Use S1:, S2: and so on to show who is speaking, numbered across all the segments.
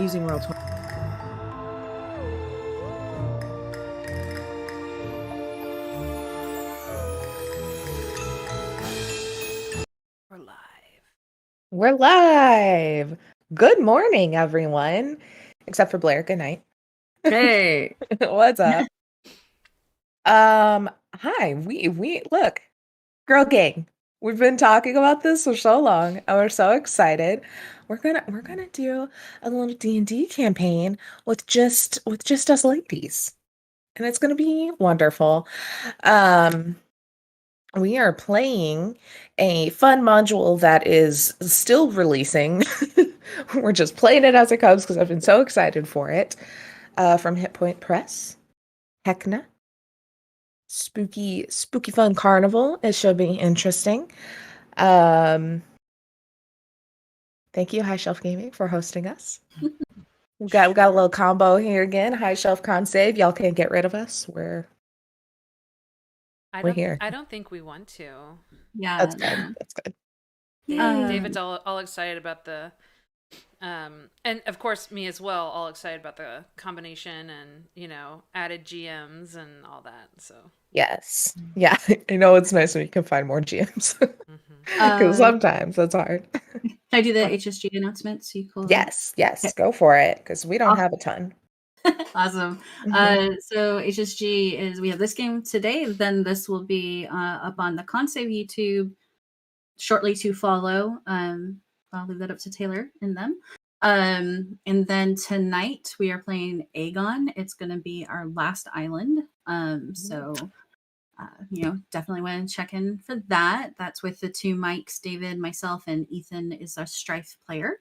S1: using Roll20. We're live.
S2: We're live. Good morning, everyone. Except for Blair. Good night.
S1: Hey.
S2: What's up? Hi. We look, girl gang. We've been talking about this for so long, and we're so excited. We're gonna do a little D&D campaign with just us ladies, and it's gonna be wonderful. We are playing a fun module that is still releasing. We're just playing it as it comes because I've been so excited for it. From Hit Point Press, Heckna. Spooky fun carnival. It should be interesting. Thank you, High Shelf Gaming, for hosting us. we got a little combo here again. High Shelf Con Save. Y'all can't get rid of us. We're here.
S3: I don't think we want to.
S4: Yeah,
S2: that's good. That's good.
S3: David's all excited about the, and of course me as well. All excited about the combination and added GMs and all that. So
S2: yes, yeah, I know it's nice when you can find more GMs because sometimes that's hard.
S4: Can I do the HSG announcement? So you cool?
S2: Yes, go for it because we don't have a ton.
S4: Awesome. So HSG is, we have this game today, then this will be up on the Consave YouTube shortly to follow. I'll leave that up to Taylor and them. And then tonight we are playing Aegon. It's going to be our last island. So definitely want to check in for that. That's with the two Mikes, David, myself, and Ethan is our Strife player.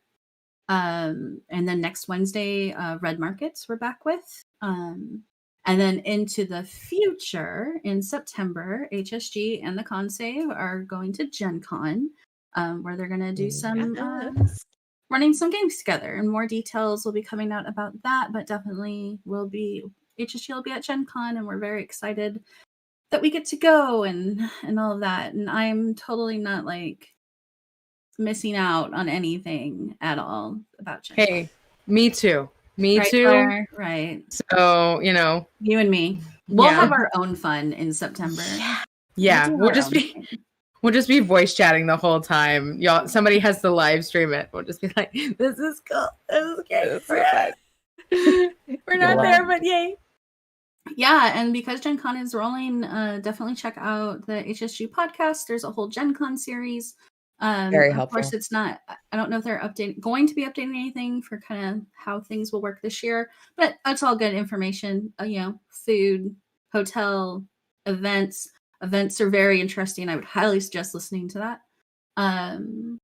S4: And then next Wednesday, Red Markets we're back with. And then into the future in September, HSG and the Consave are going to Gen Con, where they're going to do some running some games together. And more details will be coming out about that, but definitely HSG will be at Gen Con, and we're very excited that we get to go and all of that. And I'm totally not missing out on anything at all about Gen Con.
S1: Hey, me too.
S4: Right,
S1: too.
S4: Claire? Right.
S1: So,
S4: you and me. We'll have our own fun in September.
S1: Yeah. We'll just be voice chatting the whole time. Y'all, somebody has to live stream it. We'll just be like, this is cool. This is great. We're not there, but yay.
S4: Yeah, and because Gen Con is rolling, definitely check out the HSG podcast. There's a whole Gen Con series.
S2: Very helpful.
S4: Of course, it's not, I don't know if they're going to be updating anything for kind of how things will work this year, but it's all good information. Food, hotel, events. Events are very interesting. I would highly suggest listening to that. And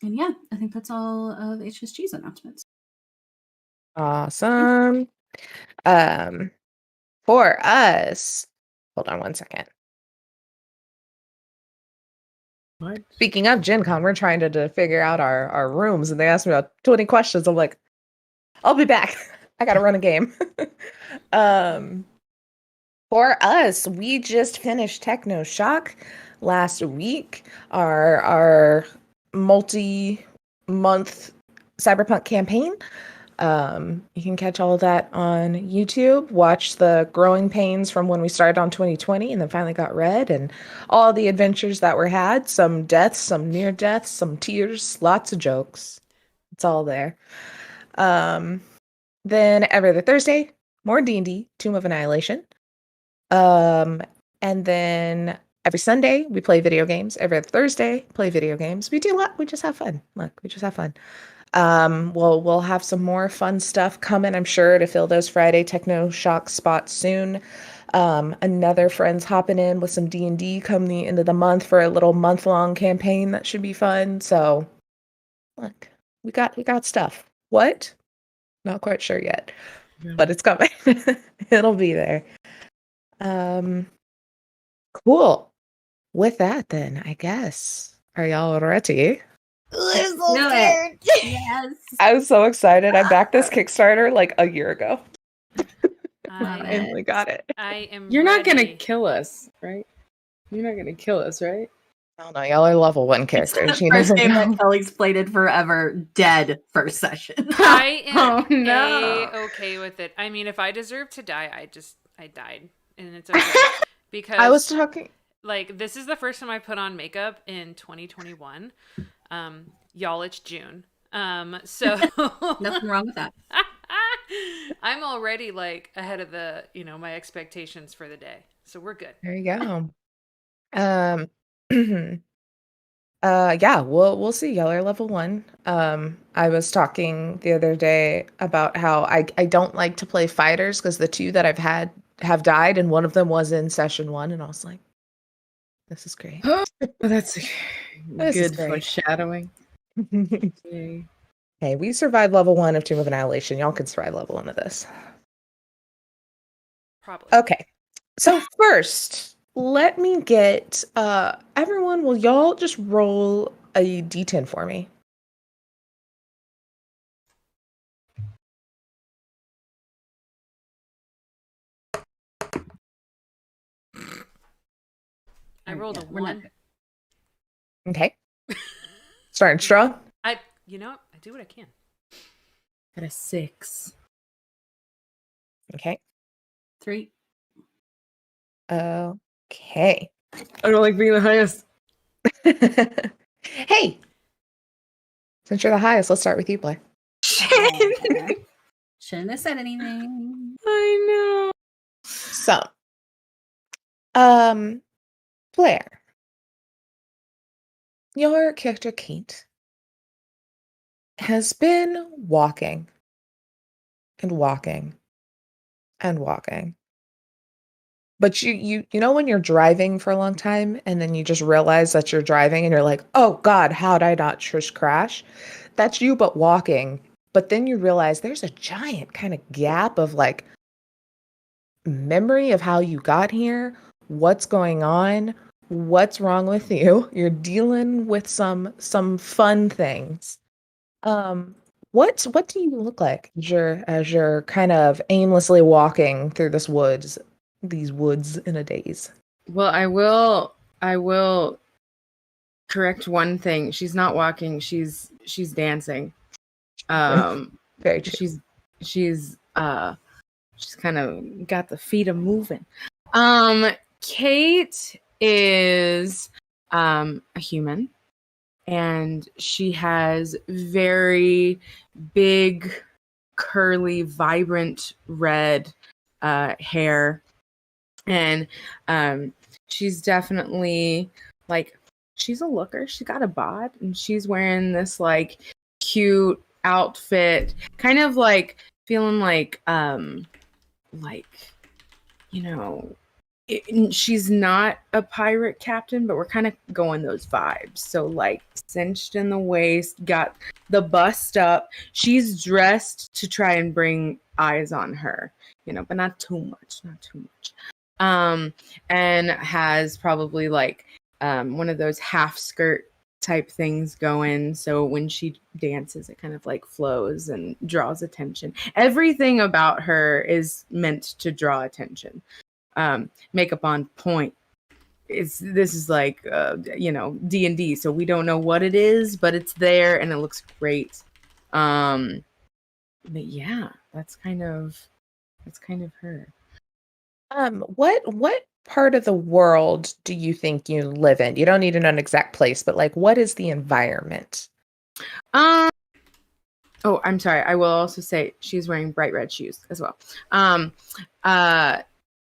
S4: yeah, I think that's all of HSG's announcements.
S2: Awesome. For us, hold on one second.
S1: What?
S2: Speaking of Gen Con, we're trying to figure out our rooms, and they asked me about 20 questions. I'm like, I'll be back. I gotta run a game. For us, we just finished Techno Shock last week. Our multi-month Cyberpunk campaign. You can catch all of that on YouTube. Watch the growing pains from when we started on 2020 and then finally got red, and all the adventures that were had. Some deaths, some near deaths, some tears, lots of jokes. It's all there. Then every other Thursday, more D&D, Tomb of Annihilation. And then every Sunday we play video games. Every other Thursday, play video games. We do a lot. We just have fun. We just have fun. We'll have some more fun stuff coming, I'm sure, to fill those Friday Techno Shock spots soon. Another friend's hopping in with some D&D come the end of the month for a little month-long campaign that should be fun. So, look, we got stuff. What? Not quite sure yet, but it's coming. It'll be there. Cool. With that, then, I guess. Are y'all ready?
S4: I'm so scared. Yes.
S2: I was so excited. I backed this Kickstarter like a year ago.
S3: I
S2: finally got it.
S3: I am.
S1: You're not
S3: ready.
S1: gonna kill us, right? You're not gonna kill us, right?
S2: I don't know. Y'all are level 1 characters. You
S4: First
S2: never
S4: game
S2: know.
S4: that Kelly's played in forever, dead first session.
S3: I am
S1: Oh, no.
S3: okay with it. I mean, if I deserve to die, I died, and it's okay because
S2: I was talking.
S3: like this is the first time I put on makeup in 2021. Y'all, it's June. So
S4: Nothing wrong with that.
S3: I'm already like ahead of the, my expectations for the day. So we're good.
S2: There you go. Yeah, we'll see. Y'all are level 1. I was talking the other day about how I don't like to play fighters because the 2 that I've had have died, and one of them was in session 1, and I was like, this is great.
S1: Well, that's
S2: This is
S1: good
S2: great.
S1: foreshadowing. Yay.
S2: Hey, we survived level 1 of Tomb of Annihilation. Y'all can survive level 1 of this.
S3: Probably.
S2: Okay. So first, let me get everyone, will y'all just roll a d10 for me?
S3: I rolled a
S4: We're not
S3: 1.
S4: good.
S2: Okay. Starting strong.
S3: I do what I can.
S1: Got a 6.
S2: Okay.
S4: 3.
S2: Okay.
S1: I don't like being the highest.
S2: Hey, since you're the highest, let's start with you, Blair.
S4: Shouldn't have said anything.
S1: I know.
S2: So, Blair, your character Kate has been walking and walking and walking. But you know when you're driving for a long time and then you just realize that you're driving and you're like, oh God, how did I not just crash? That's you, but walking. But then you realize there's a giant kind of gap of like memory of how you got here, what's going on, what's wrong with you. You're dealing with some fun things. What do you look like as you're kind of aimlessly walking through these woods in a daze?
S1: Well, I will correct one thing. She's not walking, she's dancing.
S2: Very true.
S1: She's kind of got the feet a moving. Kate is a human, and she has very big, curly, vibrant red hair, and she's definitely like, she's a looker. She's got a bod, and she's wearing this like cute outfit, kind of like feeling like she's not a pirate captain, but we're kind of going those vibes. So like cinched in the waist, got the bust up. She's dressed to try and bring eyes on her, but not too much. And has probably like one of those half skirt type things going, so when she dances it kind of like flows and draws attention. Everything about her is meant to draw attention. Makeup on point. This is like D&D, so we don't know what it is, but it's there and it looks great. But yeah, that's kind of her.
S2: What part of the world do you think you live in? You don't need to know an exact place, but like, what is the environment?
S1: Oh, I'm sorry. I will also say she's wearing bright red shoes as well.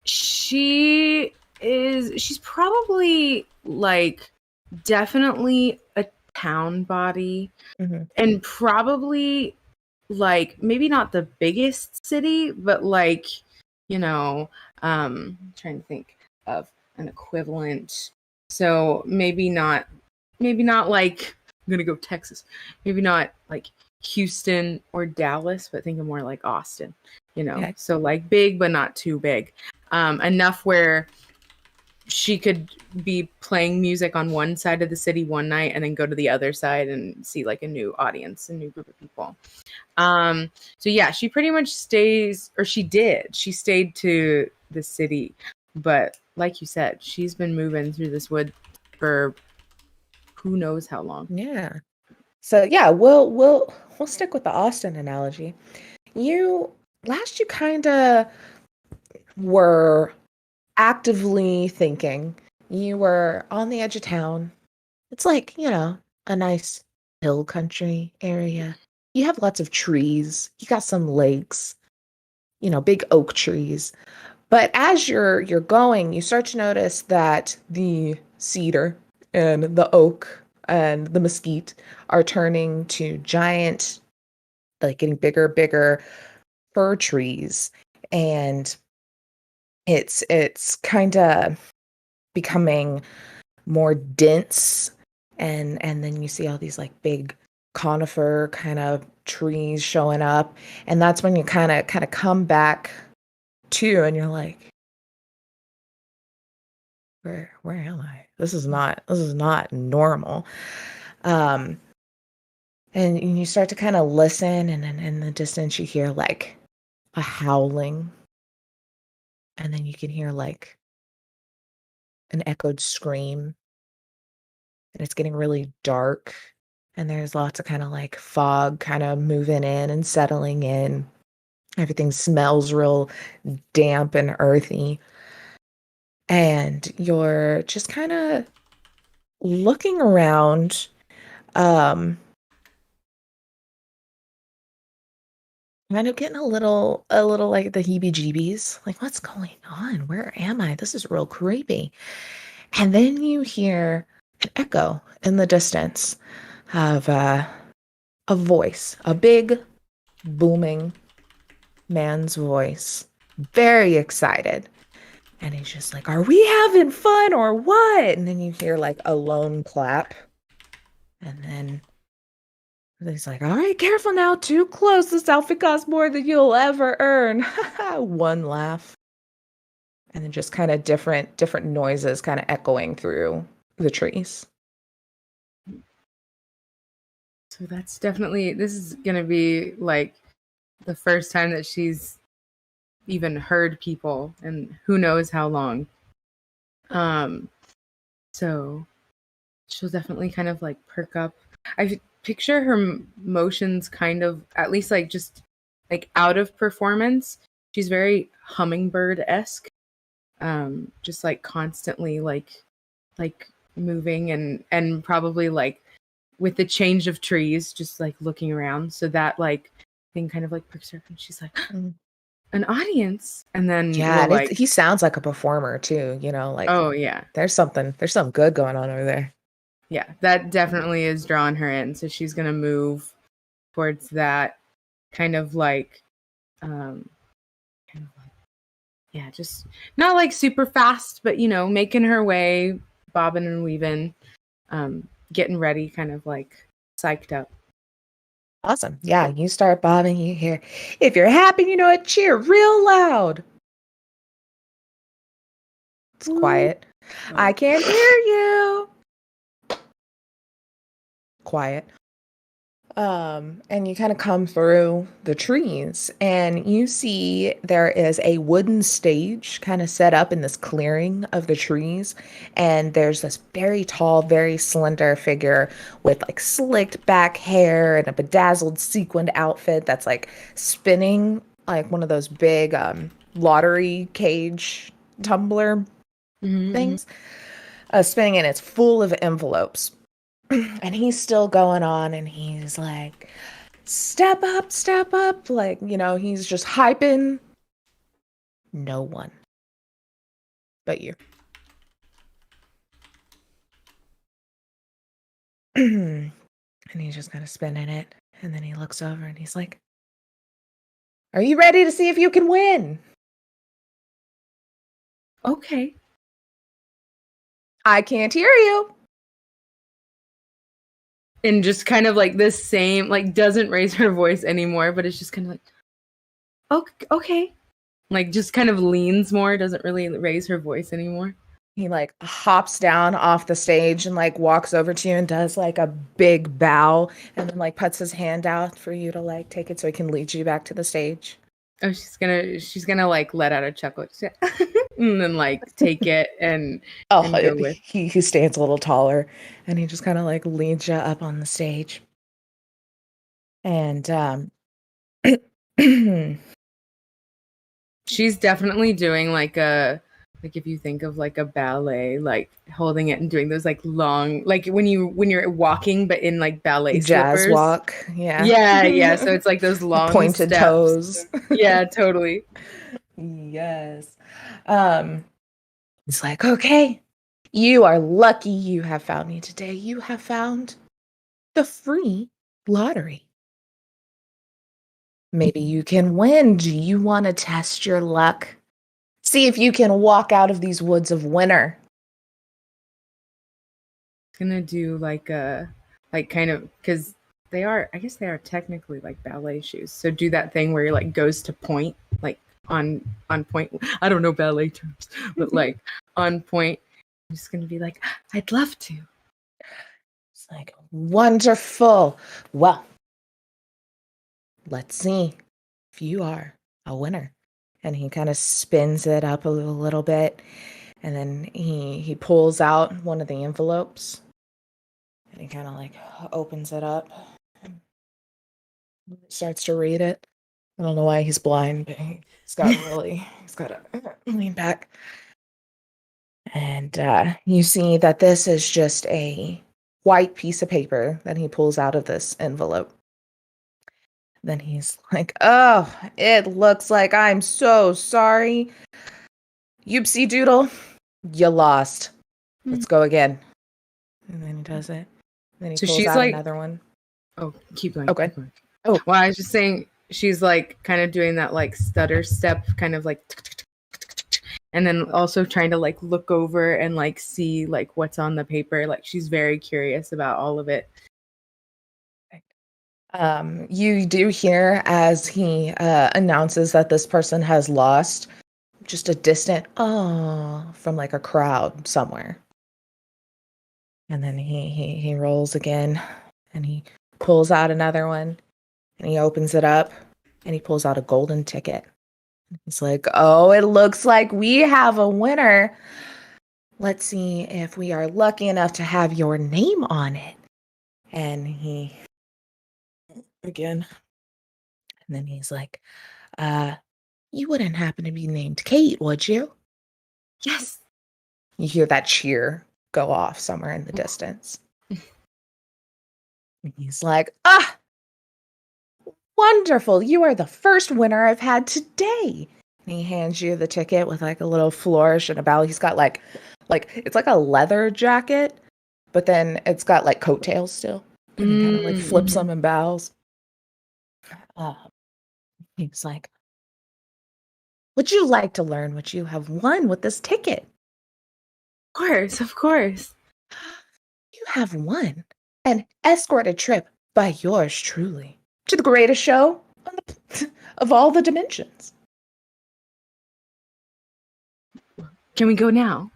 S1: She's probably like definitely a town body, and probably like maybe not the biggest city, but like, I'm trying to think of an equivalent. So maybe not like, I'm gonna go Texas. Maybe not like Houston or Dallas, but think of more like Austin,
S2: Okay.
S1: So like big, but not too big. Enough where she could be playing music on one side of the city one night and then go to the other side and see like a new audience, a new group of people. So yeah, she pretty much she stayed to the city, but like you said, she's been moving through this wood for who knows how long.
S2: Yeah. So yeah, we'll stick with the Austin analogy. You kind of were actively thinking. You were on the edge of town. It's like, a nice hill country area. You have lots of trees. You got some lakes, big oak trees. But as you're going, you start to notice that the cedar and the oak and the mesquite are turning to giant, like getting bigger fir trees. And it's kind of becoming more dense, and then you see all these like big conifer kind of trees showing up, and that's when you kind of come back to, and you're like, where am I? This is not normal. And you start to kind of listen, and then in the distance you hear like a howling, and then you can hear like an echoed scream, and it's getting really dark, and there's lots of kind of like fog kind of moving in and settling in. Everything smells real damp and earthy, and you're just kind of looking around, kind of getting a little like the heebie-jeebies, like, what's going on? Where am I? This is real creepy. And then you hear an echo in the distance of a voice, a big, booming man's voice, very excited. And he's just like, are we having fun or what? And then you hear like a lone clap. And then he's like, all right, careful now, too close. This outfit costs more than you'll ever earn. One laugh. And then just kind of different noises kind of echoing through the trees.
S1: So that's definitely, this is going to be like the first time that she's even heard people, and who knows how long. So she'll definitely kind of like perk up. I picture her motions kind of, at least like just like out of performance. She's very hummingbird-esque. Just like constantly like moving, and probably like with the change of trees, just like looking around. So that like thing kind of like perks her up, and she's like, an audience. And then
S2: yeah, he sounds like a performer too, like,
S1: oh yeah,
S2: there's something good going on over there.
S1: Yeah, that definitely is drawing her in. So she's gonna move towards that, kind of like yeah, just not like super fast, but making her way, bobbing and weaving, getting ready, kind of like psyched up.
S2: Awesome. Yeah, you start bobbing, you hear, if you're happy, cheer real loud. It's quiet. I can't hear you. Quiet. And you kind of come through the trees, and you see there is a wooden stage kind of set up in this clearing of the trees, and there's this very tall, very slender figure with like slicked back hair and a bedazzled sequined outfit that's like spinning like one of those big lottery cage tumbler things, spinning, and it's full of envelopes. And he's still going on, and he's like, step up, like, he's just hyping no one but you. And he's just kind of spinning it, and then he looks over and he's like, are you ready to see if you can win?
S1: Okay.
S2: I can't hear you.
S1: And just kind of like this same, like, doesn't raise her voice anymore, but it's just kind of like, okay. Like, just kind of leans more, doesn't really raise her voice anymore.
S2: He like hops down off the stage and like walks over to you and does like a big bow, and then like puts his hand out for you to like take it so he can lead you back to the stage.
S1: Oh, she's gonna like let out a chuckle and then like take it and go with.
S2: He stands a little taller, and he just kind of like leads you up on the stage, and
S1: she's definitely doing like if you think of like a ballet, like holding it and doing those like long, like when you're walking but in like ballet
S2: jazz
S1: slippers.
S2: walk,
S1: yeah. So it's like those long
S2: pointed
S1: steps.
S2: toes.
S1: Yeah, totally.
S2: Yes. It's like, okay, you are lucky you have found me today. You have found the free lottery. Maybe you can win. Do you want to test your luck? See if you can walk out of these woods of winter.
S1: Gonna do like a kind of, because I guess they are technically like ballet shoes. So do that thing where you're like goes to point, like on point. I don't know ballet terms, but like on point. I'm just gonna be like, I'd love to.
S2: It's like, wonderful. Well, let's see if you are a winner. And he kind of spins it up a little bit. And then he pulls out one of the envelopes. And he kind of like opens it up. And starts to read it. I don't know why he's blind, but he's got to lean back. And you see that this is just a white piece of paper that he pulls out of this envelope. Then he's like, oh, it looks like I'm so sorry. Yoopsie doodle, you lost. Let's go again. And then he does it. Then he pulls out another one.
S1: Oh, keep going.
S2: Okay.
S1: Keep going. Oh, well, I was just saying she's like kind of doing that like stutter step, kind of like, and then also trying to like look over and like see like what's on the paper. Like she's very curious about all of it.
S2: You do hear as he announces that this person has lost, just a distant "oh" from like a crowd somewhere. And then he rolls again, and he pulls out another one, and he opens it up, and he pulls out a golden ticket. He's like, oh, it looks like we have a winner. Let's see if we are lucky enough to have your name on it. And he again. And then he's like, you wouldn't happen to be named Kate, would you?
S1: Yes.
S2: You hear that cheer go off somewhere in the distance. And he's like, wonderful. You are the first winner I've had today. And he hands you the ticket with like a little flourish and a bow. He's got like it's like a leather jacket, but then it's got like coattails still. And he kind of like flips them and bows. He's like, would you like to learn what you have won with this ticket?
S1: Of course.
S2: You have won an escorted trip by yours truly to the greatest show of all the dimensions.
S1: Can we go now?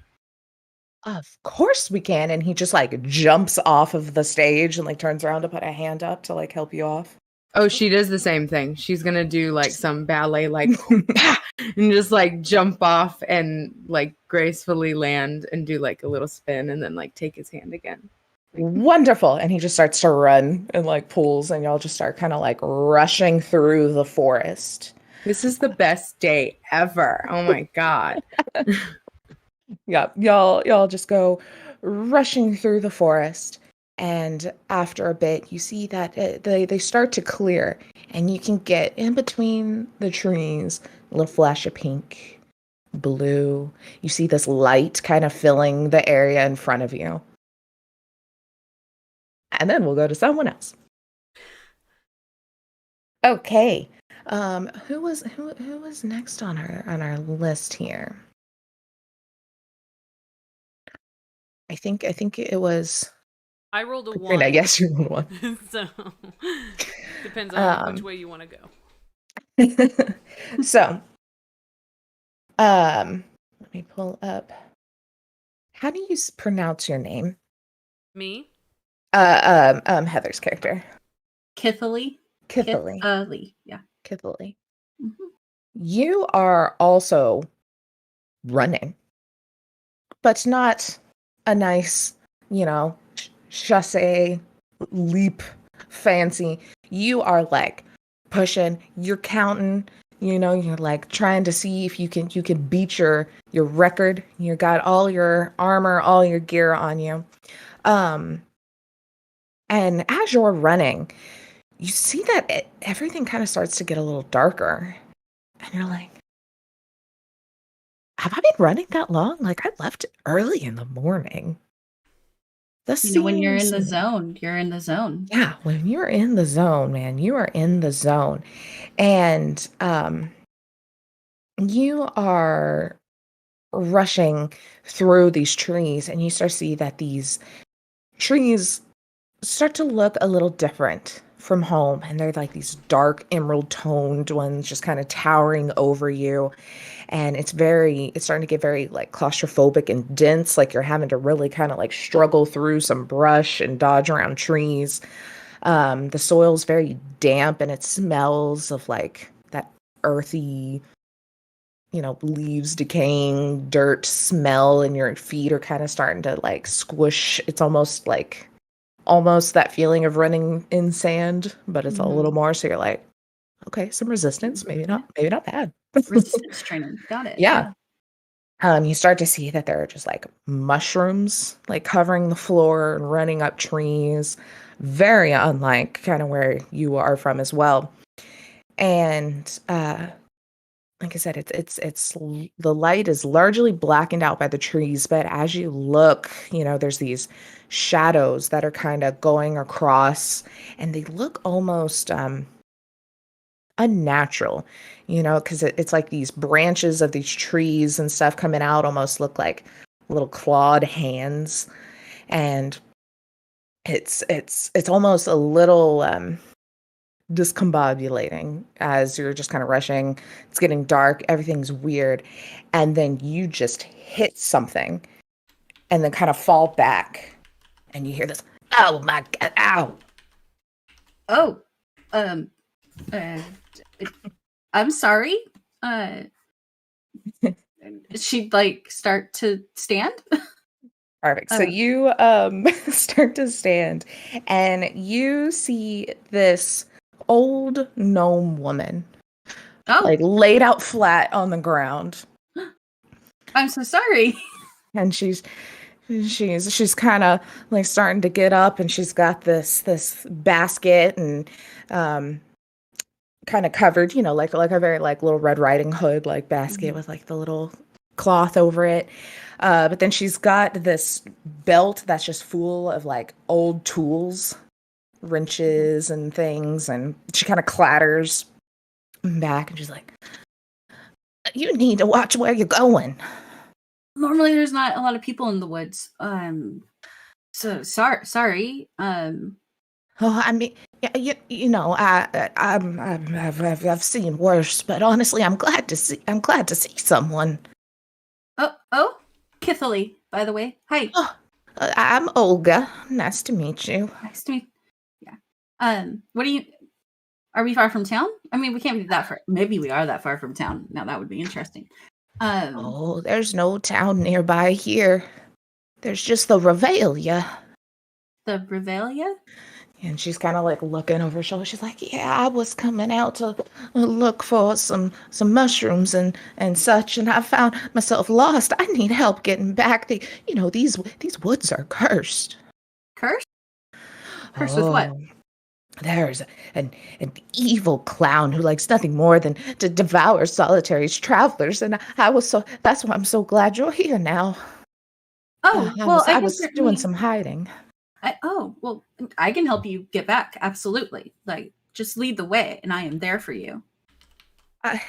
S2: Of course we can. And he just like jumps off of the stage and like turns around to put a hand up to like help you off.
S1: Oh, she does the same thing. She's gonna do like some ballet, like and just like jump off and like gracefully land and do like a little spin and then like take his hand again.
S2: Wonderful. And he just starts to run and like pulls, and y'all just start kind of like rushing through the forest.
S1: This is the best day ever. Oh my God.
S2: Yeah, y'all just go rushing through the forest. And after a bit, you see that they start to clear, and you can get in between the trees a little flash of pink, blue. You see this light kind of filling the area in front of you. And then we'll go to someone else. Okay. Who was next on our list here? I think it was
S3: I rolled a
S2: Katrina.
S3: 1.
S2: Yes, you rolled one.
S3: So depends on which way you want to go.
S2: So, let me pull up. How do you pronounce your name?
S3: Me?
S2: Heather's character.
S4: Kithily.
S2: Kithily.
S4: Yeah.
S2: Kithily.
S4: Mm-hmm.
S2: You are also running, but not a nice, chasse leap fancy. You are like pushing, you're counting, you're like trying to see if you can beat your record. You got all your armor, all your gear on you. Um and as you're running, you see that everything kind of starts to get a little darker. And you're like, have I been running that long? Like, I left early in the morning. This
S4: When you're in
S2: seems
S4: the zone, you're in the zone.
S2: Yeah, when you're in the zone, man, you are in the zone. And you are rushing through these trees, and you start to see that these trees start to look a little different from home. And they're like these dark emerald toned ones just kind of towering over you. And it's starting to get very like claustrophobic and dense, like you're having to really kind of like struggle through some brush and dodge around trees. The soil's very damp, and it smells of like that earthy, leaves decaying, dirt smell, and your feet are kind of starting to like squish. It's almost that feeling of running in sand, but it's a little more. So you're like, okay, some resistance, maybe not bad.
S4: Resistance training. Got it.
S2: Yeah. You start to see that there are just like mushrooms like covering the floor and running up trees, very unlike kind of where you are from as well. And like I said, it's the light is largely blackened out by the trees, but as you look, there's these shadows that are kind of going across, and they look almost unnatural, because it's like these branches of these trees and stuff coming out almost look like little clawed hands. And it's almost a little discombobulating as you're just kind of rushing. It's getting dark, everything's weird, and then you just hit something and then kind of fall back, and you hear this, oh my god, ow.
S4: Oh, uh, I'm sorry. She'd like start to stand.
S2: Perfect. So you start to stand, and you see this old gnome woman, like laid out flat on the ground.
S4: I'm so sorry.
S2: And she's kind of like starting to get up, and she's got this basket and kind of covered, like a very like little Red Riding Hood like basket with like the little cloth over it. But then she's got this belt that's just full of like old tools, wrenches and things, and she kind of clatters back, and she's like, you need to watch where you're going.
S4: Normally there's not a lot of people in the woods. So sorry.
S2: Oh, I mean, I've seen worse, but honestly, I'm glad to see someone.
S4: Oh, Kithily, by the way. Hi.
S2: Oh, I'm Olga. Nice to meet you.
S4: Nice to meet. Yeah. Are we far from town? I mean, we can't be that far. Maybe we are that far from town. Now that would be interesting.
S2: There's no town nearby here. There's just the Revelia.
S4: The Revelia?
S2: And she's kind of like looking over her shoulder. She's like, yeah, I was coming out to look for some mushrooms and such, and I found myself lost. I need help getting back. These woods are cursed.
S4: Cursed? Cursed with what?
S2: There's an evil clown who likes nothing more than to devour solitary travelers, and that's why I'm so glad you're here now. I was doing some hiding.
S4: I can help you get back. Absolutely. Like, just lead the way, and I am there for you.
S2: I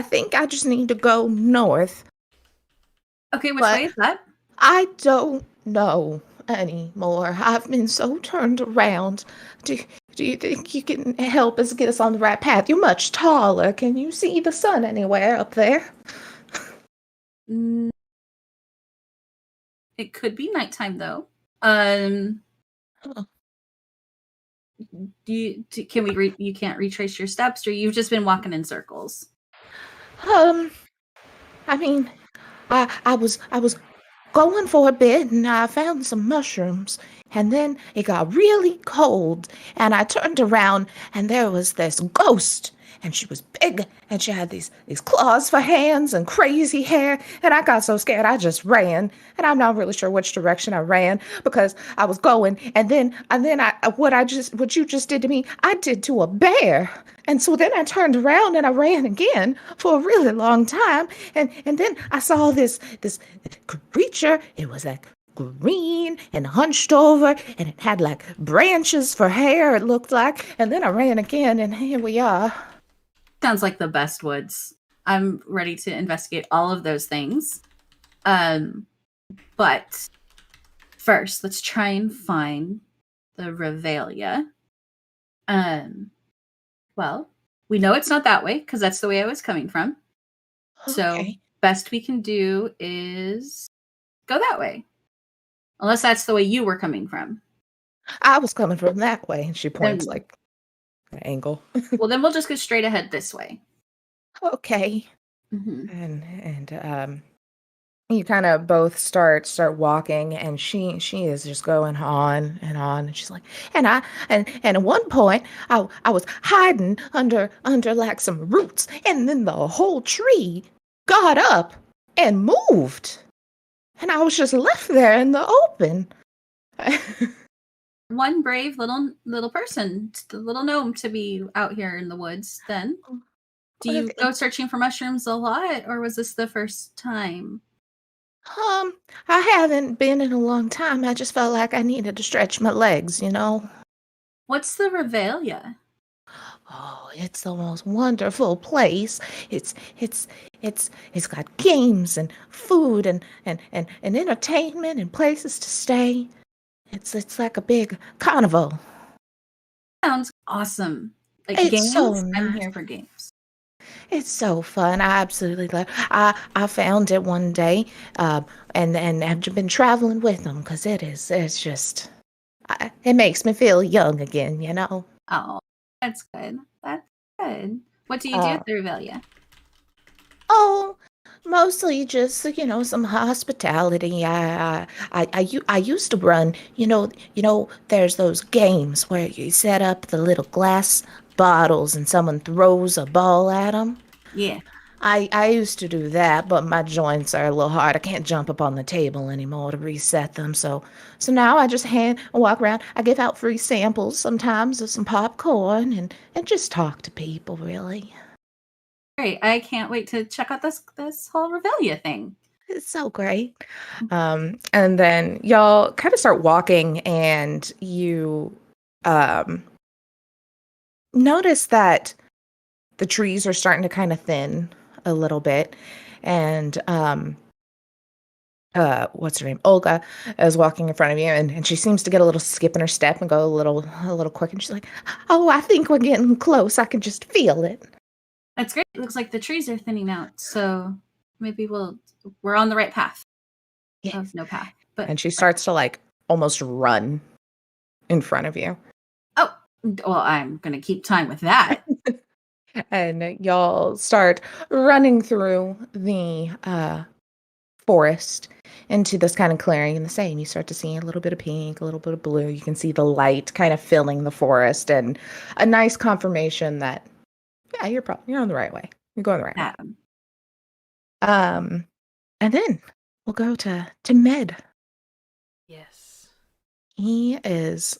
S2: think I just need to go north.
S4: Okay, which way is that?
S2: I don't know anymore. I've been so turned around. Do you think you can help us get us on the right path? You're much taller. Can you see the sun anywhere up there?
S4: It could be nighttime though. you can't retrace your steps, or you've just been walking in circles?
S2: I mean, I was going for a bit and I found some mushrooms, and then it got really cold and I turned around and there was this ghost, and she was big and she had these claws for hands and crazy hair, and I got so scared I just ran, and I'm not really sure which direction I ran because I was going, and then what you just did to me I did to a bear. And so then I turned around and I ran again for a really long time. And then I saw this creature. It was like green and hunched over, and it had like branches for hair, it looked like. And then I ran again, and here we are.
S4: Sounds like the best woods. I'm ready to investigate all of those things. But first, let's try and find the Revelia. Well, we know it's not that way because that's the way I was coming from.
S2: Okay.
S4: So best we can do is go that way. Unless that's the way you were coming from.
S2: I was coming from that way, and she points like an angle.
S4: Well, then we'll just go straight ahead this way.
S2: Okay.
S4: Mm-hmm.
S2: And you kind of both start walking, and she is just going on, and she's like, and at one point I was hiding under like some roots, and then the whole tree got up and moved, and I was just left there in the open.
S4: One brave little person, the little gnome, to be out here in the woods. Then, do you go searching for mushrooms a lot, or was this the first time?
S2: I haven't been in a long time. I just felt like I needed to stretch my legs, you know.
S4: What's the Revelia?
S2: Oh, it's the most wonderful place. It's got games and food and entertainment and places to stay. It's like a big carnival.
S4: Sounds awesome. Like
S2: It's
S4: games?
S2: so
S4: I'm
S2: nice.
S4: here for games.
S2: It's so fun. I absolutely love. I found it one day, and I've been traveling with them because it's just it makes me feel young again, you know.
S4: Oh, that's good. That's good. What do you do at the Revelia?
S2: Oh, mostly just some hospitality. I used to run. There's those games where you set up the little glass bottles and someone throws a ball at them.
S4: Yeah.
S2: I used to do that, but my joints are a little hard. I can't jump up on the table anymore to reset them. So now I just walk around. I give out free samples sometimes of some popcorn and just talk to people, really.
S4: Great. I can't wait to check out this whole Revelia thing.
S2: It's so great. And then y'all kind of start walking, and you notice that the trees are starting to kind of thin a little bit, and what's her name? Olga is walking in front of you, and she seems to get a little skip in her step and go a little quick, and she's like, "Oh, I think we're getting close. I can just feel it."
S4: That's great. It looks like the trees are thinning out, so maybe we're on the right path.
S2: Yes.
S4: Oh, no path.
S2: And she starts to like almost run in front of you.
S4: Oh, well, I'm gonna keep time with that.
S2: And y'all start running through the forest into this kind of clearing in the same. You start to see a little bit of pink, a little bit of blue. You can see the light kind of filling the forest, and a nice confirmation that, yeah, you're on the right way. You're going the right way. And then we'll go to Med.
S3: Yes.
S2: He is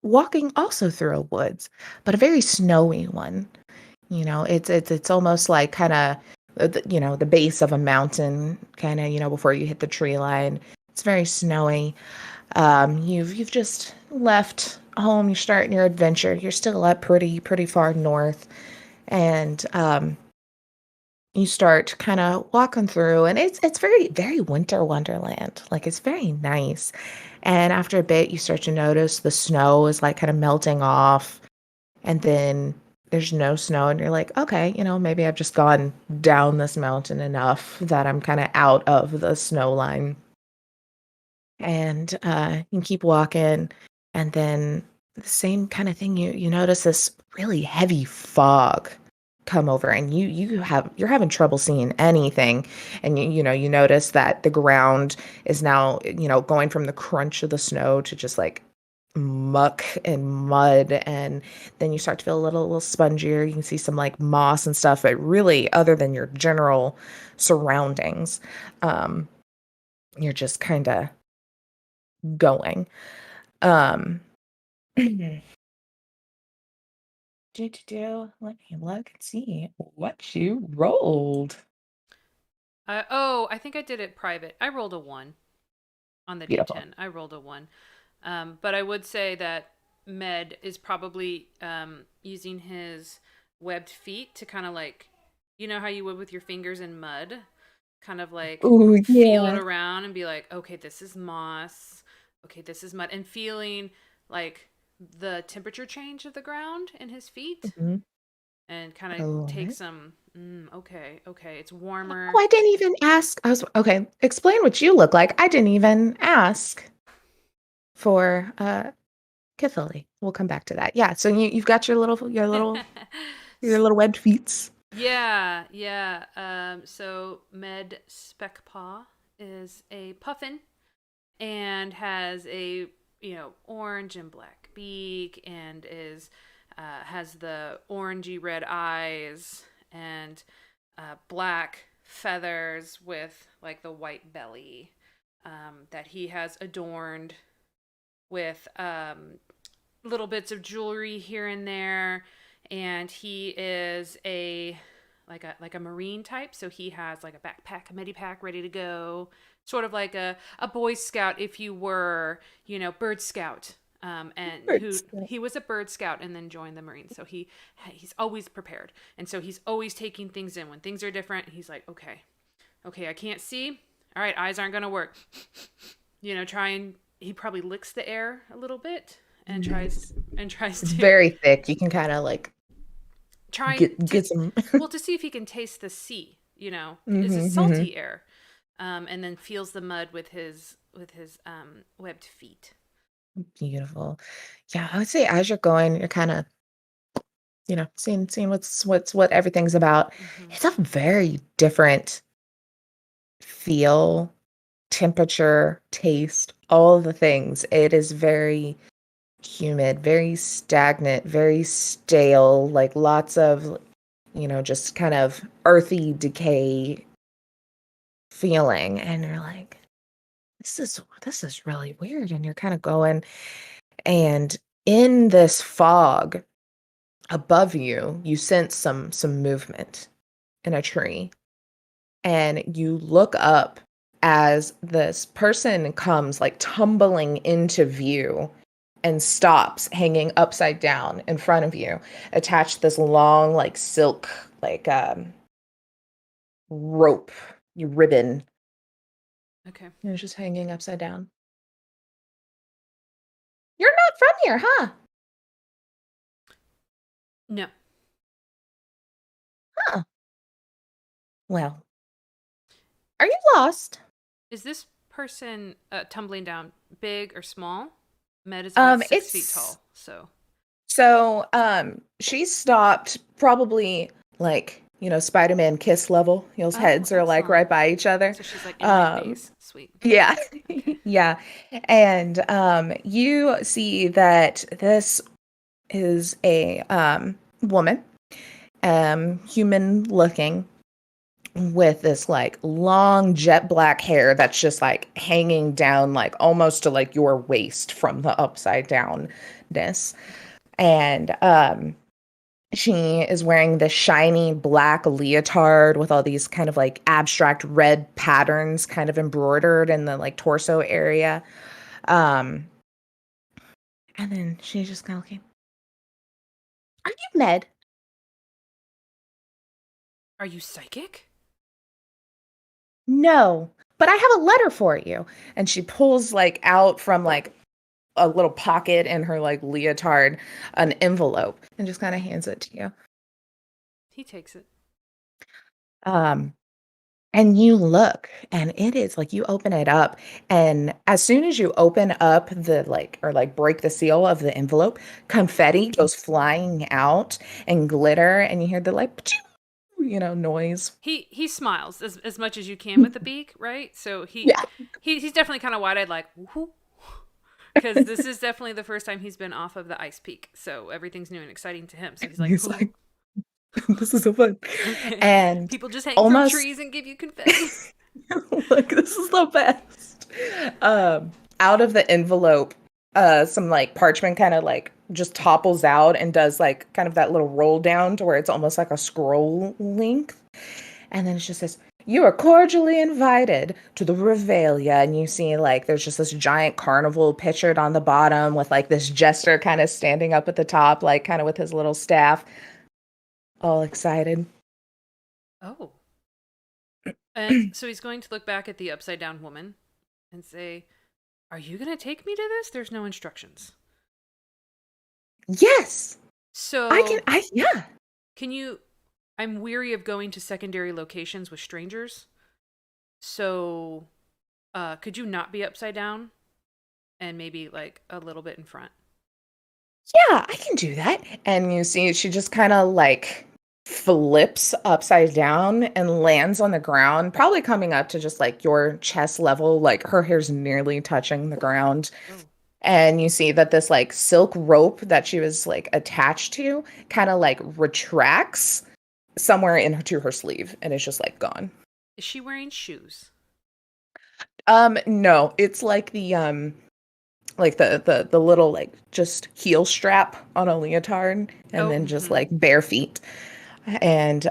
S2: walking also through a woods, but a very snowy one. It's almost like kind of the base of a mountain, kind of before you hit the tree line. It's very snowy. You've just left home. You're starting your adventure. You're still up pretty far north, and you start kind of walking through, and it's very, very winter wonderland. Like, it's very nice. And after a bit, you start to notice the snow is like kind of melting off, and then there's no snow, and you're like, okay, maybe I've just gone down this mountain enough that I'm kind of out of the snow line. And you keep walking, and then the same kind of thing. You notice this really heavy fog come over, and you're having trouble seeing anything. And you notice that the ground is now, going from the crunch of the snow to just like muck and mud, and then you start to feel a little spongier. You can see some like moss and stuff, but really, other than your general surroundings, you're just kind of going. Um, let me look and see what you rolled.
S3: I think I did it private. I rolled a 1 on the
S2: Beautiful.
S3: D10. I rolled a 1. But I would say that Med is probably using his webbed feet to kind of like, you know how you would with your fingers in mud? Kind of like
S2: Ooh,
S3: feel it
S2: yeah.
S3: around and be like, okay, this is moss. Okay, this is mud. And feeling like the temperature change of the ground in his feet.
S2: Mm-hmm.
S3: And kind
S2: I
S3: of
S2: love
S3: take
S2: it.
S3: some, okay, it's warmer.
S2: Oh, I didn't even ask. Okay. Explain what you look like. I didn't even ask for Kithily. We'll come back to that. Yeah. So you've got your little webbed feet.
S3: Yeah. So Med Speckpaw is a puffin and has a orange and black beak and is has the orangey red eyes and black feathers with like the white belly that he has adorned with little bits of jewelry here and there. And he is like a marine type, so he has like a backpack, a medipack ready to go, sort of like a Boy Scout if you were, Bird Scout. He was a Bird Scout and then joined the Marines, so he's always prepared, and so he's always taking things in. When things are different, he's like, okay, I can't see. All right, eyes aren't gonna work. He probably licks the air a little bit and tries
S2: It's
S3: to
S2: very thick. You can kind of like get some.
S3: to see if he can taste the sea. Is it salty air? And then feels the mud with his webbed feet.
S2: Beautiful. Yeah, I would say as you're going, you're kind of, seeing what everything's about.
S3: Mm-hmm.
S2: It's a very different feel, temperature, taste, all of the things. It is very humid, very stagnant, very stale, like lots of, just kind of earthy decay feeling. And you're like, this is really weird. And you're kind of going, and in this fog above you, you sense some movement in a tree. And you look up as this person comes like tumbling into view and stops hanging upside down in front of you, attached to this long like silk like rope, ribbon.
S3: Okay.
S2: And it's just hanging upside down. You're not from here, huh?
S3: No.
S2: Huh. Well, are you lost?
S3: Is this person tumbling down big or small? Med is about 6 feet tall, so.
S2: So, she stopped probably like, Spider-Man kiss level. Y'all's heads are like right by each other.
S3: So she's like in my face. Sweet.
S2: Yeah. Yeah. And you see that this is a woman, human looking, with this like long jet black hair that's just like hanging down like almost to like your waist from the upside downness. And she is wearing this shiny black leotard with all these kind of like abstract red patterns kind of embroidered in the like torso area. And then she's just kind of looking. Are you Med?
S3: Are you psychic?
S2: No, but I have a letter for you. And she pulls like out from like a little pocket in her like leotard an envelope and just kind of hands it to you.
S3: He takes it.
S2: And you look, and it is like you open it up, and as soon as you open up the break the seal of the envelope, confetti goes flying out and glitter, and you hear the noise.
S3: He smiles as much as you can with the beak, right? So
S2: Yeah.
S3: he's definitely kind of wide-eyed, like, woohoo. Because this is definitely the first time he's been off of the ice peak, so everything's new and exciting to him. So he's like,
S2: this is so fun.
S3: okay.
S2: And
S3: People just hang
S2: almost
S3: from trees and give you confetti.
S2: like, this is the best. Out of the envelope, some like parchment kind of like just topples out and does like kind of that little roll down to where it's almost like a scroll length. And then it just says, "You are cordially invited to the Revelia." And you see like there's just this giant carnival pictured on the bottom with like this jester kind of standing up at the top, like kind of with his little staff, all excited.
S3: Oh. And so he's going to look back at the upside down woman and say, "Are you going to take me to this? There's no instructions."
S2: Yes.
S3: So
S2: yeah.
S3: Can you, I'm weary of going to secondary locations with strangers. So could you not be upside down and maybe like a little bit in front?
S2: Yeah, I can do that. And you see she just kind of like flips upside down and lands on the ground, probably coming up to just like your chest level, like her hair's nearly touching the ground.
S3: Oh.
S2: And you see that this like silk rope that she was like attached to kind of like retracts somewhere into her sleeve and it's just like gone.
S3: Is she wearing shoes?
S2: No, it's like the the little like just heel strap on a leotard and then just like bare feet. And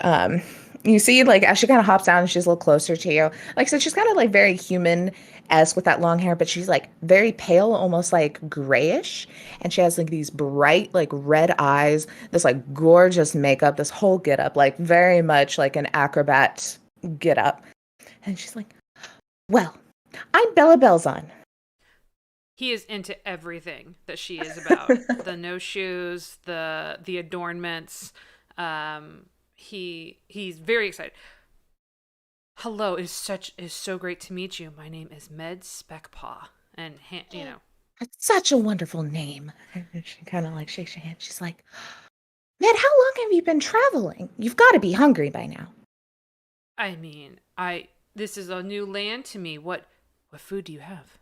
S2: you see like as she kind of hops down and she's a little closer to you, like so she's kind of like very human-esque with that long hair, but she's like very pale, almost like grayish, and she has like these bright like red eyes, this like gorgeous makeup, this whole getup, like very much like an acrobat getup. And she's like, "Well, I'm Bella Belzon."
S3: He is into everything that she is about. The no shoes, the adornments. He's very excited. "Hello, it is so great to meet you. My name is Med Speckpaw." And you know,
S2: That's such a wonderful name. And she kind of like shakes her hand. She's like, "Med, how long have you been traveling? You've got to be hungry by now."
S3: I mean, this is a new land to me. What food do you have?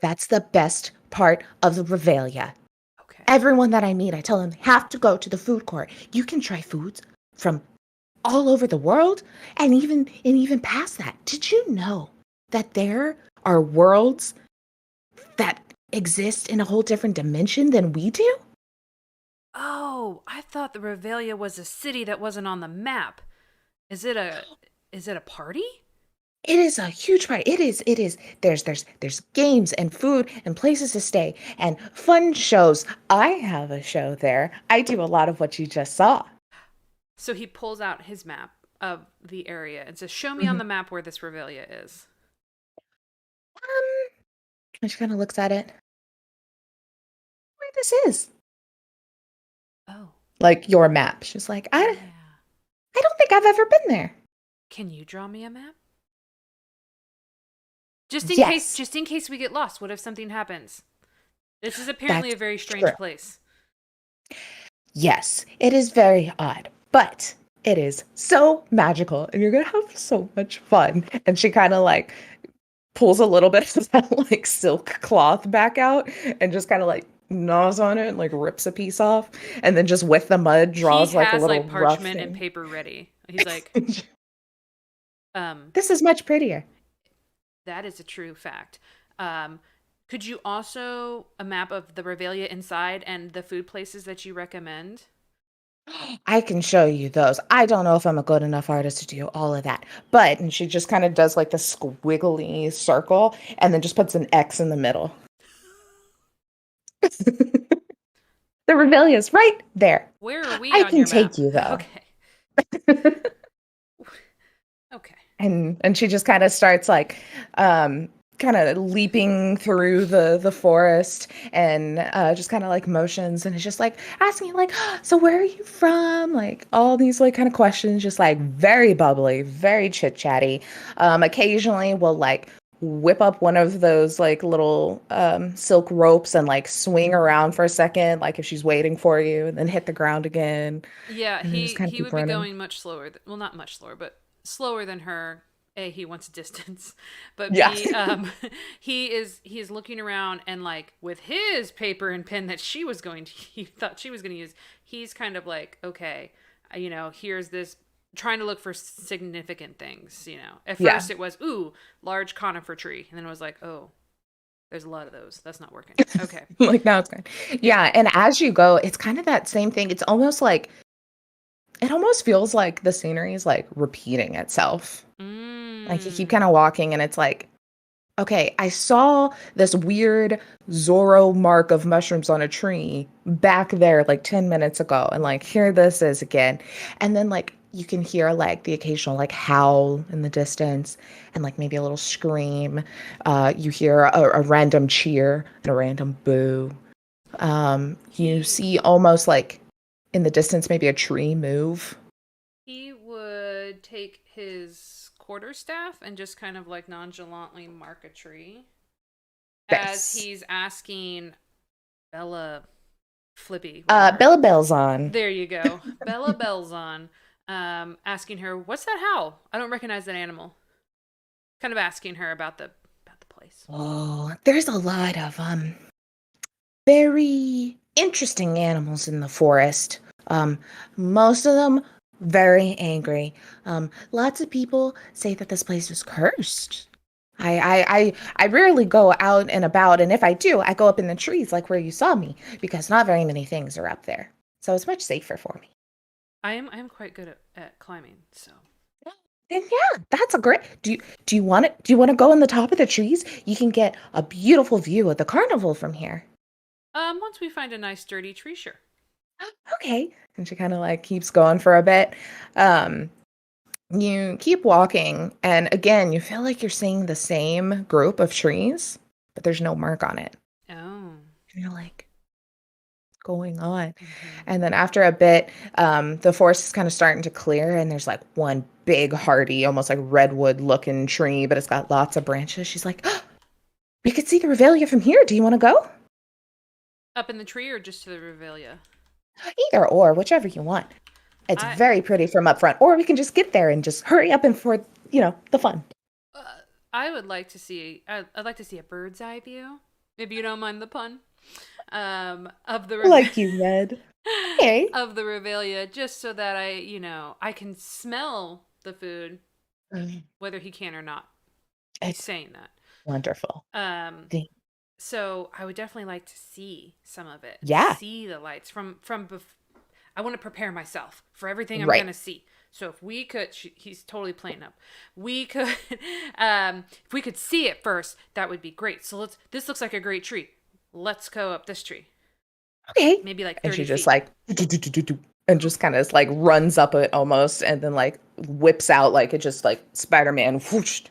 S2: That's the best part of the Revelia.
S3: Okay.
S2: Everyone that I meet, I tell them have to go to the food court. You can try foods from all over the world and even past that. Did you know that there are worlds that exist in a whole different dimension than we do?
S3: Oh, I thought the Revelia was a city that wasn't on the map. Is it a party?
S2: It is a huge party. It is. There's games and food and places to stay and fun shows. I have a show there. I do a lot of what you just saw.
S3: So he pulls out his map of the area and says, "Show me on the map where this Revelia is."
S2: And she kind of looks at it. Where this is?
S3: Oh.
S2: Like your map. She's like, I don't think I've ever been there.
S3: Can you draw me a map? Just in case we get lost. What if something happens? This is apparently a very strange place.
S2: Yes, it is very odd, but it is so magical and you're going to have so much fun. And she kind of like pulls a little bit of that like silk cloth back out and just kind of like gnaws on it and like rips a piece off. And then just with the mud draws like a little
S3: like parchment
S2: rough
S3: and paper ready. He's like,
S2: this is much prettier.
S3: That is a true fact. Could you also a map of the Revelia inside and the food places that you recommend?
S2: I can show you those. I don't know if I'm a good enough artist to do all of that. But, and she just kind of does like the squiggly circle and then just puts an X in the middle. The Revelia's right there.
S3: Where are we?
S2: I
S3: on
S2: can
S3: your
S2: take
S3: map?
S2: you though.
S3: Okay.
S2: And she just kind of starts like kind of leaping through the forest and just kind of like motions and it's just like asking you like, so where are you from? Like all these like kind of questions, just like very bubbly, very chit chatty. Occasionally we'll like whip up one of those like little silk ropes and like swing around for a second, like if she's waiting for you, and then hit the ground again.
S3: Yeah,
S2: And then just kind of
S3: he
S2: keep
S3: would be
S2: running.
S3: going much slower. Well, not much slower, but slower than her. A, he wants distance, but
S2: Yeah.
S3: B, he is looking around and like with his paper and pen that he thought she was going to use. He's kind of like, okay, here's this, trying to look for significant things. At
S2: Yeah.
S3: first it was large conifer tree, and then it was like, oh, there's a lot of those. That's not working. Okay.
S2: Like now it's good. Yeah, and as you go, it's kind of that same thing. It's almost like it almost feels like the scenery is like repeating itself. Like you keep kind of walking and it's like, okay, I saw this weird Zorro mark of mushrooms on a tree back there like 10 minutes ago. And like, here this is again. And then like you can hear like the occasional like howl in the distance and like maybe a little scream. You hear a random cheer and a random boo. You see almost like in the distance, maybe a tree move.
S3: He would take his quarterstaff and just kind of like nonchalantly mark a tree as he's asking Bella Flippy.
S2: Bella Belzon.
S3: There you go. Bella Belzon, asking her, what's that howl? I don't recognize that animal. Kind of asking her about the place.
S2: Oh, there's a lot of very interesting animals in the forest. Most of them very angry. Lots of people say that this place is cursed. I rarely go out and about, and if I do, I go up in the trees like where you saw me, because not very many things are up there. So it's much safer for me.
S3: I am quite good at climbing, so.
S2: Then yeah, that's a great. Do you want it? Do you want to go on the top of the trees? You can get a beautiful view of the carnival from here.
S3: Once we find a nice sturdy tree, sure.
S2: Okay. And she kind of like keeps going for a bit. You keep walking, and again, you feel like you're seeing the same group of trees, but there's no mark on it.
S3: Oh.
S2: And you're like, what's going on? And then after a bit, the forest is kind of starting to clear, and there's like one big, hardy, almost like redwood looking tree, but it's got lots of branches. She's like, oh, we could see the Revelia from here. Do you want to go?
S3: Up in the tree or just to the Revelia?
S2: Either or, whichever you want. It's very pretty from up front. Or we can just get there and just hurry up and for, the fun.
S3: I would like to see, I'd like to see a bird's eye view, if you don't mind the pun, of the
S2: Like you read. Okay.
S3: of the Revelia, just so that I can smell the food, whether he can or not. He's saying that.
S2: Wonderful.
S3: So I would definitely like to see some of it.
S2: Yeah.
S3: See the lights from I want to prepare myself for everything I'm going to see. So if we could, he's totally playing up. We could, if we could see it first, that would be great. So this looks like a great tree. Let's go up this tree.
S2: Okay.
S3: Maybe like 30
S2: and she
S3: feet.
S2: just like, and just kind of like runs up it almost, and then like whips out like it just like Spider-Man. Whoosh.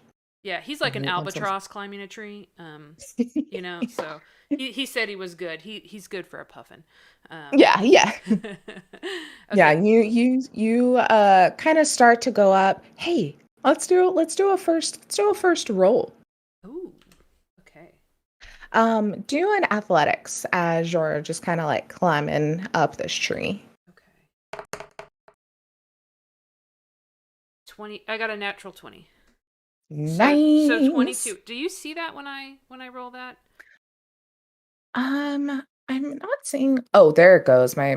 S3: Yeah, he's like an albatross climbing a tree. So he said he was good. He's good for a puffin.
S2: Yeah.
S3: Okay.
S2: Yeah. You kind of start to go up. Hey, let's do a first roll.
S3: Ooh. Okay.
S2: Do an athletics as you're just kind of like climbing up this tree.
S3: Okay. 20. I got a natural 20.
S2: Nice.
S3: So 22. Do you see that when I roll that?
S2: I'm not seeing. Oh, there it goes. My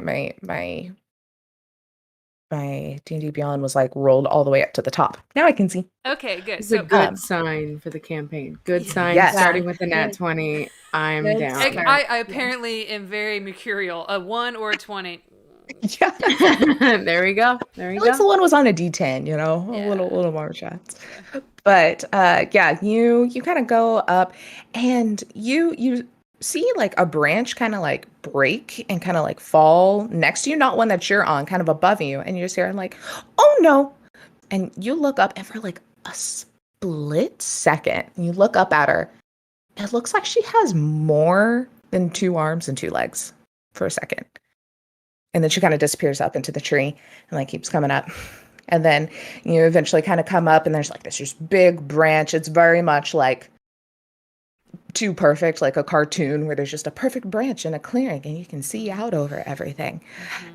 S2: D&D Beyond was like rolled all the way up to the top. Now I can see.
S3: Okay, good.
S1: It's
S3: So
S1: a good sign for the campaign. Good sign.
S2: Yes.
S1: Starting with the nat 20. I'm
S2: Good
S1: down.
S2: sign.
S3: I apparently am very mercurial. A 1 or a 20.
S2: Yeah.
S1: There we go.
S2: At least the one was on a D10, a little more shots. But yeah, you kind of go up, and you see like a branch kind of like break and kind of like fall next to you, not one that you're on, kind of above you, and you just hear like, oh no, and you look up, and for like a split second, you look up at her, It looks like she has more than 2 arms and 2 legs for a second. And then she kind of disappears up into the tree and like keeps coming up. And then you eventually kind of come up and there's like this just big branch. It's very much like too perfect, like a cartoon where there's just a perfect branch in a clearing and you can see out over everything.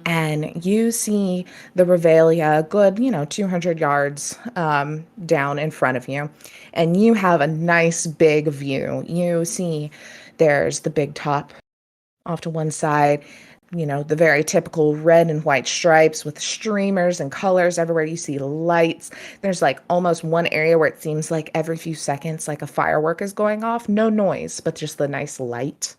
S2: And you see the Revelia a good, 200 yards down in front of you. And you have a nice big view. You see there's the big top off to one side, the very typical red and white stripes with streamers and colors everywhere. You see lights. There's like almost one area where it seems like every few seconds, like a firework is going off. No noise, but just the nice light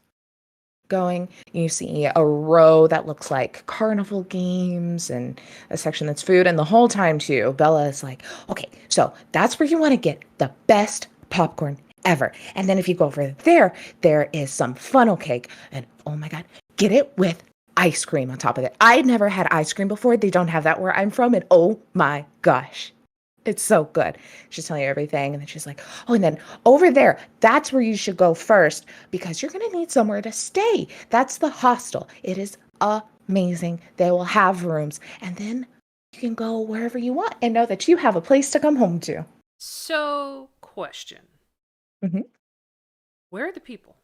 S2: going. You see a row that looks like carnival games and a section that's food. And the whole time too, Bella is like, okay, so that's where you want to get the best popcorn ever. And then if you go over there, there is some funnel cake. And oh my God, get it with ice cream on top of it. I'd never had ice cream before. They don't have that where I'm from. And oh my gosh, it's so good. She's telling you everything. And then she's like, oh, and then over there, that's where you should go first because you're going to need somewhere to stay. That's the hostel. It is amazing. They will have rooms. And then you can go wherever you want and know that you have a place to come home to.
S3: So, question. Where are the people?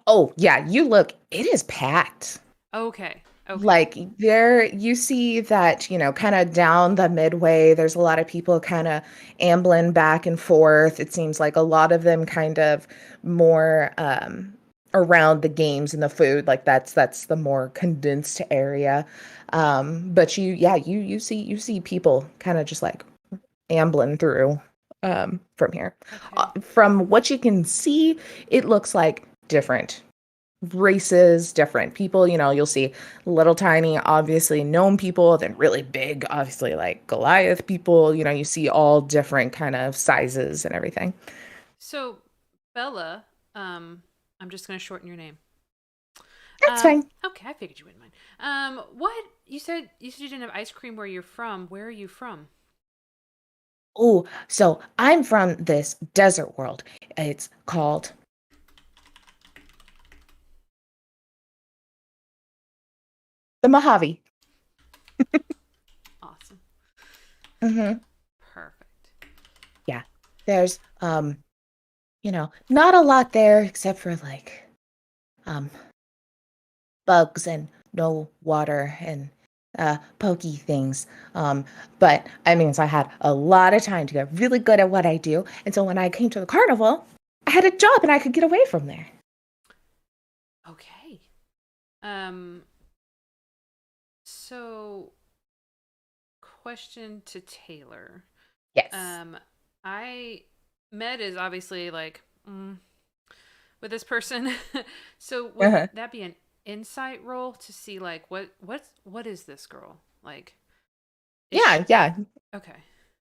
S2: Oh, yeah. You look, it is packed.
S3: Okay.
S2: Like there, you see that, kind of down the Midway, there's a lot of people kind of ambling back and forth. It seems like a lot of them kind of more around the games and the food. Like that's the more condensed area. But you see people kind of just like ambling through from here.
S3: Okay.
S2: From what you can see, it looks like different races, different people. You'll see little tiny, obviously gnome people, then really big, obviously like Goliath people. You see all different kind of sizes and everything.
S3: So, Bella, I'm just going to shorten your name.
S2: That's fine.
S3: Okay, I figured you wouldn't mind. What you said you didn't have ice cream where you're from. Where are you from?
S2: Oh, so I'm from this desert world. It's called the Mojave.
S3: Awesome. Perfect.
S2: Yeah. There's not a lot there except for like bugs and no water and pokey things. But I mean, so I had a lot of time to get really good at what I do. And so when I came to the carnival, I had a job and I could get away from there.
S3: Okay. So question to Taylor.
S2: Yes.
S3: Med is obviously like with this person. So would that be an insight roll to see like what is this girl like?
S2: Yeah.
S3: Okay.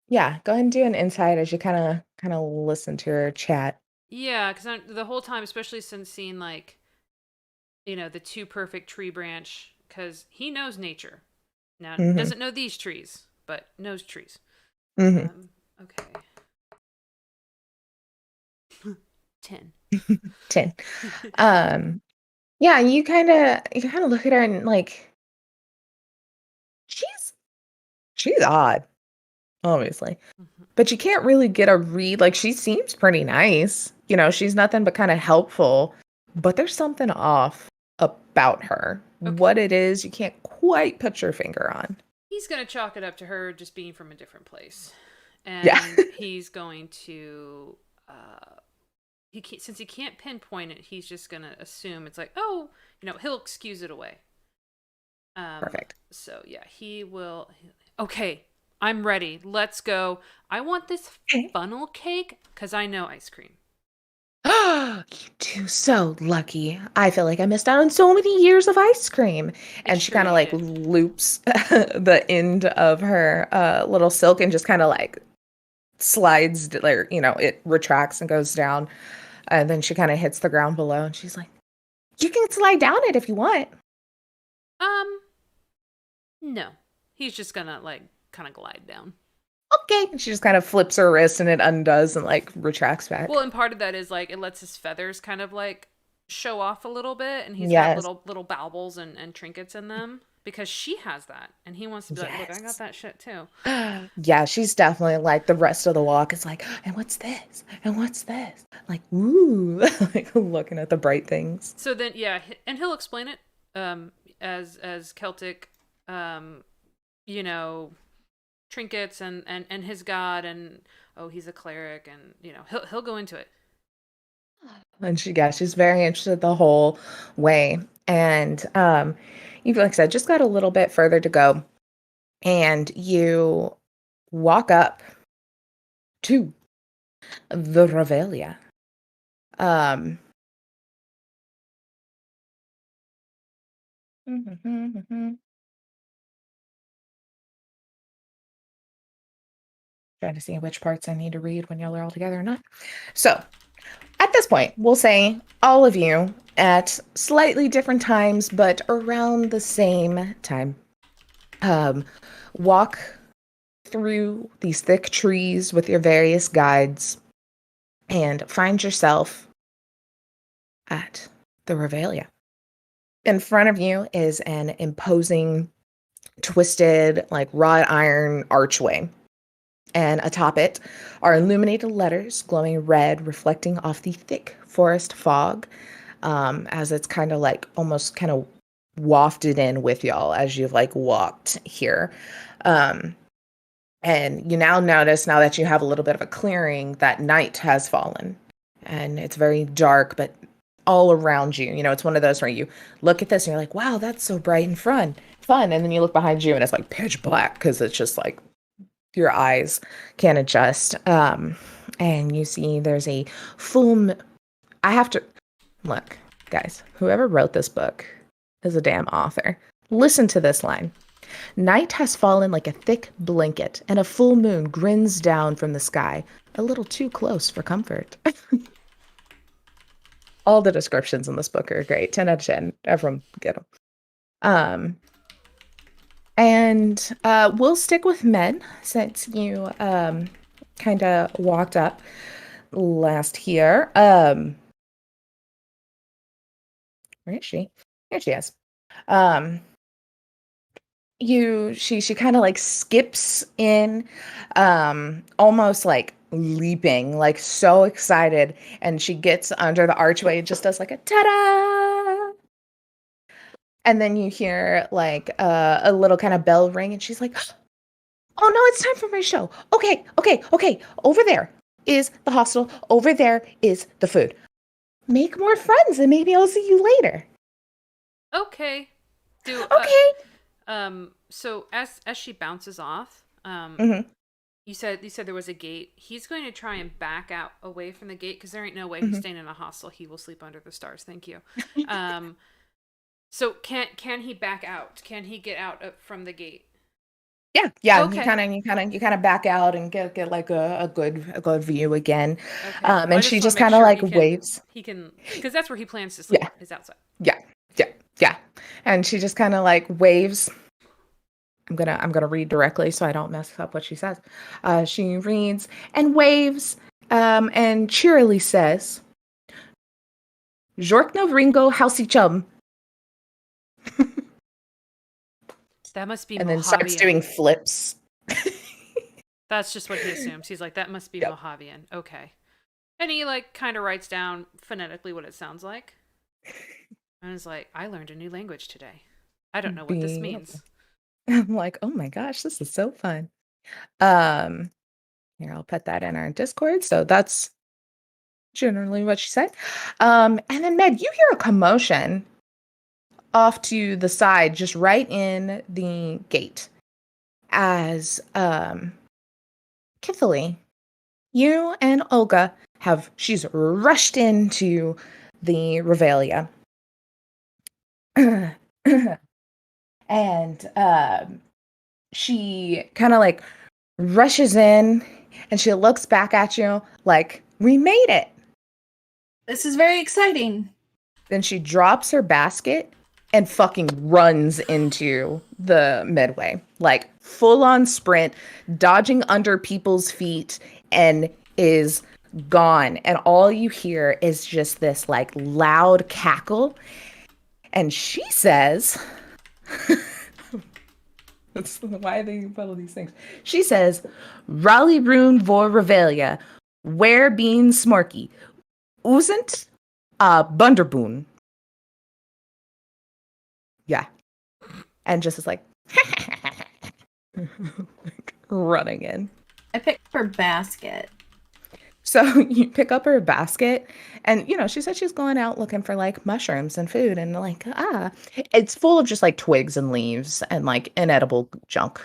S2: Yeah, go ahead and do an insight as you kind of listen to her chat.
S3: Yeah, because the whole time, especially since seeing like, the too perfect tree branch, because he knows nature. Now doesn't know these trees, but knows trees. Okay. 10.
S2: 10. Yeah, you kind of look at her and like she's odd, obviously. But you can't really get a read. Like she seems pretty nice. She's nothing but kind of helpful, but there's something off about her.
S3: Okay.
S2: What it is, you can't quite put your finger on.
S3: He's going to chalk it up to her just being from a different place. And he's going to since he can't pinpoint it, he's just going to assume it's like, oh, he'll excuse it away.
S2: Perfect.
S3: So yeah, he will. Okay, I'm ready. Let's go. I want this funnel cake because I know ice cream.
S2: You do, so lucky. I feel like I missed out on so many years of ice cream. And she kind of like loops the end of her little silk and just kind of like slides, like, it retracts and goes down. And then she kind of hits the ground below and she's like, you can slide down it if you want.
S3: No. He's just gonna like kind of glide down.
S2: okay. And she just kind of flips her wrist and it undoes and like retracts back.
S3: Well, and part of that is like it lets his feathers kind of like show off a little bit, and he's
S2: Yes.
S3: got little baubles and trinkets in them because she has that, and he wants to be like, look, I got that shit too.
S2: Yeah, she's definitely like the rest of the walk is like, and what's this? And what's this? Like, ooh, like looking at the bright things.
S3: So then, yeah, and he'll explain it as Celtic, you know, trinkets and his god, and oh, he's a cleric, and you know, he'll go into it.
S2: And she's very interested the whole way. And you, like I said, just got a little bit further to go. And you walk up to the Revelia. Trying to see which parts I need to read when y'all are all together or not. So, at this point, we'll say all of you at slightly different times, but around the same time, walk through these thick trees with your various guides and find yourself at the Revelia. In front of you is an imposing, twisted, like wrought iron archway. And atop it are illuminated letters glowing red, reflecting off the thick forest fog, as it's kind of like almost kind of wafted in with y'all as you've like walked here. And you now notice, now that you have a little bit of a clearing, that night has fallen. And it's very dark, but all around you. You know, it's one of those where you look at this and you're like, wow, that's so bright and fun. And then you look behind you and it's like pitch black because it's just like your eyes can't adjust. And you see there's a full I have to look, guys, whoever wrote this book is a damn author. Listen to this line. Night has fallen like a thick blanket, and a full moon grins down from the sky, a little too close for comfort. All the descriptions in this book are great. 10 out of 10. Everyone get them. And we'll stick with men since you kind of walked up last here. Where is she? Here she is. She kind of like skips in, almost like leaping, like so excited, and she gets under the archway and just does like a ta-da. And then you hear like a little kind of bell ring, and she's like, oh no, it's time for my show. Okay. Over there is the hostel. Over there is the food. Make more friends and maybe I'll see you later.
S3: Okay.
S2: Okay.
S3: So as she bounces off, you said there was a gate. He's going to try and back out away from the gate because there ain't no way he's staying in a hostel. He will sleep under the stars. Thank you. So can he back out? Can he get out from the gate?
S2: Yeah.
S3: Okay.
S2: You kind of back out and get like a good view again.
S3: Okay.
S2: And she just kind of like waves.
S3: He can, because that's where he plans to sleep.
S2: Yeah.
S3: Is outside.
S2: Yeah. And she just kind of like waves. I'm gonna read directly so I don't mess up what she says. She reads and waves, and cheerily says, "Jorkno Ringo Housey Chum."
S3: That must be
S2: and
S3: Mojavian.
S2: then starts doing flips.
S3: That's just what he assumes. He's like, that must be Mojavian. Okay. And he like kind of writes down phonetically what it sounds like. And is like, I learned a new language today. I don't know what this means.
S2: I'm like, oh my gosh, this is so fun. Here, I'll put that in our Discord. So that's generally what she said. And then Med, you hear a commotion off to the side, just right in the gate. As Kithily, you and Olga she's rushed into the Revelia. And she kind of like rushes in and she looks back at you like, we made it.
S4: This is very exciting.
S2: Then she drops her basket and fucking runs into the Midway, like full on sprint, dodging under people's feet, and is gone. And all you hear is just this like loud cackle. And she says, that's why they follow these things. She says, "ROLLYROON vor Revelia, where bean smorky, oozent bunderboon." Yeah. And just is like running in.
S4: I picked up her basket.
S2: So you pick up her basket and, she said she's going out looking for like mushrooms and food and like, it's full of just like twigs and leaves and like inedible junk.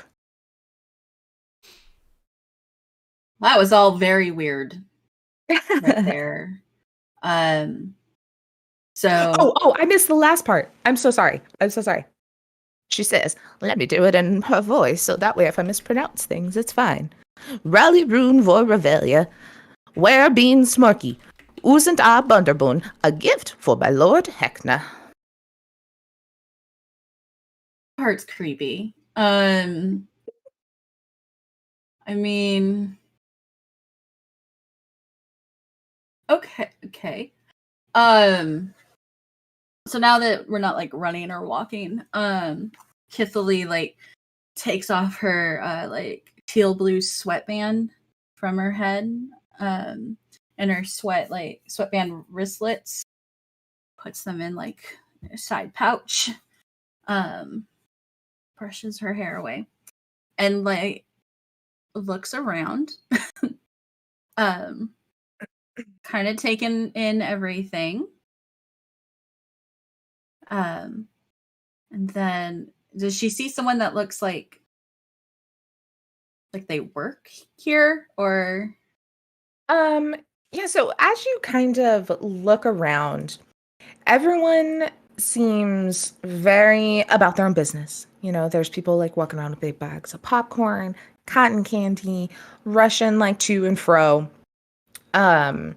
S4: That was all very weird right there. So
S2: Oh, I missed the last part. I'm so sorry. She says, "Let me do it in her voice, so that way if I mispronounce things, it's fine. ROLLYROON vor Revelia, where bean smorky, oozent bunderboon, a gift for my lord Heckna."
S4: part's creepy. I mean, okay. So now that we're not like running or walking, Kithily like takes off her like teal blue sweatband from her head, and her sweatband wristlets, puts them in like a side pouch, brushes her hair away, and like looks around, kind of taking in everything. And then does she see someone that looks like they work here, or
S2: Yeah, so as you kind of look around, everyone seems very about their own business. There's people like walking around with big bags of popcorn, cotton candy, rushing like to and fro. And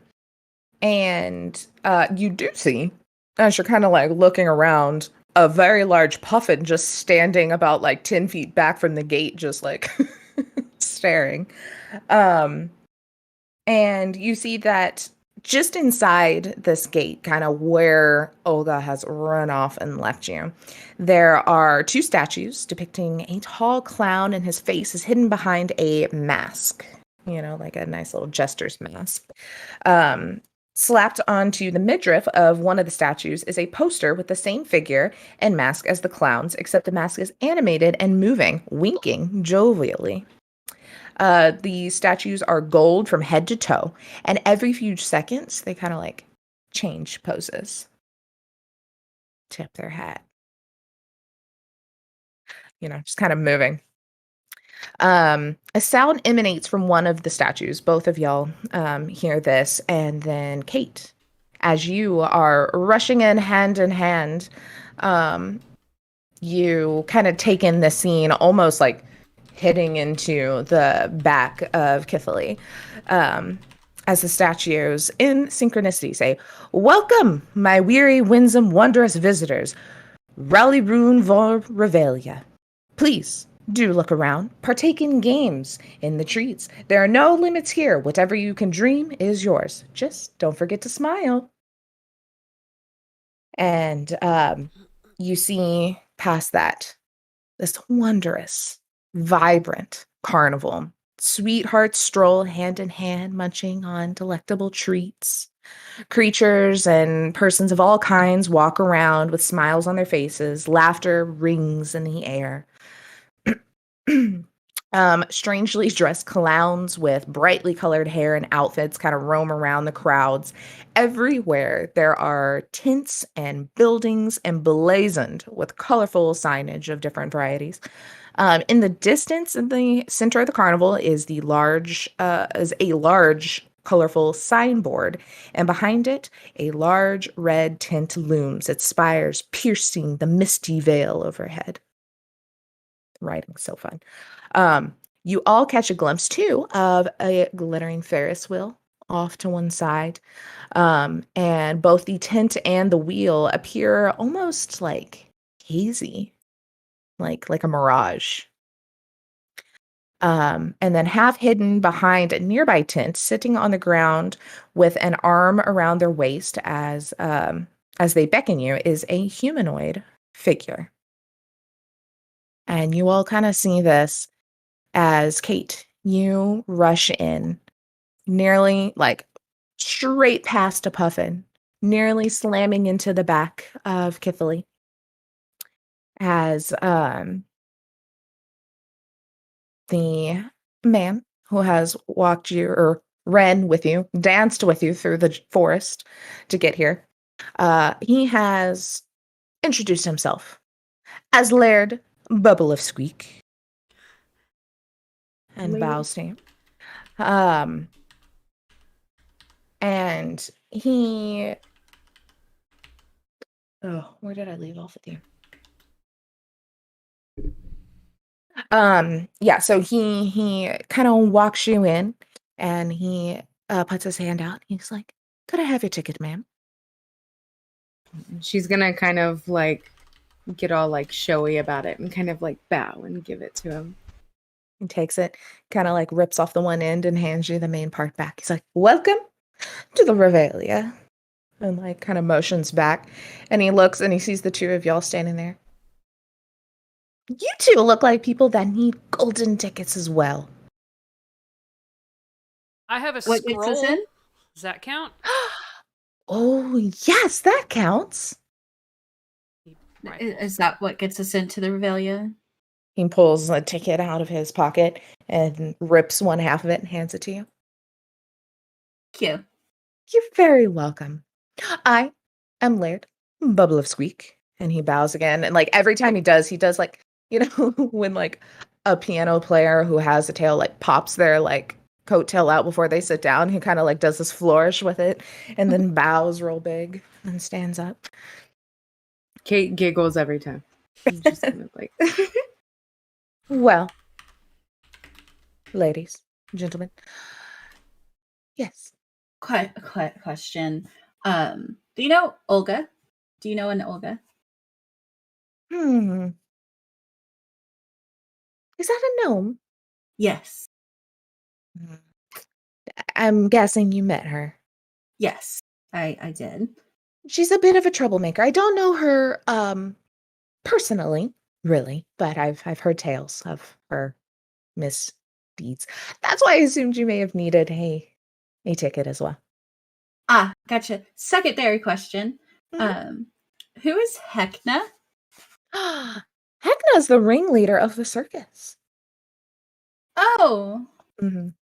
S2: you do see, as you're kind of like looking around, a very large puffin just standing about like 10 feet back from the gate, just like staring. And you see that just inside this gate, kind of where Olga has run off and left you, there are two statues depicting a tall clown, and his face is hidden behind a mask, like a nice little jester's mask. Slapped onto the midriff of one of the statues is a poster with the same figure and mask as the clown's, except the mask is animated and moving, winking jovially. The statues are gold from head to toe, and every few seconds, they kind of like change poses. Tip their hat. Just kind of moving. A sound emanates from one of the statues. Both of y'all hear this, and then Kate, as you are rushing in hand, you kind of take in the scene, almost like hitting into the back of Kithily, as the statues in synchronicity say, "Welcome, my weary, winsome, wondrous visitors. ROLLYROON vor Revelia. Please do look around, partake in games, in the treats. There are no limits here. Whatever you can dream is yours. Just don't forget to smile." And you see past that this wondrous, vibrant carnival. Sweethearts stroll hand in hand, munching on delectable treats. Creatures and persons of all kinds walk around with smiles on their faces. Laughter rings in the air. Strangely dressed clowns with brightly colored hair and outfits kind of roam around the crowds. Everywhere there are tents and buildings emblazoned with colorful signage of different varieties. In the distance, in the center of the carnival, is a large colorful signboard, and behind it, a large red tent looms, its spires piercing the misty veil overhead. Writing's so fun. You all catch a glimpse, too, of a glittering Ferris wheel off to one side. And both the tent and the wheel appear almost like hazy, like a mirage. And then half hidden behind a nearby tent, sitting on the ground with an arm around their waist as they beckon you, is a humanoid figure. And you all kind of see this as Kate, you rush in, nearly like straight past a puffin, nearly slamming into the back of Kithily as the man who has walked you or ran with you, danced with you through the forest to get here. He has introduced himself as Laird Bubble of Squeak and bows to you. And he, oh, where did I leave off with you? Yeah, so he kind of walks you in and he puts his hand out. He's like, "Could I have your ticket, ma'am?"
S1: She's gonna kind of like get all like showy about it and kind of like bow and give it to him.
S2: He takes it, kind of like rips off the one end and hands you the main part back. He's like, "Welcome to the Revelia." And like kind of motions back. And he looks and he sees the two of y'all standing there. You two look like people that need golden tickets as well.
S3: I have a
S4: What gets us
S3: scroll.
S4: in?
S3: Does that count?
S2: Oh, yes, that counts.
S3: Right.
S4: Is that what gets us into the Revelia?
S2: He pulls a ticket out of his pocket and rips one half of it and hands it to you.
S4: Cute.
S2: You're very welcome. I am Laird Bubble of Squeak. And he bows again. And like every time he does like, you know, when like a piano player who has a tail like pops their like coattail out before they sit down, he kind of like does this flourish with it and then bows real big and stands up.
S1: Kate giggles every time. She's just kind of like
S2: Well, ladies, gentlemen. Yes.
S4: Quite a question. Do you know Olga? Do you know an Olga?
S2: Is that a gnome?
S4: Yes.
S2: I'm guessing you met her.
S4: Yes, I did.
S2: She's a bit of a troublemaker. I don't know her personally, really, but I've heard tales of her misdeeds. That's why I assumed you may have needed a ticket as well.
S4: Ah, gotcha. Secondary question.
S2: Mhm.
S4: Who is Heckna?
S2: Heckna's the ringleader of the circus.
S4: Oh,
S2: Mhm.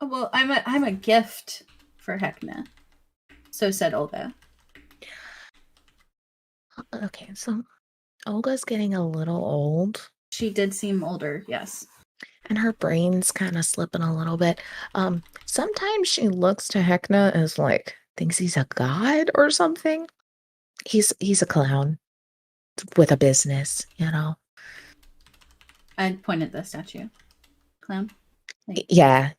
S4: well, I'm a gift for Heckna. So said Olga.
S2: Okay, so Olga's getting a little old.
S4: She did seem older, yes.
S2: And her brain's kind of slipping a little bit. Sometimes she looks to Heckna as like thinks he's a god or something. He's a clown with a business, you know.
S4: I pointed the statue. Clown. Like,
S2: Yeah.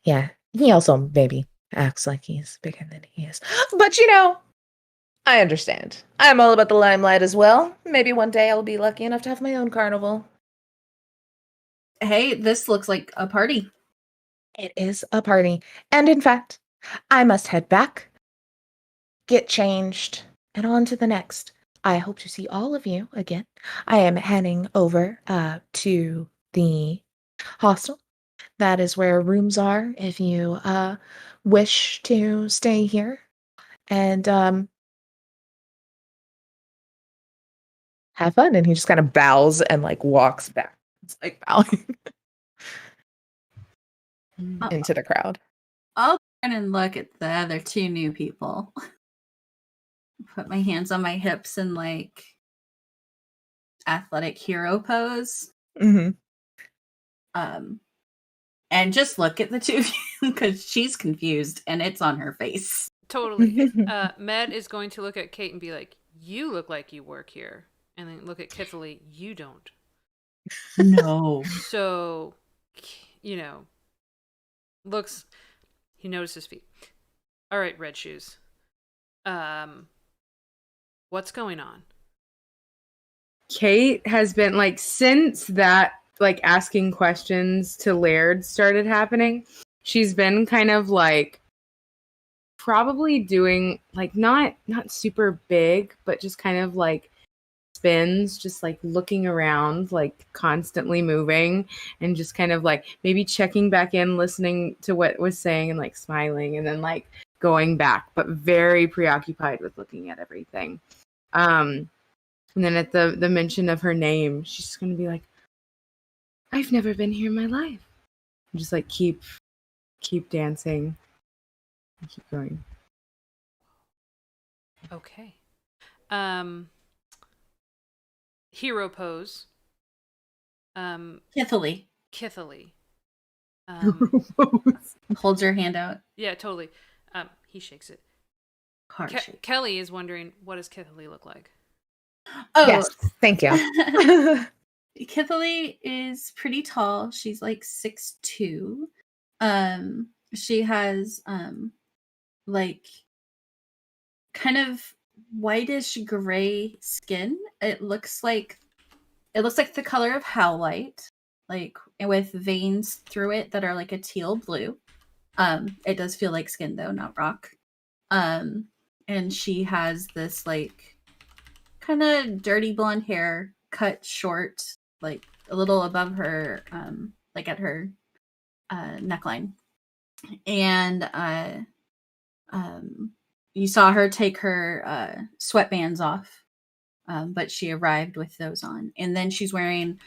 S2: He also maybe acts like he's bigger than he is. But you know, I understand. I'm all about the limelight as well. Maybe one day I'll be lucky enough to have my own carnival.
S4: hey, this looks like a party.
S2: It is a party. And in fact, I must head back, get changed, and on to the next. I hope to see all of you again. I am heading over to the hostel. That is where rooms are if you wish to stay here. And have fun. And he just kind of bows and like walks back. It's like bowing into the crowd.
S4: I'll turn and look at the other two new people. Put my hands on my hips and like athletic hero pose.
S2: Mm-hmm.
S4: And just look at the two of you because she's confused and it's on her face.
S3: Totally. Med is going to look at Kate and be like, "You look like you work here," and then look at Kithily. "You don't."
S4: No.
S3: So, you know, looks. He notices feet. All right, Red Shoes. What's going on?
S1: Kate has been like since that like asking questions to Laird started happening, she's been kind of like probably doing like not super big, but just kind of like spins, just like looking around, like constantly moving, and just kind of like maybe checking back in, listening to what was saying, and like smiling, and then like going back, but very preoccupied with looking at everything. And then at the mention of her name, she's just gonna be like, "I've never been here in my life." And just like keep dancing, and keep going.
S3: Okay. Hero pose.
S4: Kithily
S3: Kithily.
S4: holds her hand out.
S3: Yeah, totally. He shakes it. Kelly is wondering, what does Kithily look like?
S4: Oh,
S2: yes, thank you.
S4: Kithily is pretty tall. She's like 6'2". She has like kind of whitish gray skin. It looks like the color of howlite, like with veins through it that are like a teal blue. It does feel like skin though, not rock. And she has this like kind of dirty blonde hair, cut short, like a little above her, like at her neckline. And you saw her take her sweatbands off, but she arrived with those on. And then she's wearing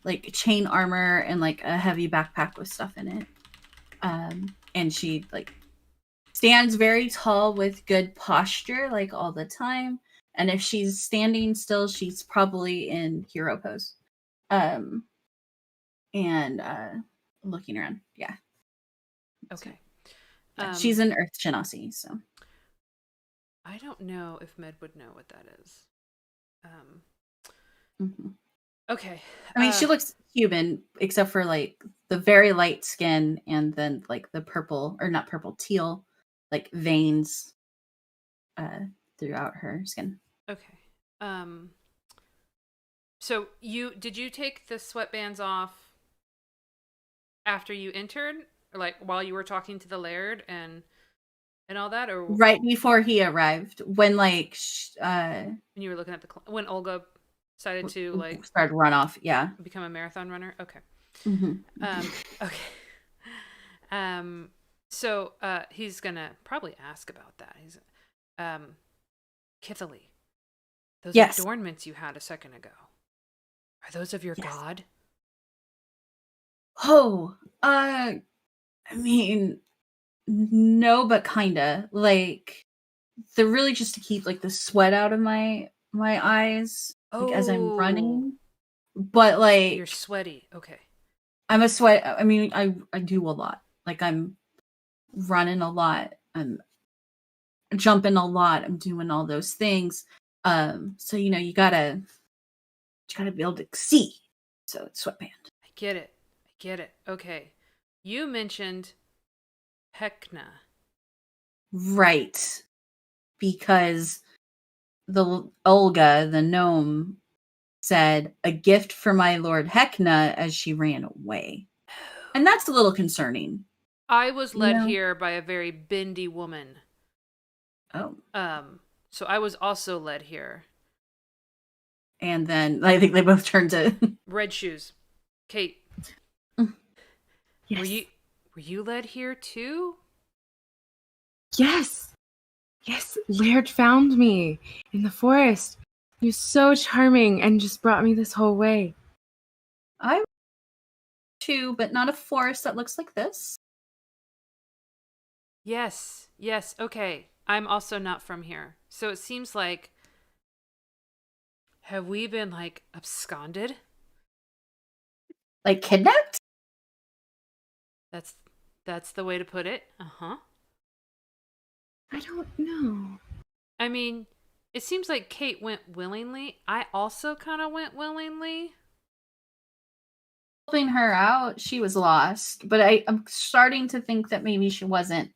S4: like chain armor and like a heavy backpack with stuff in it. And she like stands very tall with good posture, like all the time. And if she's standing still, she's probably in hero pose. And looking around. Yeah.
S3: Okay.
S4: Yeah, she's an Earth Genasi, so.
S3: I don't know if Med would know what that is. Okay.
S4: I mean, she looks human, except for like the very light skin and then like the purple, or not purple, teal, like veins throughout her skin.
S3: Okay. So did you take the sweatbands off after you entered, or like while you were talking to the Laird and all that, or
S4: right before he arrived, when like
S3: when you were looking at when Olga decided to like
S4: start run off, yeah,
S3: become a marathon runner? Okay.
S4: Okay.
S3: So he's gonna probably ask about that. He's Kithily, those adornments you had a second ago, are those of your god?
S4: Oh, I mean, no, but kinda. Like, they're really just to keep like the sweat out of my eyes, like as I'm running. But like,
S3: you're sweaty. Okay.
S4: I'm a sweat. I mean, I do a lot. Like I'm running a lot. I'm jumping a lot. I'm doing all those things. So you know, you gotta be able to see. So it's sweatband.
S3: I get it. Okay. You mentioned Heckna.
S4: Right. Because the Olga, the gnome, said a gift for my Lord Heckna as she ran away. And that's a little concerning.
S3: I was led here by a very bendy woman.
S4: Oh.
S3: So I was also led here.
S4: And then I think they both turned to
S3: Red Shoes. Kate.
S1: Yes.
S3: Were you led here too?
S1: Yes. Yes, Laird found me in the forest. He was so charming and just brought me this whole way.
S4: I too, but not a forest that looks like this.
S3: Yes. Okay. I'm also not from here. So it seems like, have we been like absconded?
S4: Like kidnapped?
S3: That's the way to put it. Uh-huh.
S1: I don't know.
S3: I mean, it seems like Kate went willingly. I also kind of went willingly.
S4: Helping her out, she was lost. But I'm starting to think that maybe she wasn't.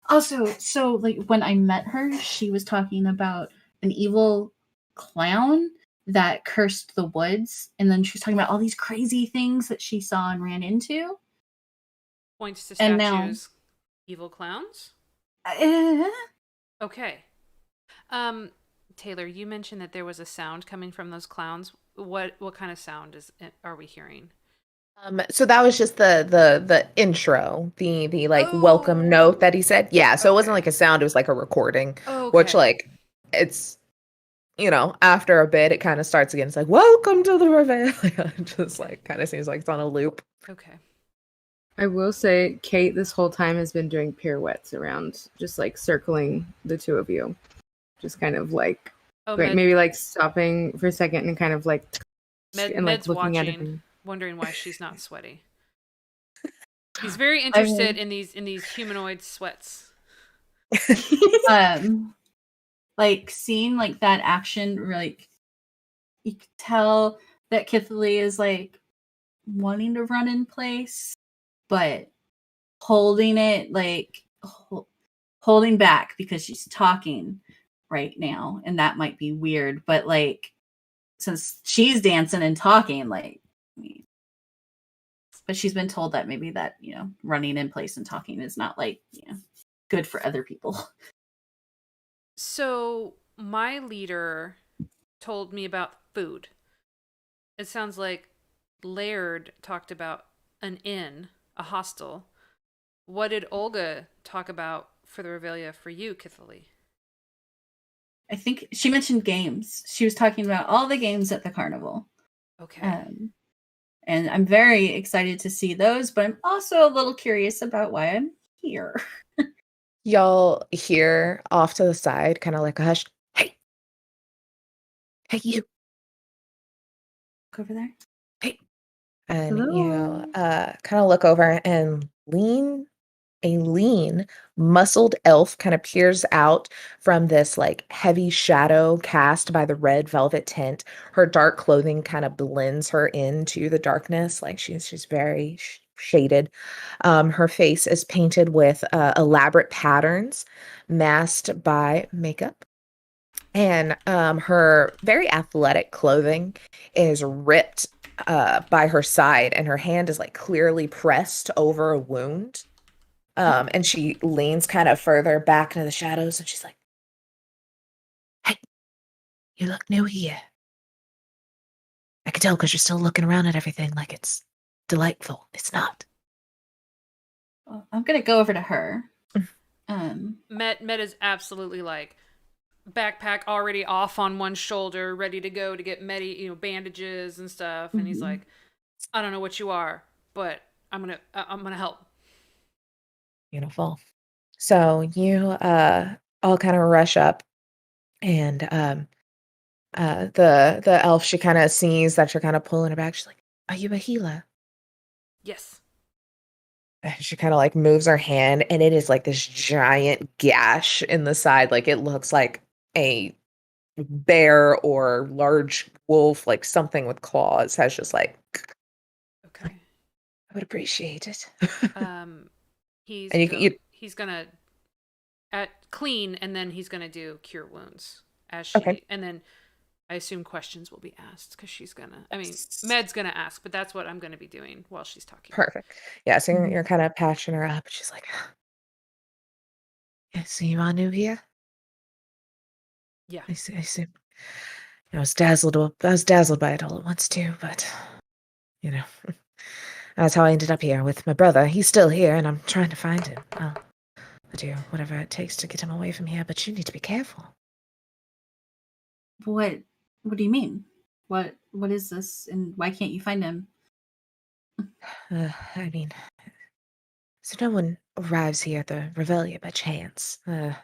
S4: Also, so like when I met her, she was talking about an evil clown that cursed the woods. And then she was talking about all these crazy things that she saw and ran into.
S3: Points to
S4: And
S3: statues. Evil clowns?
S4: now,
S3: Okay. Taylor, you mentioned that there was a sound coming from those clowns. What kind of sound are we hearing?
S2: So that was just the intro, the like welcome note that he said. Yeah, so it wasn't like a sound, it was like a recording. Which like it's after a bit it kind of starts again. It's like, welcome to the Revelia. Just like kind of seems like it's on a loop.
S3: Okay.
S1: I will say Kate this whole time has been doing pirouettes around, just like circling the two of you. Just kind of like maybe like stopping for a second and kind of like and like
S3: Med's
S1: looking
S3: watching,
S1: at it.
S3: Wondering why she's not sweaty. He's very interested in these humanoid sweats.
S4: like seeing like that action, like you could tell that Kithily is like wanting to run in place, but holding it, like holding back because she's talking right now, and that might be weird. But like, since she's dancing and talking, like, but she's been told that maybe that running in place and talking is not like good for other people.
S3: So my leader told me about food. It sounds like Laird talked about an inn, a hostel. What did Olga talk about for the Revelia for you, Kithily?
S4: I think she mentioned games. She was talking about all the games at the carnival.
S3: Okay.
S4: And I'm very excited to see those, but I'm also a little curious about why I'm here.
S2: Y'all hear off to the side, kind of like a hush. Hey, you.
S4: Look over there.
S2: Hey. And
S1: Hello.
S2: kind of look over and a lean, muscled elf kind of peers out from this like heavy shadow cast by the red velvet tent. Her dark clothing kind of blends her into the darkness. Like she's very shaded. Her face is painted with elaborate patterns masked by makeup. And her very athletic clothing is ripped by her side, and her hand is like clearly pressed over a wound. And she leans kind of further back into the shadows, and she's like, "Hey, you look new here. I can tell because you're still looking around at everything like it's delightful. It's not."
S4: Well, I'm gonna go over to her.
S3: Met is absolutely like backpack already off on one shoulder, ready to go to get bandages and stuff. And he's like, I don't know what you are, but I'm gonna help.
S2: Beautiful. So you all kind of rush up, and the elf, she kind of sees that you're kind of pulling her back. She's like, "Are you a healer?"
S3: Yes.
S2: And she kind of like moves her hand, and it is like this giant gash in the side. Like it looks like a bear or large wolf, like something with claws has just like.
S3: Okay.
S2: I would appreciate it.
S3: He's gonna clean, and then he's gonna do cure wounds and then I assume questions will be asked because Med's gonna ask, but that's what I'm gonna be doing while she's talking.
S2: Perfect. Yeah, so you're kind of patching her up. She's like, "Yeah, so you are new here?"
S3: Yeah.
S2: I see. I was dazzled by it all at once too, but that's how I ended up here with my brother. He's still here, and I'm trying to find him. I'll do whatever it takes to get him away from here, but you need to be careful.
S4: What do you mean? What is this, and why can't you find him?
S2: I mean, so no one arrives here at the Revelia by chance, and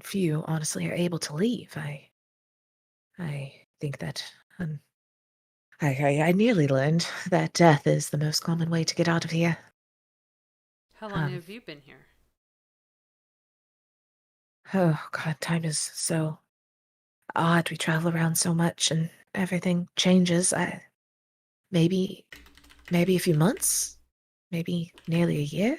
S2: few, honestly, are able to leave. I think that I nearly learned that death is the most common way to get out of here.
S3: How long have you been here?
S2: Oh God, time is so odd. We travel around so much, and everything changes. Maybe a few months, maybe nearly a year.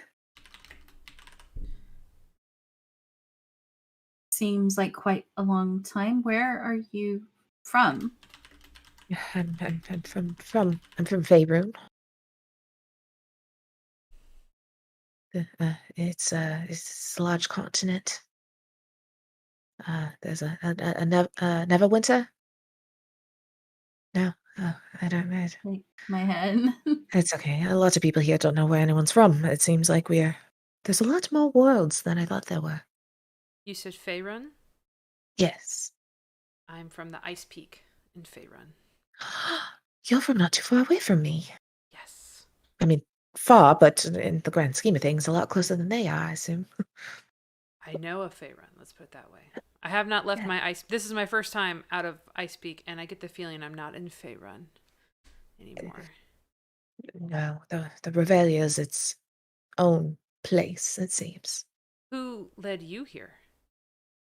S4: Seems like quite a long time. Where are you from?
S2: I'm from Faerun. It's a large continent. There's a Neverwinter. No, I don't know.
S4: Like my head.
S2: It's okay. A lot of people here don't know where anyone's from. It seems like there's a lot more worlds than I thought there were.
S3: You said Faerun?
S2: Yes.
S3: I'm from the Ice Peak in Faerun.
S2: You're from not too far away from me.
S3: Yes.
S2: I mean, far, but in the grand scheme of things, a lot closer than they are, I assume.
S3: I know of Faerun, let's put it that way. I have not left my ice. This is my first time out of Ice Peak, and I get the feeling I'm not in Faerun anymore.
S2: No, the Revelia is its own place, it seems.
S3: Who led you here?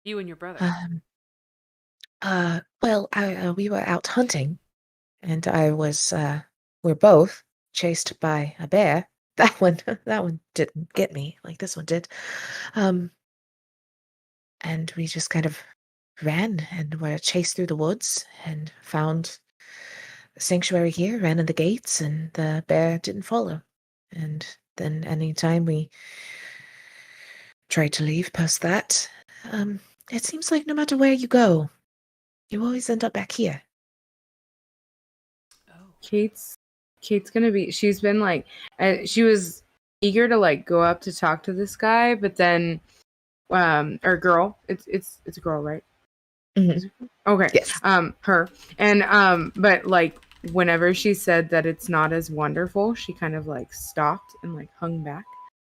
S3: You and your brother.
S2: Well, we were out hunting, and we're both chased by a bear. That one didn't get me like this one did. And we just kind of ran and were chased through the woods and found a sanctuary here, ran in the gates, and the bear didn't follow. And then anytime we tried to leave past that, it seems like no matter where you go, you always end up back here.
S3: Oh.
S1: Kate's gonna be. She's been like, she was eager to like go up to talk to this guy, but then, or girl. It's a girl, right?
S2: Mm-hmm.
S1: Okay.
S2: Yes.
S1: Her and but like whenever she said that it's not as wonderful, she kind of like stopped and like hung back.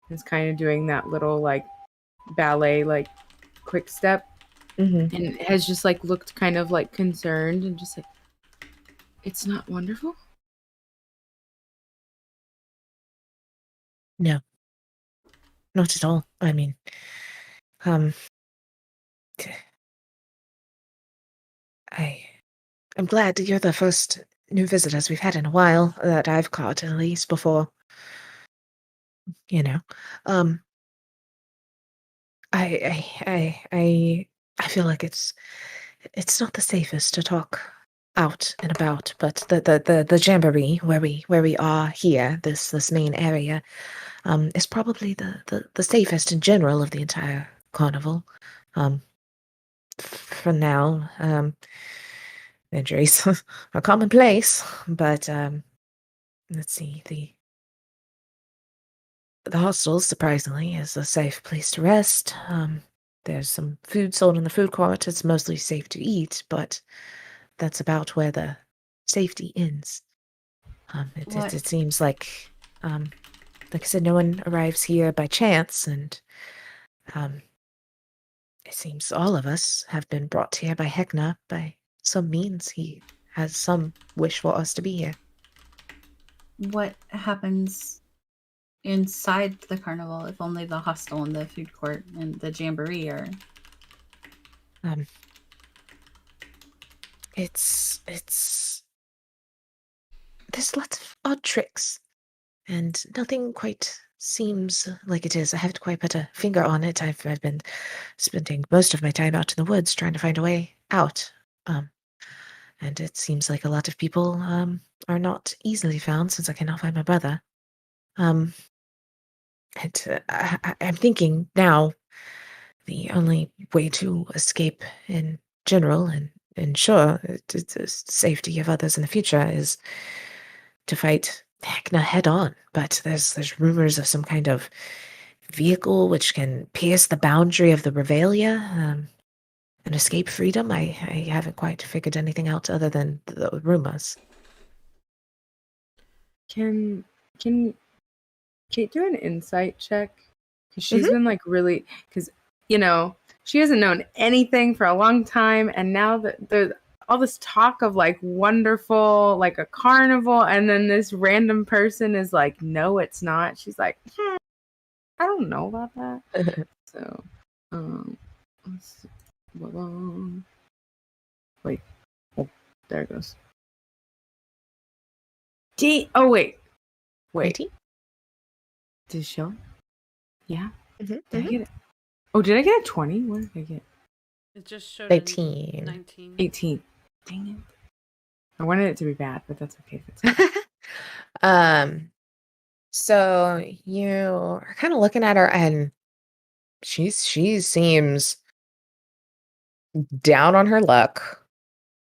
S1: It's kind of doing that little like ballet like quick step,
S2: Mm-hmm.
S1: and has just like looked kind of like concerned and just like, it's not wonderful.
S2: No, not at all. I mean, I'm glad you're the first new visitors we've had in a while that I've caught, at least before. You know, I feel like it's not the safest to talk out and about, but the jamboree where we are here, this main area, is probably the safest in general of the entire carnival. For now, injuries are commonplace, but let's see, the hostel, surprisingly, is a safe place to rest. There's some food sold in the food court. It's mostly safe to eat, but that's about where the safety ends. It seems like I said, no one arrives here by chance, and it seems all of us have been brought here by Heckna. By some means, he has some wish for us to be here.
S4: What happens inside the carnival if only the hostel and the food court and the jamboree are?
S2: It's there's lots of odd tricks, and nothing quite seems like it is. I haven't quite put a finger on it. I've been spending most of my time out in the woods trying to find a way out. And it seems like a lot of people are not easily found since I cannot find my brother. I'm thinking now the only way to escape in general and ensure the safety of others in the future is to fight Heckna head on. But there's rumors of some kind of vehicle which can pierce the boundary of the Revelia and escape freedom. I haven't quite figured anything out other than the rumors.
S1: Can Kate do an insight check? Because she's been like really, because she hasn't known anything for a long time, and now that there's all this talk of like wonderful, like a carnival, and then this random person is like, no, it's not. She's like, I don't know about that. So, let's see. Wait. Oh, there it goes. Oh, wait.
S2: 18?
S1: Did it show? Yeah.
S2: Mm-hmm.
S1: Did I get it? Oh, did I get a 20? What did I get?
S3: It just showed
S2: 18.
S3: 19.
S1: 18. Dang it. I wanted it to be bad, but that's okay if it's good.
S2: So you are kind of looking at her, and she seems down on her luck.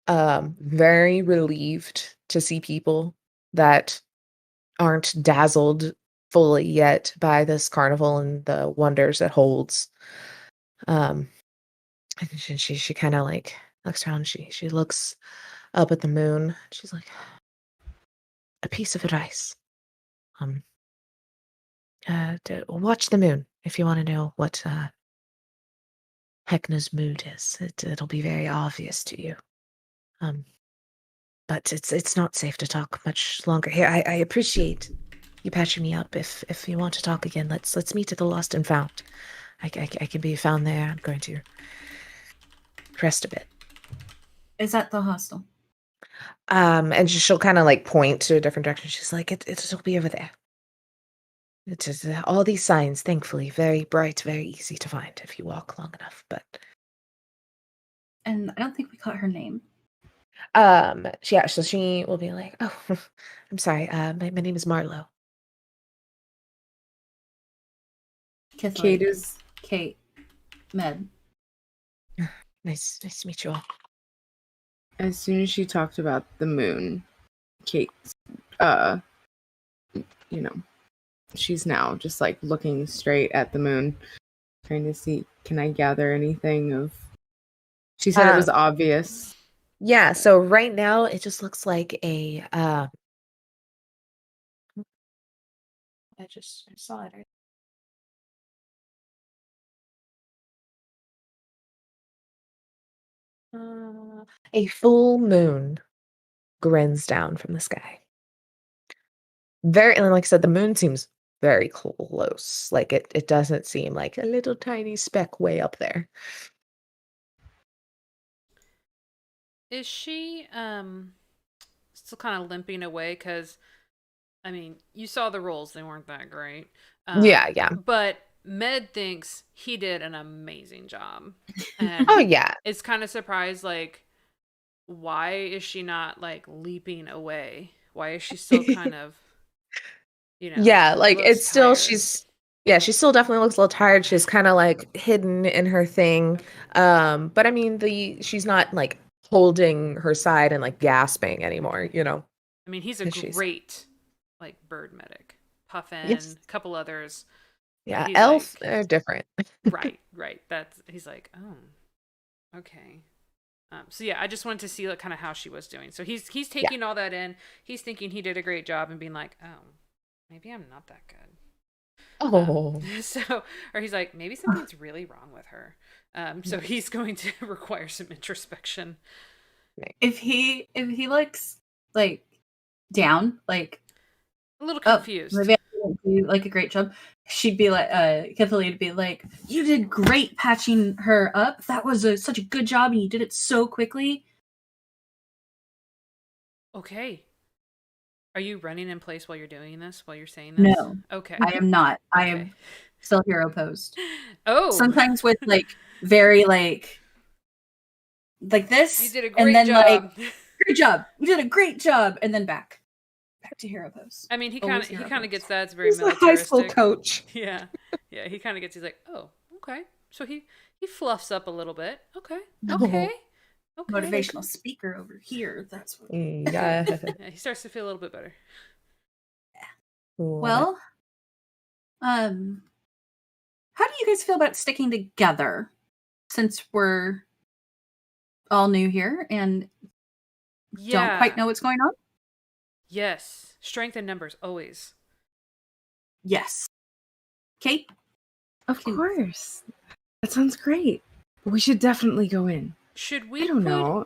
S2: Very relieved to see people that aren't dazzled fully yet by this carnival and the wonders it holds. And she kind of like looks around. She looks up at the moon. She's like, a piece of advice. To watch the moon if you want to know what Heckna's mood is. It'll be very obvious to you. But it's not safe to talk much longer here. I appreciate you patching me up. If you want to talk again, let's meet at the Lost and Found. I can be found there. I'm going to rest a bit.
S4: Is that the hostel?
S2: And she'll kind of like point to a different direction. She's like, it'll be over there. It is all these signs, thankfully, very bright, very easy to find if you walk long enough. But
S4: And I don't think we caught her name.
S2: yeah, so she will be like, oh, I'm sorry, my name is Marlo.
S1: Kate is
S4: Kate. Med.
S2: Nice to meet you all.
S1: as soon as she talked about the moon, Kate, she's now just like looking straight at the moon, trying to see, can I gather anything of. She said it was obvious.
S2: Yeah, so right now it just looks like a I saw it. A full moon grins down from the sky. And like I said, the moon seems very close. Like it doesn't seem like a little tiny speck way up there.
S3: Is she still kind of limping away? Because, I mean, you saw the rolls. They weren't that great.
S2: Yeah.
S3: But Med thinks he did an amazing job. And
S2: Oh, yeah.
S3: it's kind of surprised, like, why is she not, like, leaping away? Why is she still kind of,
S2: Yeah, like it's still,
S3: tired?
S2: she still definitely looks a little tired. She's kind of like hidden in her thing. But I mean, she's not like holding her side and like gasping anymore,
S3: I mean, he's a
S2: 'cause
S3: great, like, bird medic. Puffin,
S2: Yes.
S3: a couple others.
S2: Yeah,
S3: He's
S2: elf
S3: like-
S2: are different.
S3: Right. He's like, oh, okay. So yeah, I just wanted to see like kind of how she was doing. So he's taking all that in. He's thinking he did a great job and being like, oh, maybe I'm not that good.
S2: Oh.
S3: Or he's like, maybe something's really wrong with her. So he's going to require some introspection.
S4: If he looks like down, like
S3: A little confused.
S4: Maybe I didn't do like a great job. She'd be like, Kathleen would be like, you did great patching her up. That was such a good job, and you did it so quickly.
S3: Okay. Are you running in place while you're doing this? While you're saying this?
S4: No.
S3: Okay.
S4: I am not. I
S3: Okay.
S4: am still hero posed.
S3: Oh.
S4: Sometimes with like very like this.
S3: You did a
S4: and
S3: great
S4: then
S3: job.
S4: like great job. You did a great job, and then back to hero pose.
S3: I mean, he
S4: Always
S3: kind
S4: hero
S3: of gets
S4: pose.
S3: that. It's very
S2: He's a high
S3: militaristic.
S2: school coach.
S3: Yeah. He kind of gets. He's like, oh, okay. So he fluffs up a little bit. Okay. Okay.
S4: Motivational speaker over here. That's what.
S2: Yeah.
S3: Yeah, he starts to feel a little bit better.
S4: Well, how do you guys feel about sticking together since we're all new here and don't quite know what's going on?
S3: Yes. Strength in numbers, always.
S4: Yes. Kate?
S1: Of course. That sounds great. We should definitely go in.
S3: Should we
S1: I don't know.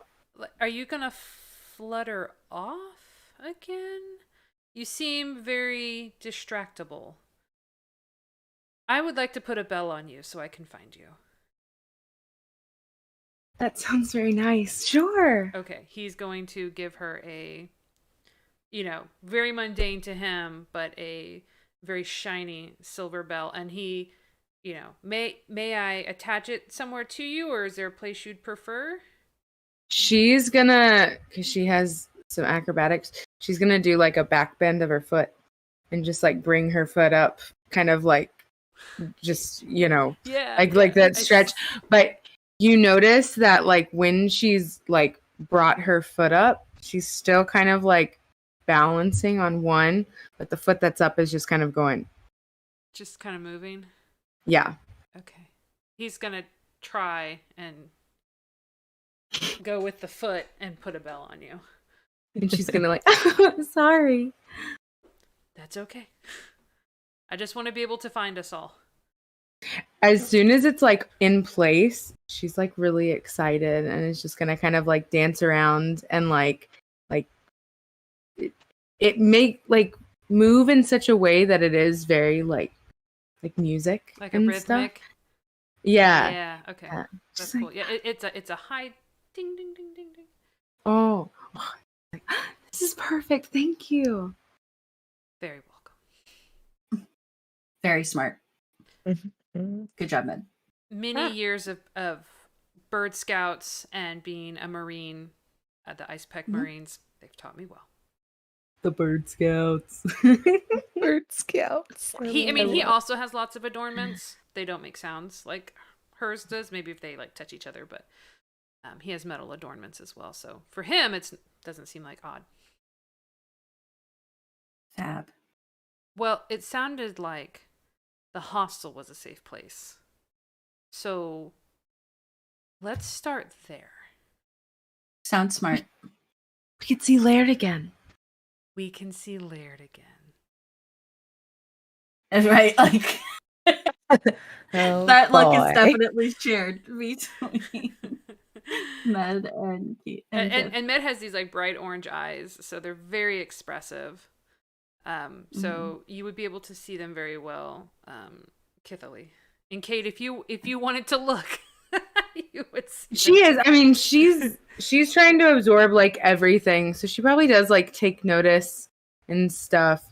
S3: Are you going to flutter off again? You seem very distractible. I would like to put a bell on you so I can find you.
S1: That sounds very nice. Sure.
S3: Okay, he's going to give her a, very mundane to him, but a very shiny silver bell. And he, may I attach it somewhere to you, or is there a place you'd prefer?
S1: she's gonna, because she has some acrobatics, she's gonna do like a back bend of her foot and just like bring her foot up, kind of like just, like that stretch. But you notice that like when she's like brought her foot up, she's still kind of like balancing on one, but the foot that's up is just kind of going.
S3: Just kind of moving?
S1: Yeah.
S3: Okay. He's going to try and go with the foot and put a bell on you.
S1: And she's going to like, sorry.
S3: That's okay. I just want to be able to find us all.
S1: As soon as it's like in place, she's like really excited and is just gonna kind of like dance around and like it make like move in such a way that it is very like music,
S3: like a
S1: and
S3: rhythmic
S1: stuff. Yeah.
S3: Yeah. Okay.
S1: Yeah.
S3: That's
S1: Just
S3: cool.
S1: like,
S3: Yeah. It's a high ding ding ding ding ding.
S1: oh, like, this is perfect. Thank you.
S3: Very welcome.
S4: Very smart.
S2: Mm-hmm.
S4: Good job, Med.
S3: Many years of Bird Scouts and being a Marine at the Ice Peck Marines, they've taught me well.
S1: The Bird Scouts.
S2: Bird Scouts.
S3: He also has lots of adornments. They don't make sounds like hers does. Maybe if they like touch each other, but he has metal adornments as well. So for him, it doesn't seem like odd.
S4: Fab.
S3: Well, it sounded like the hostel was a safe place. So let's start there.
S4: Sounds smart.
S1: We could see Laird again.
S3: We can see Laird again.
S4: Right, like
S2: Oh,
S4: that look
S2: boy.
S4: is definitely shared between Med and Keith.
S3: And Med has these like bright orange eyes, so they're very expressive. So you would be able to see them very well, Kithily. And Kate, if you wanted to look, you would see.
S1: She is. I mean, she's trying to absorb like everything, so she probably does like take notice and stuff.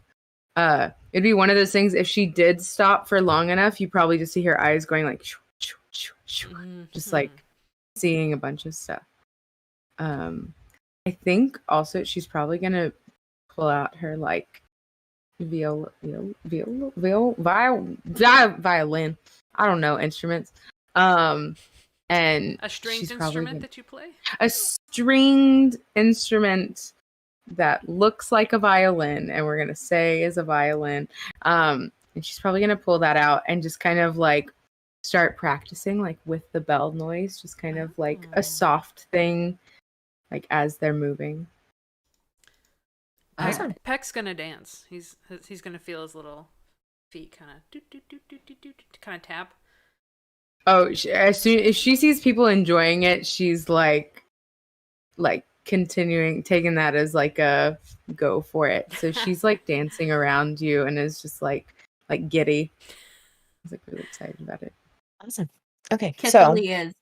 S1: It'd be one of those things. If she did stop for long enough, you probably just see her eyes going like, just like seeing a bunch of stuff. I think also she's probably gonna pull out her like violin. I don't know instruments. And
S3: a stringed
S1: she's probably
S3: instrument that you play.
S1: a stringed instrument that looks like a violin, and we're gonna say is a violin. And she's probably gonna pull that out and just kind of like start practicing like with the bell noise, just kind of like a soft thing, like as they're moving.
S3: Peck's gonna dance. He's gonna feel his little feet kind of kind of tap.
S1: Oh, as soon as she sees people enjoying it, she's like continuing, taking that as like a go for it. So she's like dancing around you and is just like giddy. I was like really excited about it.
S2: Awesome. Okay,
S4: Kithily is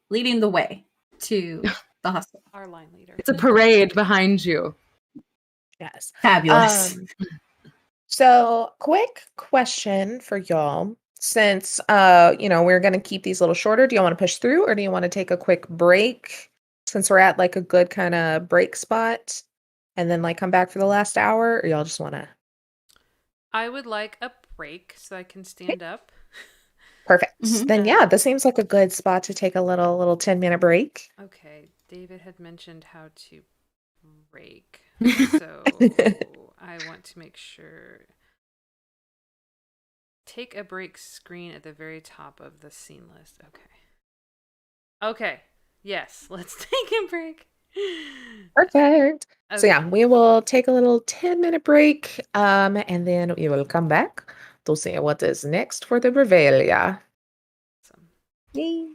S4: leading the way to the hostel.
S3: Our line leader.
S1: It's a parade behind you.
S2: yes.
S4: Fabulous.
S2: So quick question for y'all. Since we're gonna keep these a little shorter, do you want to push through or do you want to take a quick break since we're at like a good kind of break spot and then like come back for the last hour, or y'all just wanna?
S3: I would like a break so I can stand up.
S2: Perfect. Then yeah, this seems like a good spot to take a little 10-minute break.
S3: Okay. David had mentioned how to break. So I want to make sure. Take a break screen at the very top of the scene list. Okay. Yes, let's take a break.
S2: Perfect.
S3: Okay.
S2: So yeah, we will take a little 10-minute break, and then we will come back to see what is next for the Revelia.
S3: Awesome.
S1: Yay.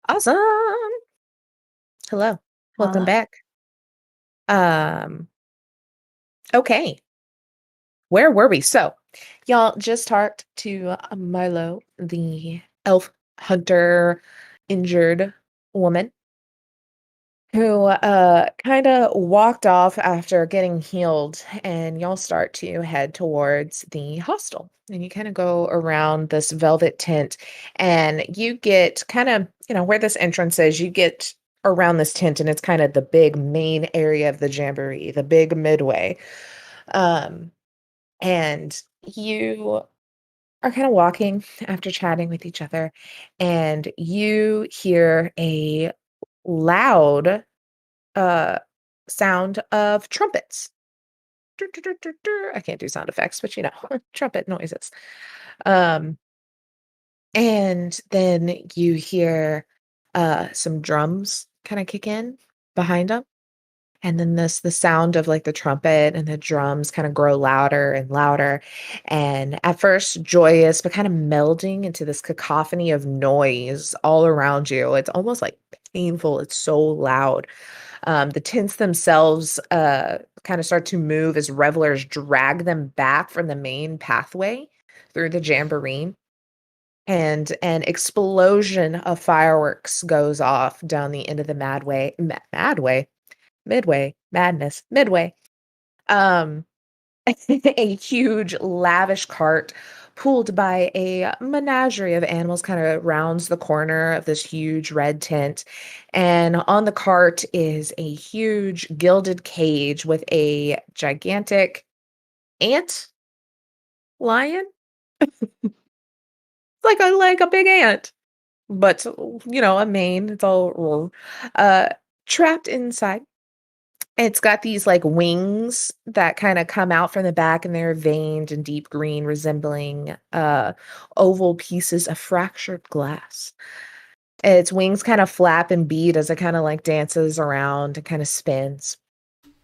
S2: Awesome. Hello. Welcome
S4: Hello.
S2: back. Okay. Where were we? So, y'all just talked to Milo, the elf hunter injured woman who kind of walked off after getting healed, and y'all start to head towards the hostel. And you kind of go around this velvet tent, and you get kind of, where this entrance is, you get around this tent, and it's kind of the big main area of the jamboree, the big Midway. And you are kind of walking after chatting with each other, and you hear a loud sound of trumpets. I can't do sound effects, but trumpet noises. And then you hear some drums kind of kick in behind them. And then the sound of like the trumpet and the drums kind of grow louder and louder. And at first joyous, but kind of melding into this cacophony of noise all around you. It's almost like painful. It's so loud. The tents themselves kind of start to move as revelers drag them back from the main pathway through the jamboree. And an explosion of fireworks goes off down the end of the Midway, madness, Midway. A huge, lavish cart pulled by a menagerie of animals kind of rounds the corner of this huge red tent. And on the cart is a huge gilded cage with a gigantic ant lion. like a big ant, but a mane. It's all trapped inside. It's got these like wings that kind of come out from the back, and they're veined and deep green, resembling oval pieces of fractured glass. Its wings kind of flap and beat as it kind of like dances around and kind of spins.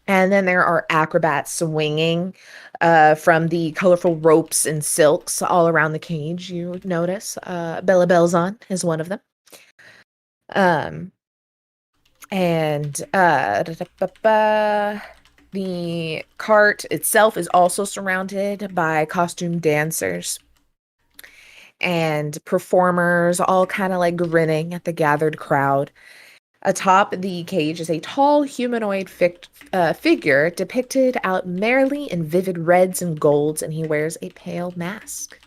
S2: And then there are acrobats swinging from the colorful ropes and silks all around the cage. You notice Bella Belzon is one of them. And the cart itself is also surrounded by costume dancers and performers, all kind of like grinning at the gathered crowd. Atop the cage is a tall humanoid figure depicted out merrily in vivid reds and golds, and he wears a pale mask.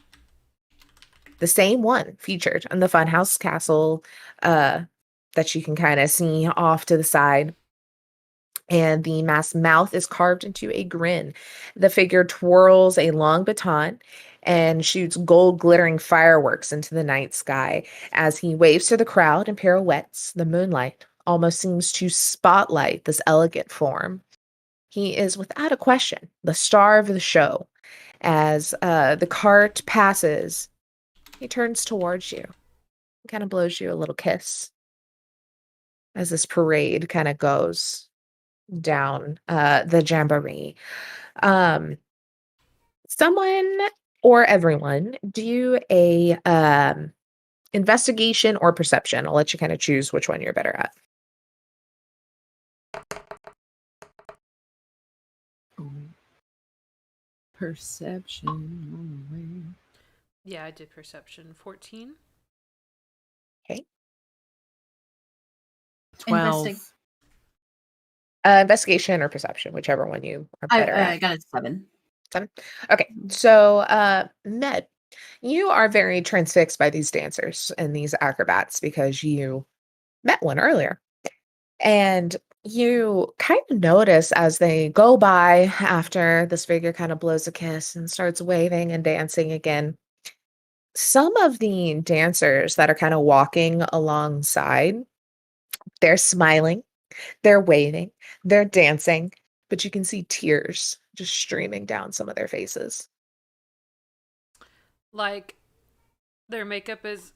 S2: The same one featured in the Funhouse Castle that you can kind of see off to the side. And the masked mouth is carved into a grin. The figure twirls a long baton and shoots gold glittering fireworks into the night sky. As he waves to the crowd and pirouettes, the moonlight almost seems to spotlight this elegant form. He is without a question the star of the show. As the cart passes, he turns towards you and kind of blows you a little kiss as this parade kind of goes down the jamboree. Someone or everyone do a investigation or perception. I'll let you kind of choose which one you're better at.
S1: Perception.
S3: Yeah, I did perception. 14.
S2: Okay.
S1: 12.
S2: Investigation or perception, whichever one you are better at.
S4: I got a 7.
S2: 7. Okay. So, Med, you are very transfixed by these dancers and these acrobats because you met one earlier. And you kind of notice as they go by after this figure kind of blows a kiss and starts waving and dancing again. Some of the dancers that are kind of walking alongside, they're smiling, they're waving, they're dancing, but you can see tears just streaming down some of their faces.
S3: Like their makeup is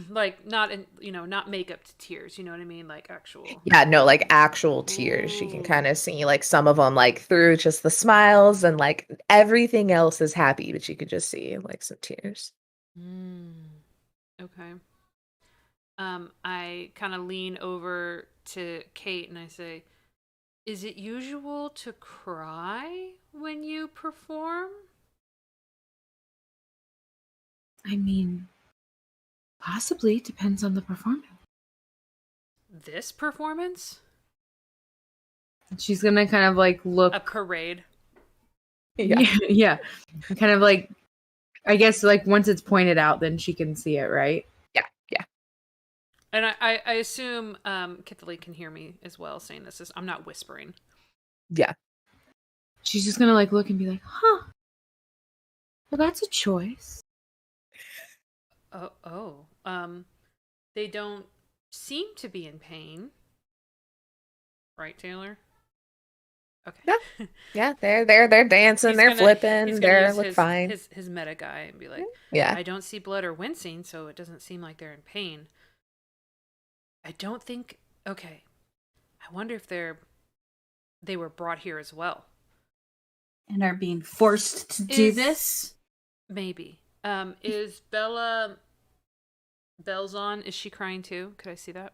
S3: like not makeup to tears, you know what I mean? Like actual.
S2: Yeah, no, like actual tears. You can kind of see like some of them like through just the smiles, and like everything else is happy, but you could just see like some tears.
S3: Okay. I kind of lean over to Kate and I say, "Is it usual to cry when you perform?"
S2: I mean, possibly depends on the performance.
S3: This performance?
S1: She's gonna kind of like look.
S3: A parade.
S1: Yeah. Kind of like, I guess like once it's pointed out, then she can see it, right?
S2: Yeah.
S3: And I assume Kithley can hear me as well saying this. I'm not whispering.
S2: Yeah.
S1: She's just gonna like look and be like, huh. Well, that's a choice.
S3: They don't seem to be in pain. Right, Taylor? Okay.
S2: Yeah, they're dancing, they're flipping, they're look
S3: his,
S2: fine.
S3: His meta guy and be like,
S2: Yeah.
S3: I don't see blood or wincing, so it doesn't seem like they're in pain. I don't think. Okay. I wonder if they were brought here as well.
S4: And are being forced to do this?
S3: Maybe. Is Belle's on? Is she crying too? Could I see that?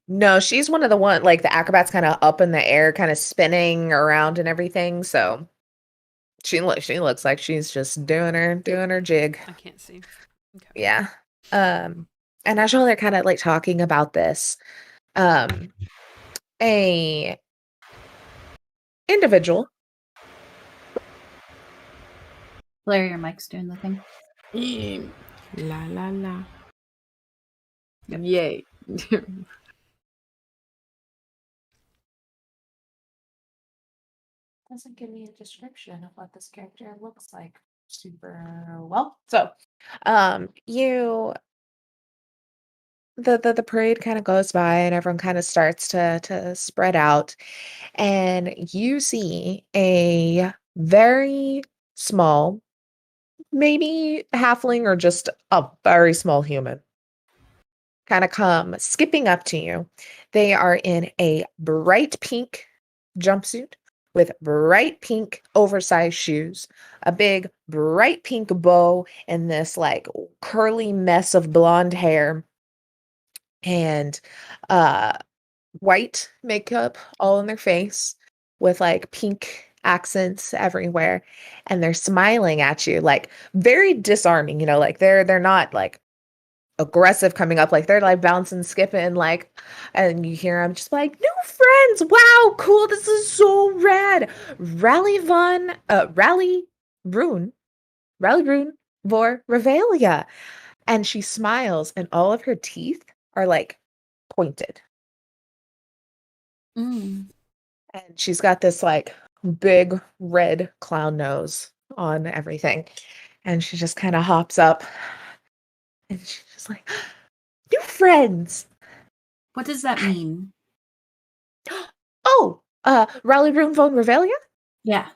S2: No, she's one of the like the acrobats kind of up in the air, kind of spinning around and everything. So she looks like she's just doing her jig.
S3: I can't see. Okay.
S2: Yeah. And as y'all are kind of like talking about this, a individual.
S4: Blair, your mic's doing the thing.
S1: La la la. Yay.
S2: Doesn't give me a description of what this character looks like super well. So, the parade kind of goes by and everyone kind of starts to spread out, and you see a very small, maybe halfling or just a very small human kind of come skipping up to you. They are in a bright pink jumpsuit with bright pink oversized shoes, a big bright pink bow, and this like curly mess of blonde hair, and white makeup all in their face with like pink accents everywhere, and they're smiling at you like very disarming, like they're not like aggressive coming up, like they're like bouncing, skipping, like, and you hear them just like, new friends, wow, cool, this is so rad. Rally Rune vor Revelia. And she smiles and all of her teeth are like pointed.
S4: Mm.
S2: And she's got this like big red clown nose on everything. And she just kind of hops up and she's just like, new friends.
S4: What does that mean?
S2: Oh, ROLLYROON VOR REVELIA?
S4: Yeah.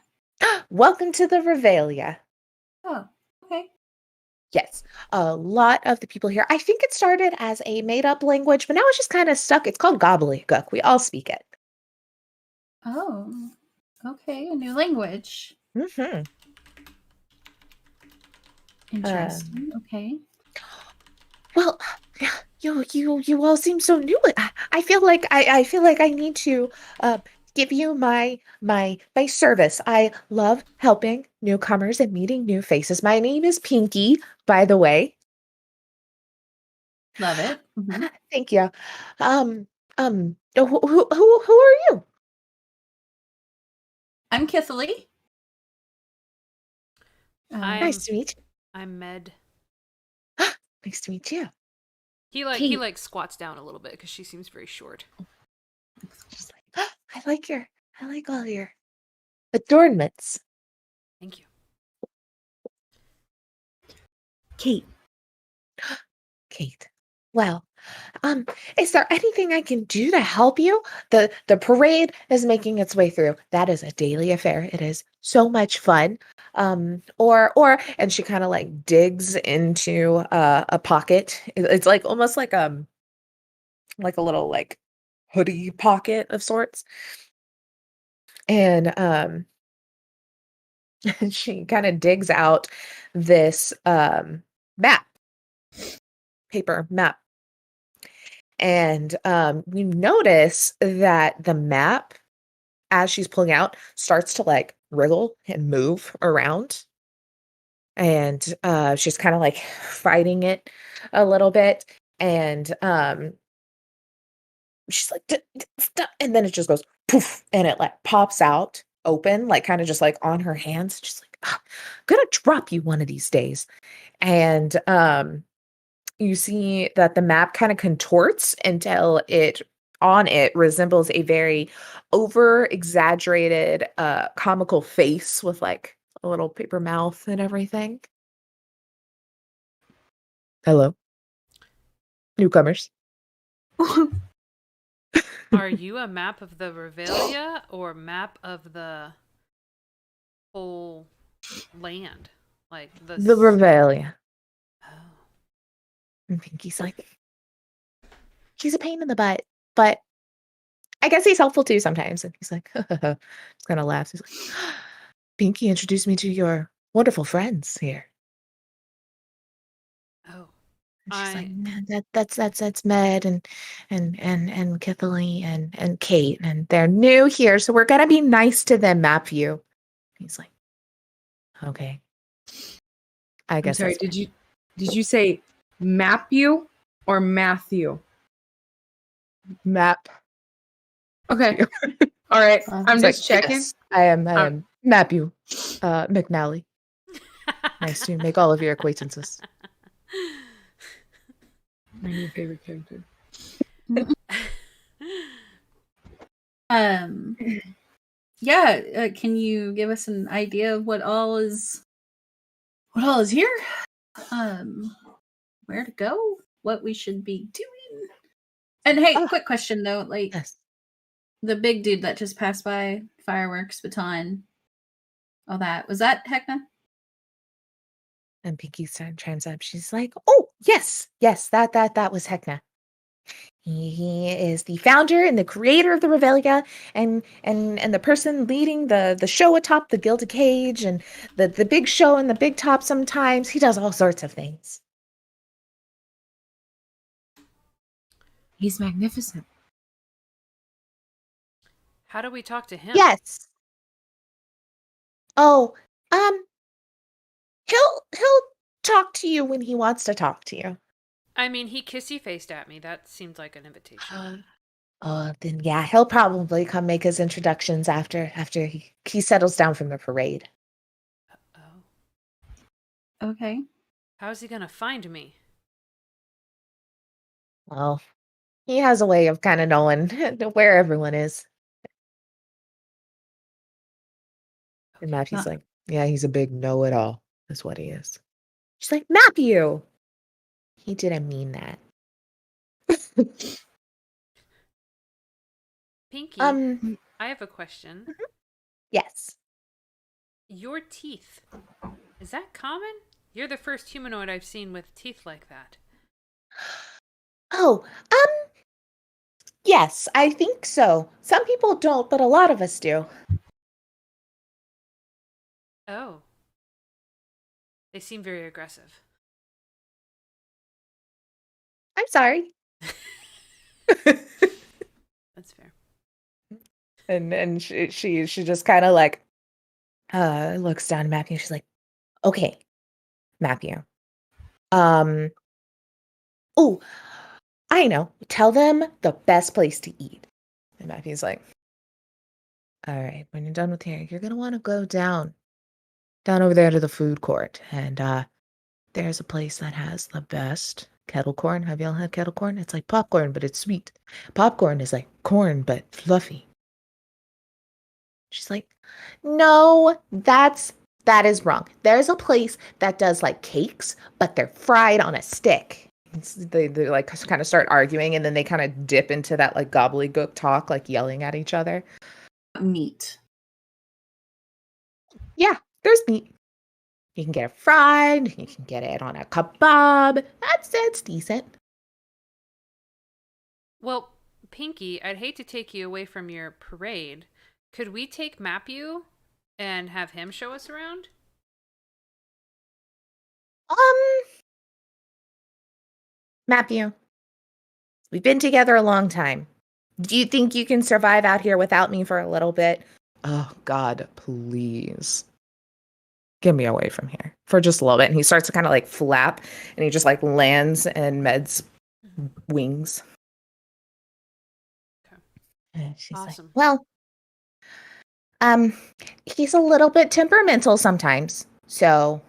S2: Welcome to the Revelia.
S4: Oh, okay.
S2: Yes, a lot of the people here, I think it started as a made-up language, but now it's just kind of stuck. It's called gobbledygook. We all speak it.
S4: Oh, okay. A new language.
S2: Mm-hmm.
S4: Interesting. Okay.
S2: Well, you all seem so new. I feel like I need to give you my service. I love helping newcomers and meeting new faces. My name is Pinky, by the way.
S4: Love it. Mm-hmm.
S2: Thank you. Who are you?
S4: I'm Kithley.
S2: Nice to meet you.
S3: I'm Med.
S2: Nice to meet you.
S3: He squats down a little bit because she seems very short.
S2: Just like, I like all your adornments.
S3: Thank you.
S2: Kate. Well, is there anything I can do to help you? The parade is making its way through. That is a daily affair. It is so much fun. Or and she kind of like digs into a pocket. It's like almost like a little like hoodie pocket of sorts. And she kind of digs out this paper map And you notice that the map, as she's pulling out, starts to like wriggle and move around. And she's kind of like fighting it a little bit. And she's like, Stop. And then it just goes poof, and it like pops out open, like kind of just like on her hands. She's like, I'm gonna drop you one of these days. And you see that the map kind of contorts until it resembles a very over exaggerated comical face with like a little paper mouth and everything. Hello, newcomers.
S3: Are you a map of the Revelia or map of the whole land? Like
S2: The Revelia.
S3: Oh.
S2: And Pinky's like, he's a pain in the butt, but I guess he's helpful too sometimes. And he's like, just kind of laughs. He's like, Pinky introduced me to your wonderful friends here.
S3: Oh.
S2: And she's like, man, that's Med and Kathleen and Kate, and they're new here, so we're gonna be nice to them, Matthew. He's like, okay. I guess.
S1: I'm sorry, did you say Matthew or Matthew?
S2: Map?
S1: Okay. All right. I'm just checking.
S2: Yes, I am Matthew McNally. Nice to make all of your acquaintances.
S1: My new favorite character.
S4: Yeah, can you give us an idea of what all is here? Where to go? What we should be doing? And hey, quick question though, like
S2: Yes.
S4: the big dude that just passed by, fireworks, baton, all that, was that Heckna?
S2: And Pinky chimes up. She's like, "Oh, yes, that was Heckna. He is the founder and the creator of the Revelia, and the person leading the show atop the Gilded Cage, and the big show and the big top. Sometimes he does all sorts of things.
S1: He's magnificent.
S3: How do we talk to him?
S2: Yes. Oh, he'll talk to you when he wants to talk to you.
S3: I mean, he kissy-faced at me. That seemed like an invitation.
S2: Then yeah, he'll probably come make his introductions after he settles down from the parade.
S3: Oh.
S4: Okay.
S3: How's he gonna find me?
S2: Well, he has a way of kind of knowing where everyone is. And Matthew's like, yeah, he's a big know-it-all. That's what he is. She's like, Matthew! He didn't mean that.
S3: Pinky, I have a question.
S2: Yes.
S3: Your teeth, is that common? You're the first humanoid I've seen with teeth like that.
S2: Oh, yes, I think so. Some people don't, but a lot of us do.
S3: Oh. They seem very aggressive.
S2: I'm sorry.
S3: That's fair.
S2: And she just kind of like looks down at Matthew. She's like, okay, Matthew. Oh, I know. Tell them the best place to eat. And Matthew's like, all right, when you're done with here, you're gonna want to go down over there to the food court. And there's a place that has the best kettle corn. Have y'all had kettle corn? It's like popcorn, but it's sweet. Popcorn is like corn, but fluffy. She's like, no, that is wrong. There's a place that does like cakes, but they're fried on a stick. They like kind of start arguing, and then they kind of dip into that like gobbledygook talk, like yelling at each other.
S4: Meat.
S2: Yeah, there's meat. You can get it fried. You can get it on a kebab. That's decent.
S3: Well, Pinky, I'd hate to take you away from your parade. Could we take Matthew and have him show us around?
S2: Matthew, We've been together a long time. Do you think you can survive out here without me for a little bit? Oh, God, please. Get me away from here for just a little bit. And he starts to kind of like flap and he just like lands in Med's wings.
S3: Okay.
S2: And she's
S3: Awesome.
S2: like, well, he's a little bit temperamental sometimes. So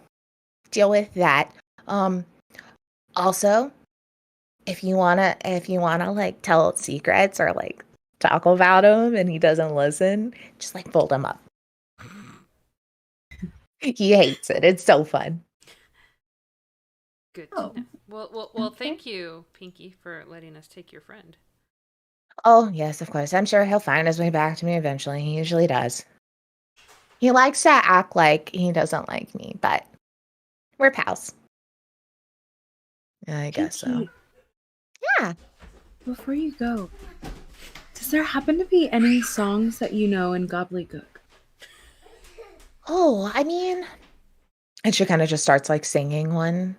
S2: deal with that. Also, if you wanna like tell secrets or like talk about him and he doesn't listen, just like fold him up. He hates it. It's so fun.
S3: Good.
S4: Oh,
S3: Well,
S4: okay.
S3: thank you, Pinky, for letting us take your friend.
S2: Oh, yes, of course. I'm sure he'll find his way back to me eventually. He usually does. He likes to act like he doesn't like me, but we're pals. I guess so.
S5: Pinky,
S2: Yeah.
S5: before you go, does there happen to be any songs that you know in gobbledygook?
S2: Oh, I mean, and she kind of just starts like singing one,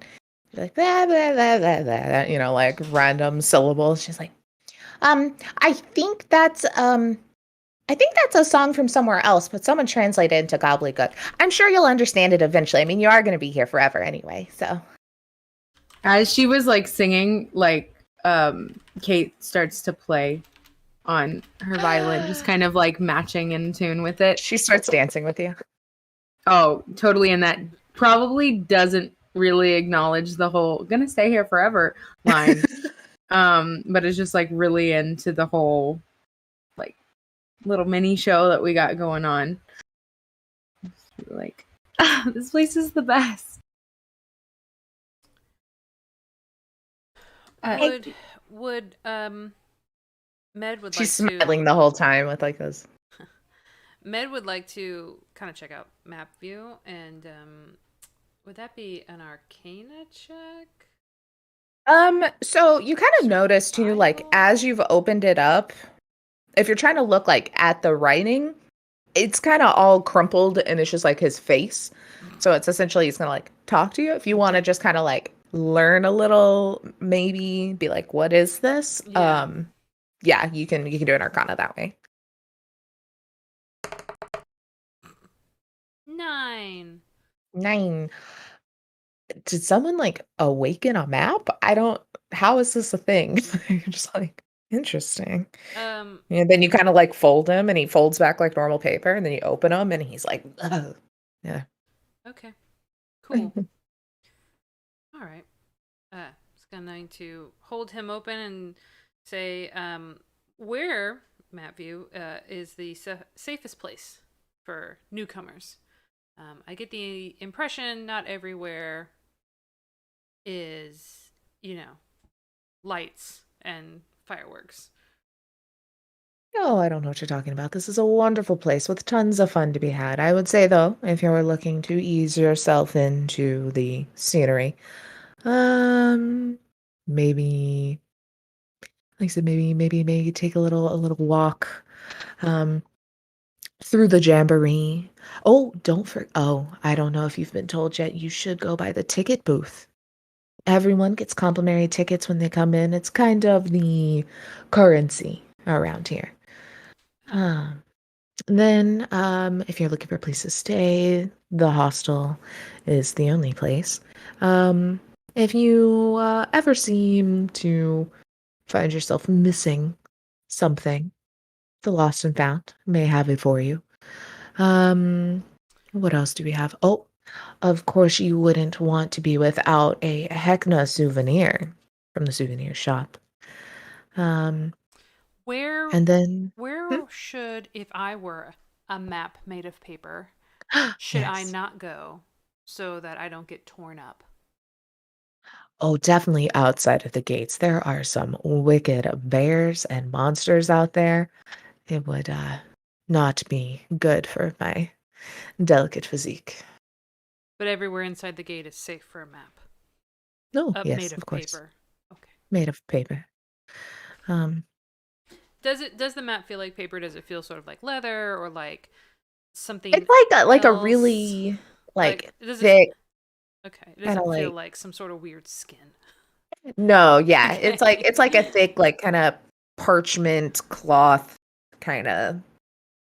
S2: like blah, blah, blah, blah, blah, you know, like random syllables. She's like, I think that's a song from somewhere else, but someone translated it into gobbledygook. I'm sure you'll understand it eventually. I mean, you are going to be here forever anyway, so.
S1: As she was like singing, like Kate starts to play on her violin, just kind of like matching in tune with it.
S2: She starts dancing with you.
S1: Oh, totally. And that probably doesn't really acknowledge the whole "gonna stay here forever" line. But it's just like really into the whole like little mini show that we got going on. Like, this place is the best.
S3: Would Med would
S2: She's
S3: like to
S2: smiling the whole time with like this.
S3: Med would like to kind of check out map view, and would that be an Arcana check?
S2: So you kind of notice too, like as you've opened it up, if you're trying to look like at the writing, it's kind of all crumpled and it's just like his face. So it's essentially he's gonna like talk to you. If you want to just kind of like learn a little, maybe be like, what is this?
S3: Yeah.
S2: Yeah, you can do an Arcana that way.
S3: 9.
S2: 9. Did someone like awaken a map? How is this a thing? You're just like, interesting. And then you kind of like fold him and he folds back like normal paper and then you open him and he's like, ugh. Yeah.
S3: Okay. Cool. All right. Just going to hold him open and say, where, map view, is the safest place for newcomers? I get the impression not everywhere is, lights and fireworks.
S2: Oh, I don't know what you're talking about. This is a wonderful place with tons of fun to be had. I would say, though, if you're looking to ease yourself into the scenery, maybe, like I said, maybe take a little walk, through the jamboree. Oh, I don't know if you've been told yet, you should go by the ticket booth. Everyone gets complimentary tickets when they come in. It's kind of the currency around here. Then, if you're looking for a place to stay, the hostel is the only place. If you ever seem to find yourself missing something, the Lost and Found may have it for you. What else do we have? Oh, of course, you wouldn't want to be without a Heckna souvenir from the souvenir shop.
S3: Where
S2: And then
S3: should, if I were a map made of paper, should I
S2: yes.
S3: not go so that I don't get torn up?
S2: Oh, definitely outside of the gates. There are some wicked bears and monsters out there. It would not be good for my delicate physique.
S3: But everywhere inside the gate is safe for a map.
S2: Oh, yes,
S3: Made of
S2: of course.
S3: paper. Okay.
S2: Made of paper.
S3: Does the map feel like paper? Does it feel sort of like leather or like something?
S2: It's like a
S3: else?
S2: really
S3: Does
S2: thick.
S3: okay. It
S2: Kinda
S3: doesn't feel
S2: like
S3: like some sort of weird skin.
S2: No, yeah.
S3: Okay.
S2: It's like a thick, like kind of parchment cloth kind of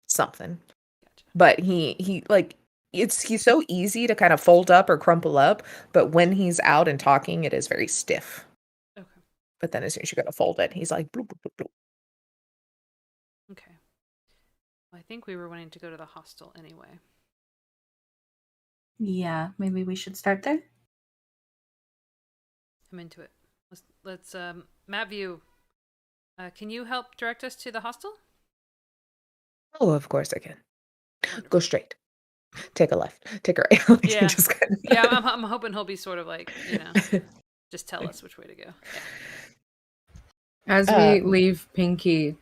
S2: something.
S3: Gotcha.
S2: But he like he's so easy to kind of fold up or crumple up, but when he's out and talking, it is very stiff.
S3: Okay.
S2: But then as soon as you go to fold it, he's like bloop, bloop, bloop, bloop.
S3: Okay. Well, I think we were wanting to go to the hostel anyway.
S4: Yeah, maybe we should start there.
S3: I'm into it. Let's map view. Can you help direct us to the hostel?
S2: Oh, of course I can.
S3: Wonderful.
S2: Go straight. Take a left. Take a right. Like,
S3: Yeah.
S2: just kinda-
S3: Yeah, I'm hoping he'll be sort of like, just tell us which way to go. Yeah.
S1: As we leave Pinky,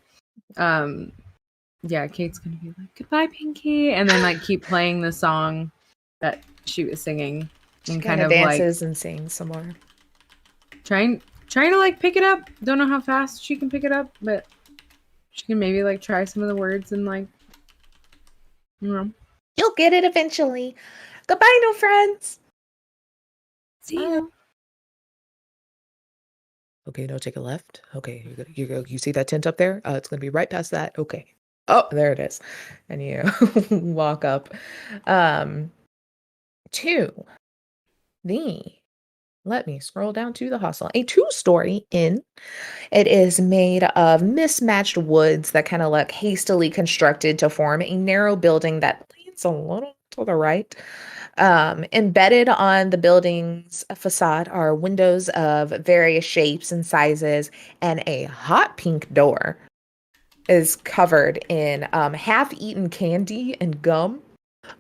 S1: yeah, Kate's gonna be like, "Goodbye, Pinky," and then like keep playing the song that she was singing, and kind of
S2: dances and sings some more.
S1: trying to like pick it up. Don't know how fast she can pick it up, but she can maybe like try some of the words and like, you know.
S2: You'll get it eventually. Goodbye, no friends.
S1: See you.
S2: Okay, now take a left. Okay, you see that tent up there? It's gonna be right past that. Okay. Oh, there it is. And you walk up to let me scroll down to the hostel. A 2-story inn. It is made of mismatched woods that kind of look hastily constructed to form a narrow building that leans a little to the right. Embedded on the building's facade are windows of various shapes and sizes, and a hot pink door is covered in half-eaten candy and gum.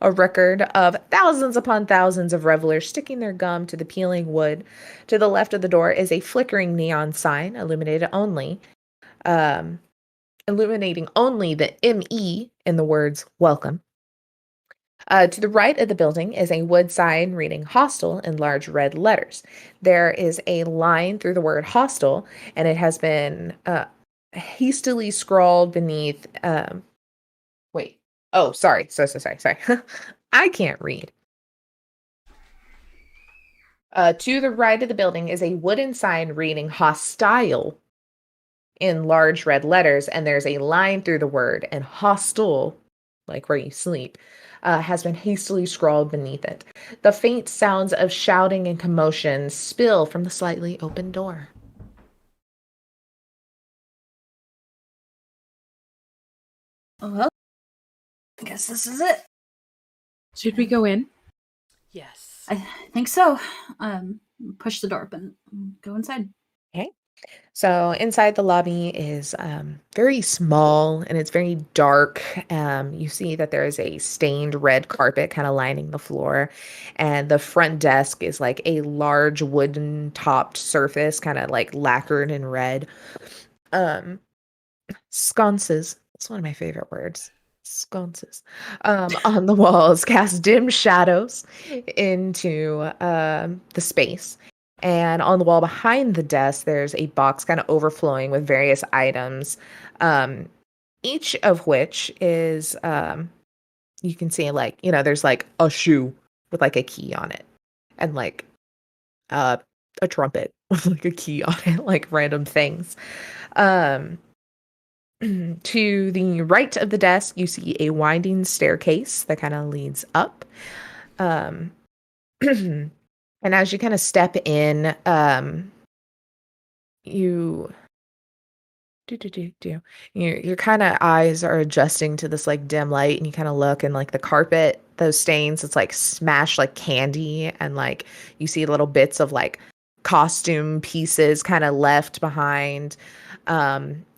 S2: A record of thousands upon thousands of revelers sticking their gum to the peeling wood. To the left of the door is a flickering neon sign, illuminating only the ME in the words "Welcome." To the right of the building is a wood sign reading "Hostel" in large red letters. There is a line through the word "hostel," and it has been hastily scrawled beneath. Wait. Oh, sorry. Sorry. I can't read. To the right of the building is a wooden sign reading "Hostile" in large red letters, and there's a line through the word, and "hostel," like where you sleep, has been hastily scrawled beneath it. The faint sounds of shouting and commotion spill from the slightly open door.
S4: Well, I guess this is it.
S1: Should we go in?
S3: Yes.
S4: I think so. Push the door open. Go inside.
S2: Okay. So inside the lobby is very small and it's very dark. You see that there is a stained red carpet kind of lining the floor. And the front desk is like a large wooden topped surface, kind of like lacquered in red. Sconces. That's one of my favorite words. Sconces. On the walls cast dim shadows into the space. And on the wall behind the desk, there's a box kind of overflowing with various items, each of which is, you can see like, there's like a shoe with like a key on it and like a trumpet with like a key on it, like random things. To the right of the desk, you see a winding staircase that kind of leads up. And as you kind of step in, your kind of eyes are adjusting to this like dim light, and you kind of look, and like the carpet, those stains, it's like smashed like candy, and like you see little bits of like costume pieces kind of left behind.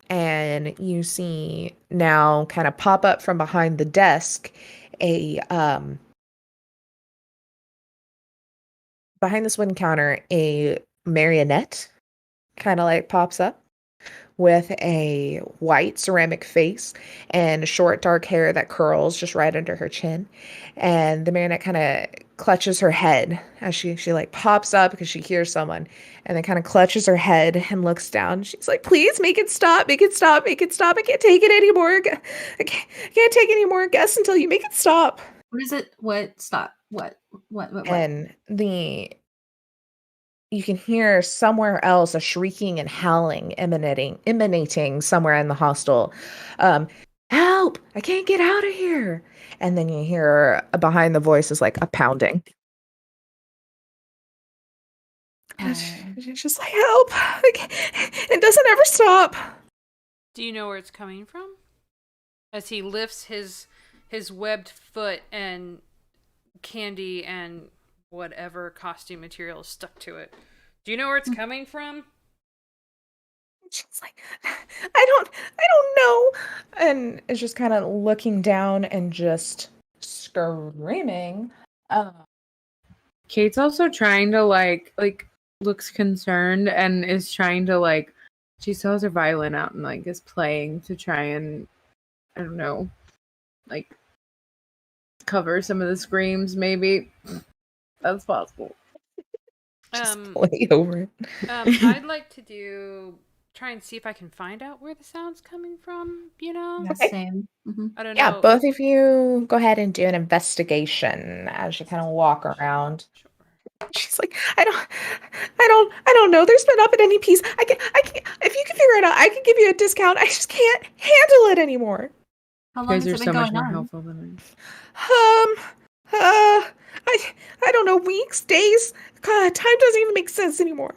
S2: And you see now kind of pop up from behind the desk behind this wooden counter, a marionette kind of like pops up with a white ceramic face and short dark hair that curls just right under her chin. And the marionette kind of clutches her head as she like pops up because she hears someone, and then kind of clutches her head and looks down. She's like, "Please make it stop, make it stop, make it stop. I can't take it anymore. I can't take any more guests until you make it stop."
S4: What is it? What? Stop. What?
S2: And the you can hear somewhere else a shrieking and howling emanating somewhere in the hostel. Help! I can't get out of here. And then you hear behind the voice is like a pounding. And it's just like, help! It doesn't ever stop.
S3: Do you know where it's coming from? As he lifts his webbed foot and candy and whatever costume material is stuck to it. Do you know where it's coming from?
S2: She's like, I don't know. And it's just kind of looking down and just screaming.
S1: Kate's also trying to like looks concerned and is trying to like, she still has her violin out and like is playing to try and, I don't know, like cover some of the screams. Maybe that's possible.
S2: Just play over it.
S3: I'd like to try and see if I can find out where the sound's coming from, you know?
S4: Yeah, same.
S3: I don't know.
S2: Yeah, both of you go ahead and do an investigation as you kind of walk around.
S3: Sure.
S2: She's like, I don't know. There's been up at any piece. I can, if you can figure it out, I can give you a discount. I just can't handle it anymore.
S4: How
S1: You
S4: long
S1: guys
S4: has
S1: are
S4: it
S1: so
S4: been
S1: much
S4: going
S1: more
S4: on?
S1: helpful than
S2: I don't know, weeks, days. God, time doesn't even make sense anymore.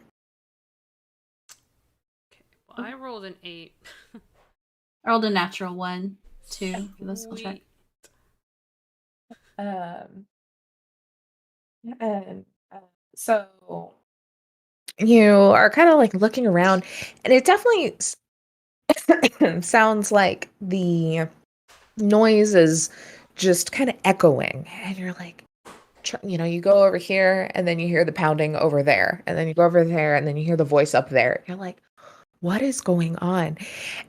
S3: Okay. Well, I rolled an 8.
S4: I rolled a natural 1, 2. Let's go check.
S2: So you are kind of like looking around, and it definitely sounds like the noise is just kind of echoing, and you're like, you go over here, and then you hear the pounding over there, and then you go over there, and then you hear the voice up there. You're like, what is going on?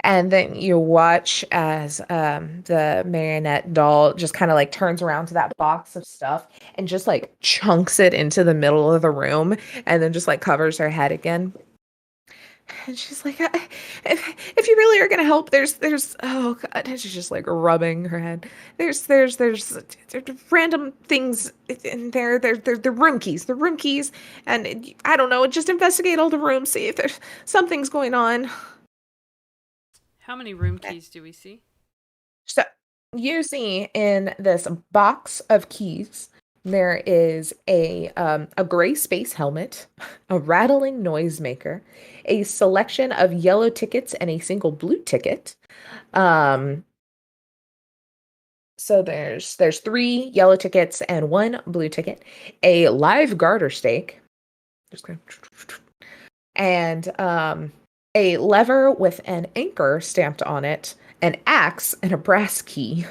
S2: And then you watch as the marionette doll just kind of like turns around to that box of stuff and just like chunks it into the middle of the room, and then just like covers her head again. And she's like, if you really are gonna help, there's oh god, and she's just like rubbing her head. There's random things in there. They're room keys. They're room keys, and I don't know. Just investigate all the rooms, see if there's something's going on.
S3: How many room keys do we see?
S2: So you see in this box of keys, there is a gray space helmet, a rattling noisemaker, a selection of yellow tickets, and a single blue ticket. So there's 3 yellow tickets and 1 blue ticket, a live garter stake, and a lever with an anchor stamped on it, an axe, and a brass key.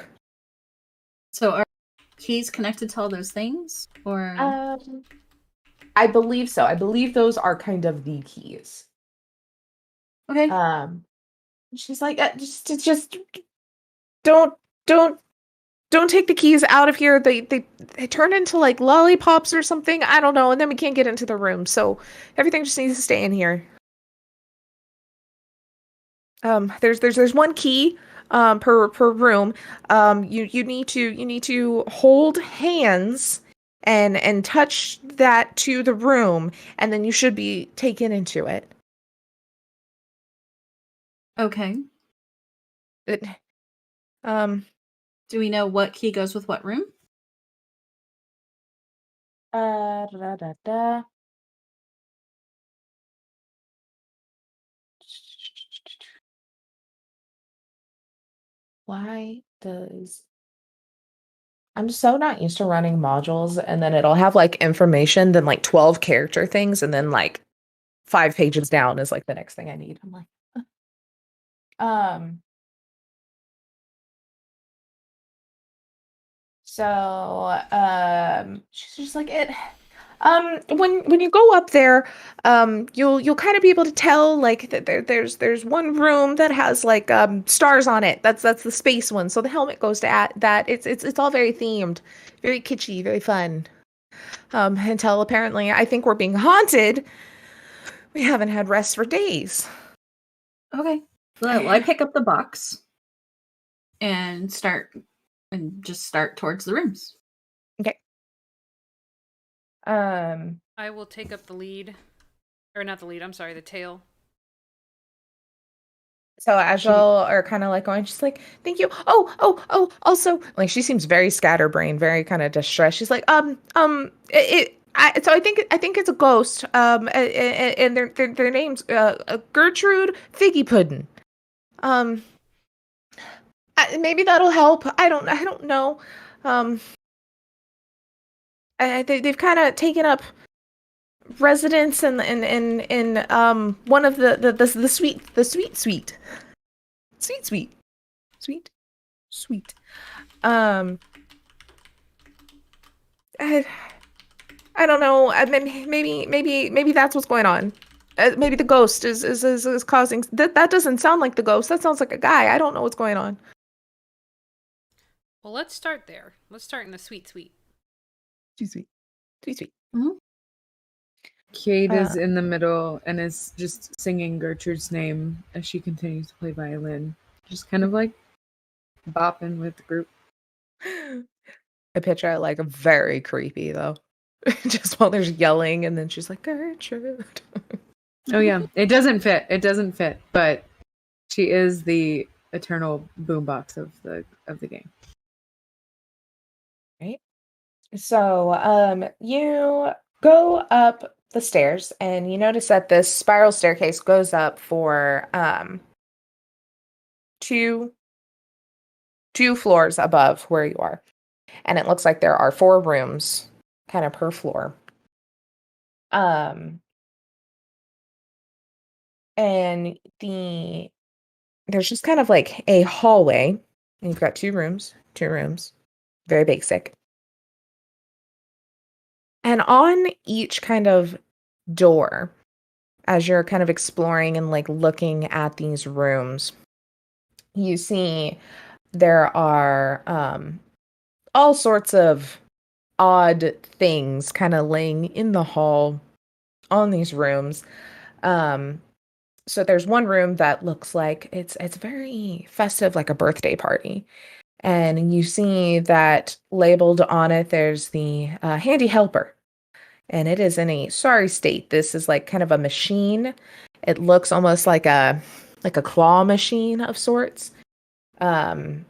S4: So are keys connected to all those things? Or
S2: I believe so. I believe those are kind of the keys.
S4: okay.
S2: She's like, just don't take the keys out of here. They turn into like lollipops or something. I don't know. And then we can't get into the room. So everything just needs to stay in here. There's 1 key per room. You need to hold hands and touch that to the room, and then you should be taken into it.
S4: Okay. Do we know what key goes with what room?
S2: Why does... I'm so not used to running modules, and then it'll have like information, then like 12 character things, and then like 5 pages down is like the next thing I need. I'm like, she's just like, it when you go up there, you'll kind of be able to tell like that there's one room that has like stars on it. That's the space one. So the helmet goes to that. It's all very themed, very kitschy, very fun. Until apparently I think we're being haunted. We haven't had rest for days.
S4: Okay. Well, I pick up the box and just start towards the rooms.
S2: Okay.
S3: I will take up the lead. Or not the lead, I'm sorry, the tail.
S2: So as y'all are kind of like going, she's like, "Thank you." Oh. Also, like she seems very scatterbrained, very kind of distressed. She's like, so I think it's a ghost. And their names, Gertrude Figgy Puddin'. Maybe that'll help. I don't know. They've kind of taken up residence in one of the suite. Sweet. I don't know. I mean, maybe that's what's going on. Maybe the ghost is causing that. That doesn't sound like the ghost. That sounds like a guy. I don't know what's going on.
S3: Well, let's start there. Let's start in the sweet.
S2: Sweet.
S4: Mm-hmm.
S1: Kate is in the middle and is just singing Gertrude's name as she continues to play violin. Just kind of like bopping with the group.
S2: I picture it like very creepy though. Just while there's yelling and then she's like, Gertrude.
S1: Oh yeah. It doesn't fit, but she is the eternal boombox of the game.
S2: Right. So you go up the stairs and you notice that this spiral staircase goes up for two floors above where you are. And it looks like there are 4 rooms kind of per floor. And there's just kind of like a hallway. And you've got two rooms, very basic. And on each kind of door, as you're kind of exploring and like looking at these rooms, you see there are all sorts of odd things kind of laying in the hall on these rooms. So there's one room that looks like it's very festive, like a birthday party. And you see that labeled on it, there's the handy helper. And it is in a sorry state. This is like kind of a machine. It looks almost like a claw machine of sorts. And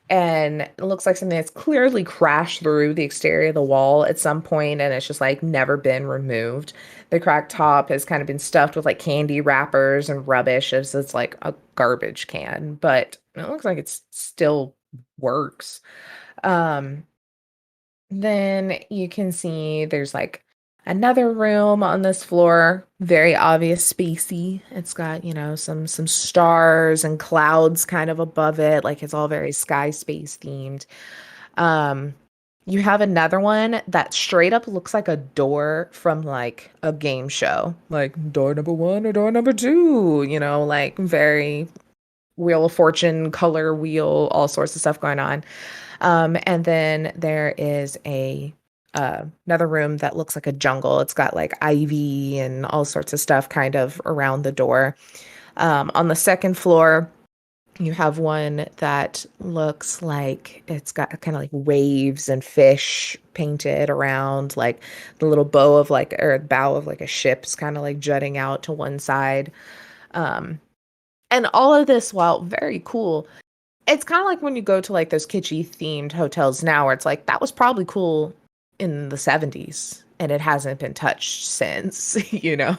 S2: it looks like something that's clearly crashed through the exterior of the wall at some point, and it's just like never been removed. The cracked top has kind of been stuffed with like candy wrappers and rubbish as it's like a garbage can, but it looks like it's still works. Then you can see there's like another room on this floor, very obvious spacey. It's got, some stars and clouds kind of above it, like it's all very sky space themed. You have another one that straight up looks like a door from like a game show, like door number 1 or door number 2, like very Wheel of Fortune, color wheel, all sorts of stuff going on. And then there is another room that looks like a jungle. It's got like ivy and all sorts of stuff kind of around the door. On the second floor, you have one that looks like it's got kind of like waves and fish painted around, like the little bow of like, or bow of like a ship's kind of like jutting out to one side. And all of this, while very cool, it's kind of like when you go to like those kitschy themed hotels now where it's like, that was probably cool in the 70s and it hasn't been touched since,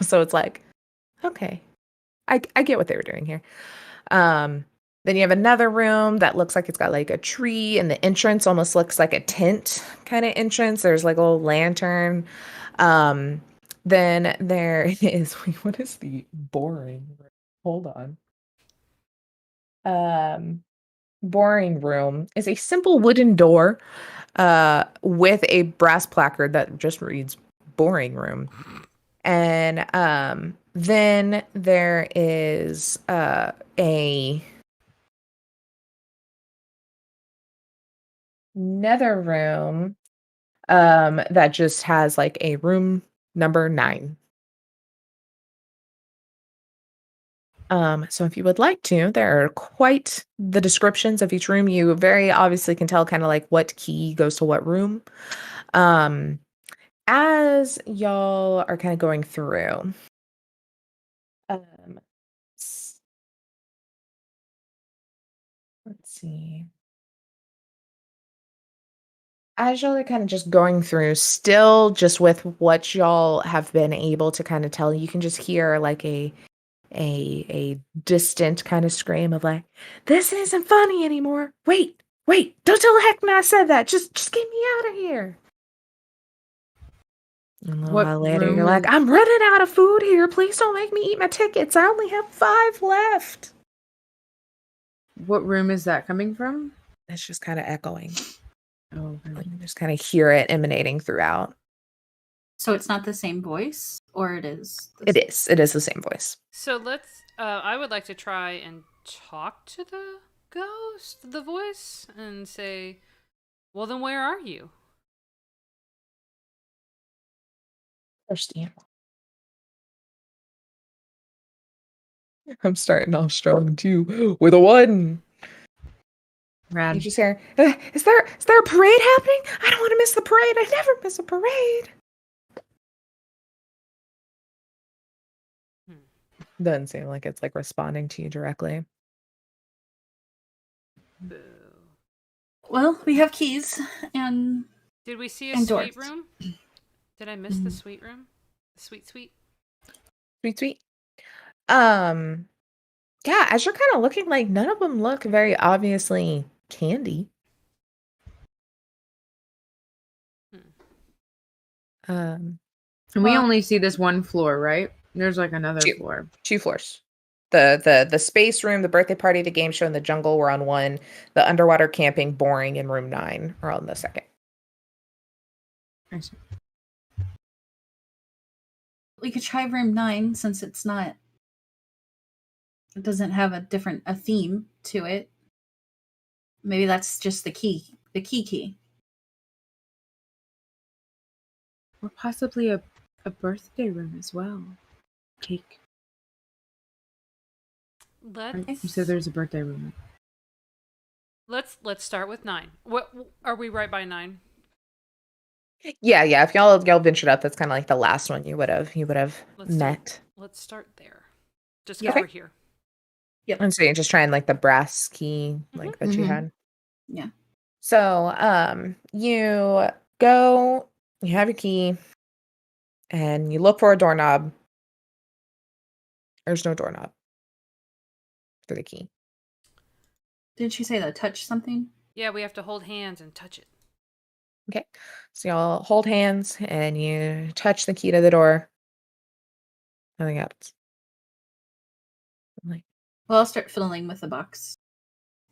S2: So it's like, okay, I get what they were doing here. Then you have another room that looks like it's got like a tree, and the entrance almost looks like a tent kind of entrance. There's like a little lantern. Then there is, what is the boring? Hold on. Boring room is a simple wooden door with a brass placard that just reads boring room. And then there is another room that just has like a room number 9. So if you would like to, there are quite the descriptions of each room. You very obviously can tell kind of like what key goes to what room. As y'all are kind of going through, Um, s- let's see. As y'all are kind of just going through, still just with what y'all have been able to kind of tell, you can just hear like a distant kind of scream of like, "This isn't funny anymore. Wait, wait, don't tell Heckna I said that. Just get me out of here." And a little
S1: What
S2: while later,
S1: room
S2: you're like,
S1: is-
S2: "I'm running out of food here. Please don't make me eat my tickets. I only have 5 left."
S1: What room is that coming from?
S2: It's just kind of echoing.
S1: Oh,
S2: Like, you just kind of hear it emanating throughout.
S4: So it's not the same voice, or it is?
S2: It is. It is the same voice.
S3: So let's. I would like to try and talk to the ghost, the voice, and say, "Well, then where are you?"
S2: Thirsty. I'm starting off strong too with a 1. You
S1: rad.
S2: just hear, is there a parade happening? I don't want to miss the parade. I never miss a parade. Doesn't seem like it's like responding to you directly.
S3: Boo.
S4: Well, we have keys, and
S3: Did we see a
S4: And
S3: suite
S4: doors.
S3: room? Did I miss the suite room? The suite?
S2: Sweet. Yeah, as you're kind of looking, like none of them look very obviously candy. Um,
S1: And we
S4: Well-
S1: only see this one floor, right? There's like another
S2: 2.
S1: floor.
S2: 2 floors. The space room, the birthday party, the game show, and the jungle were on 1. The underwater camping, boring, in room 9 are on the 2nd.
S1: I see.
S4: we could try room 9 since it's not. It doesn't have a theme to it. Maybe that's just the key. The key.
S5: Or possibly a birthday room as well. Cake.
S3: Let's.
S5: You said there's a birthday room.
S3: Let's start with 9. What are we right by 9?
S2: Yeah. If y'all ventured up, that's kind of like the last one you would have
S3: Let's do-
S2: met.
S3: Let's start there. Just
S4: Yeah.
S3: because we're here.
S2: And so you're just trying like the brass key like that you
S1: Mhm.
S2: had.
S4: Yeah.
S2: So you go, you have your key, and you look for a doorknob. There's no doorknob for the key.
S4: Didn't you say that touch something?
S3: Yeah, we have to hold hands and touch it.
S2: Okay. So y'all hold hands and you touch the key to the door. Nothing happens. Like,
S4: Well, I'll start fiddling with the box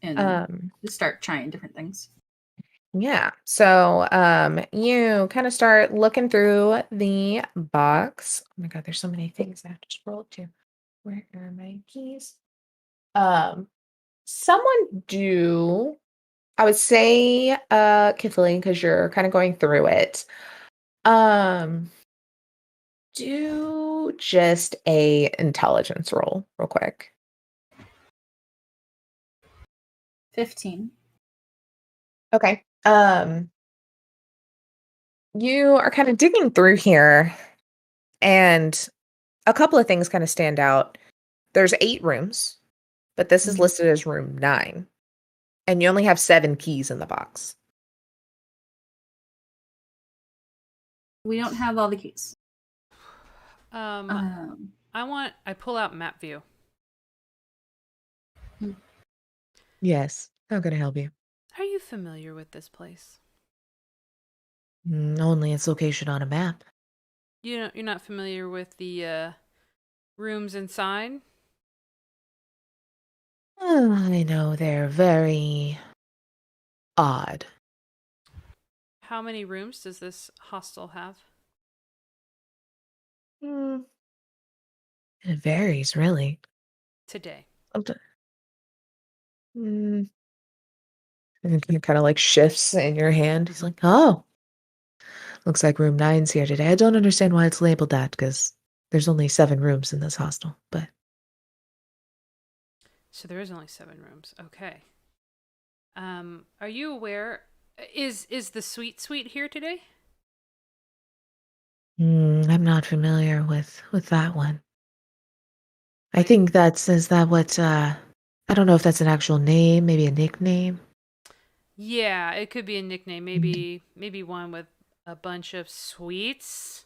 S4: and just start trying different things.
S2: yeah. So you kind of start looking through the box. Oh my god, there's so many things I have to scroll up to. Where are my keys? Someone do, I would say Kathleen, because you're kind of going through it. Do just a intelligence roll real quick.
S4: 15.
S2: Okay. You are kind of digging through here, and a couple of things kind of stand out. There's 8 rooms, but this is listed as room 9, and you only have 7 keys in the box.
S4: We don't have all the keys.
S3: I pull out map view.
S2: Yes. How can I help you?
S3: Are you familiar with this place?
S2: Only its location on a map.
S3: You're not familiar with the rooms inside?
S2: I know they're very odd.
S3: How many rooms does this hostel have?
S2: It varies, really.
S3: Today.
S2: And it kind of like shifts in your hand. He's like, oh, looks like room 9's here today. I don't understand why it's labeled that, because there's only 7 rooms in this hostel, but
S3: So there is only 7 rooms. Okay. Are you aware? Is the suite here today?
S2: I'm not familiar with that one. I think is that what, I don't know if that's an actual name, maybe a nickname.
S3: Yeah, it could be a nickname. Maybe one with a bunch of sweets.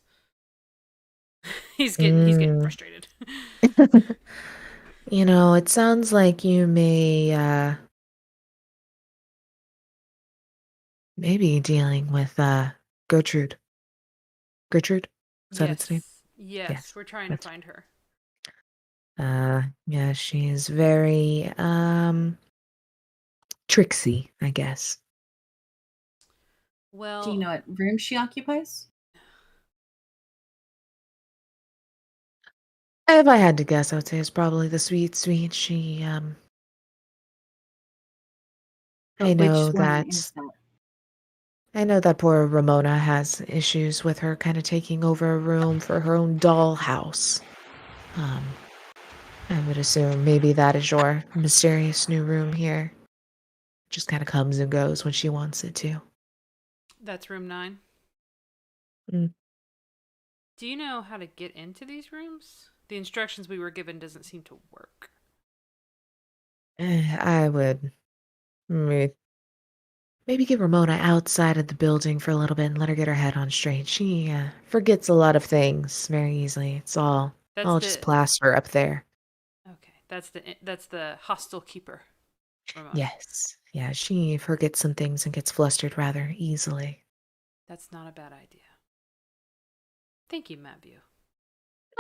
S3: He's getting
S2: Mm.
S3: frustrated.
S2: It sounds like you may, maybe dealing with, Gertrude. Gertrude? Is that its name?
S3: Yes,
S2: Yes.
S3: we're trying to find her.
S2: Yeah, she's very, tricksy, I guess.
S3: Well,
S4: Do you know what room she occupies?
S2: If I had to guess, I would say it's probably the sweet, sweet. I
S4: But
S2: know
S4: which one is
S2: that
S4: that?
S2: I know that poor Ramona has issues with her kind of taking over a room for her own dollhouse. Um, I would assume maybe that is your mysterious new room here. Just kind of comes and goes when she wants it to.
S3: that's room 9.
S2: Mm.
S3: Do you know how to get into these rooms? The instructions we were given doesn't seem to work.
S2: I would maybe get Ramona outside of the building for a little bit and let her get her head on straight. She forgets a lot of things very easily. It's all just plaster up there.
S3: Okay. That's the hostile keeper. Ramona.
S2: Yes. Yeah, she forgets some things and gets flustered rather easily.
S3: That's not a bad idea. Thank you, Matthew.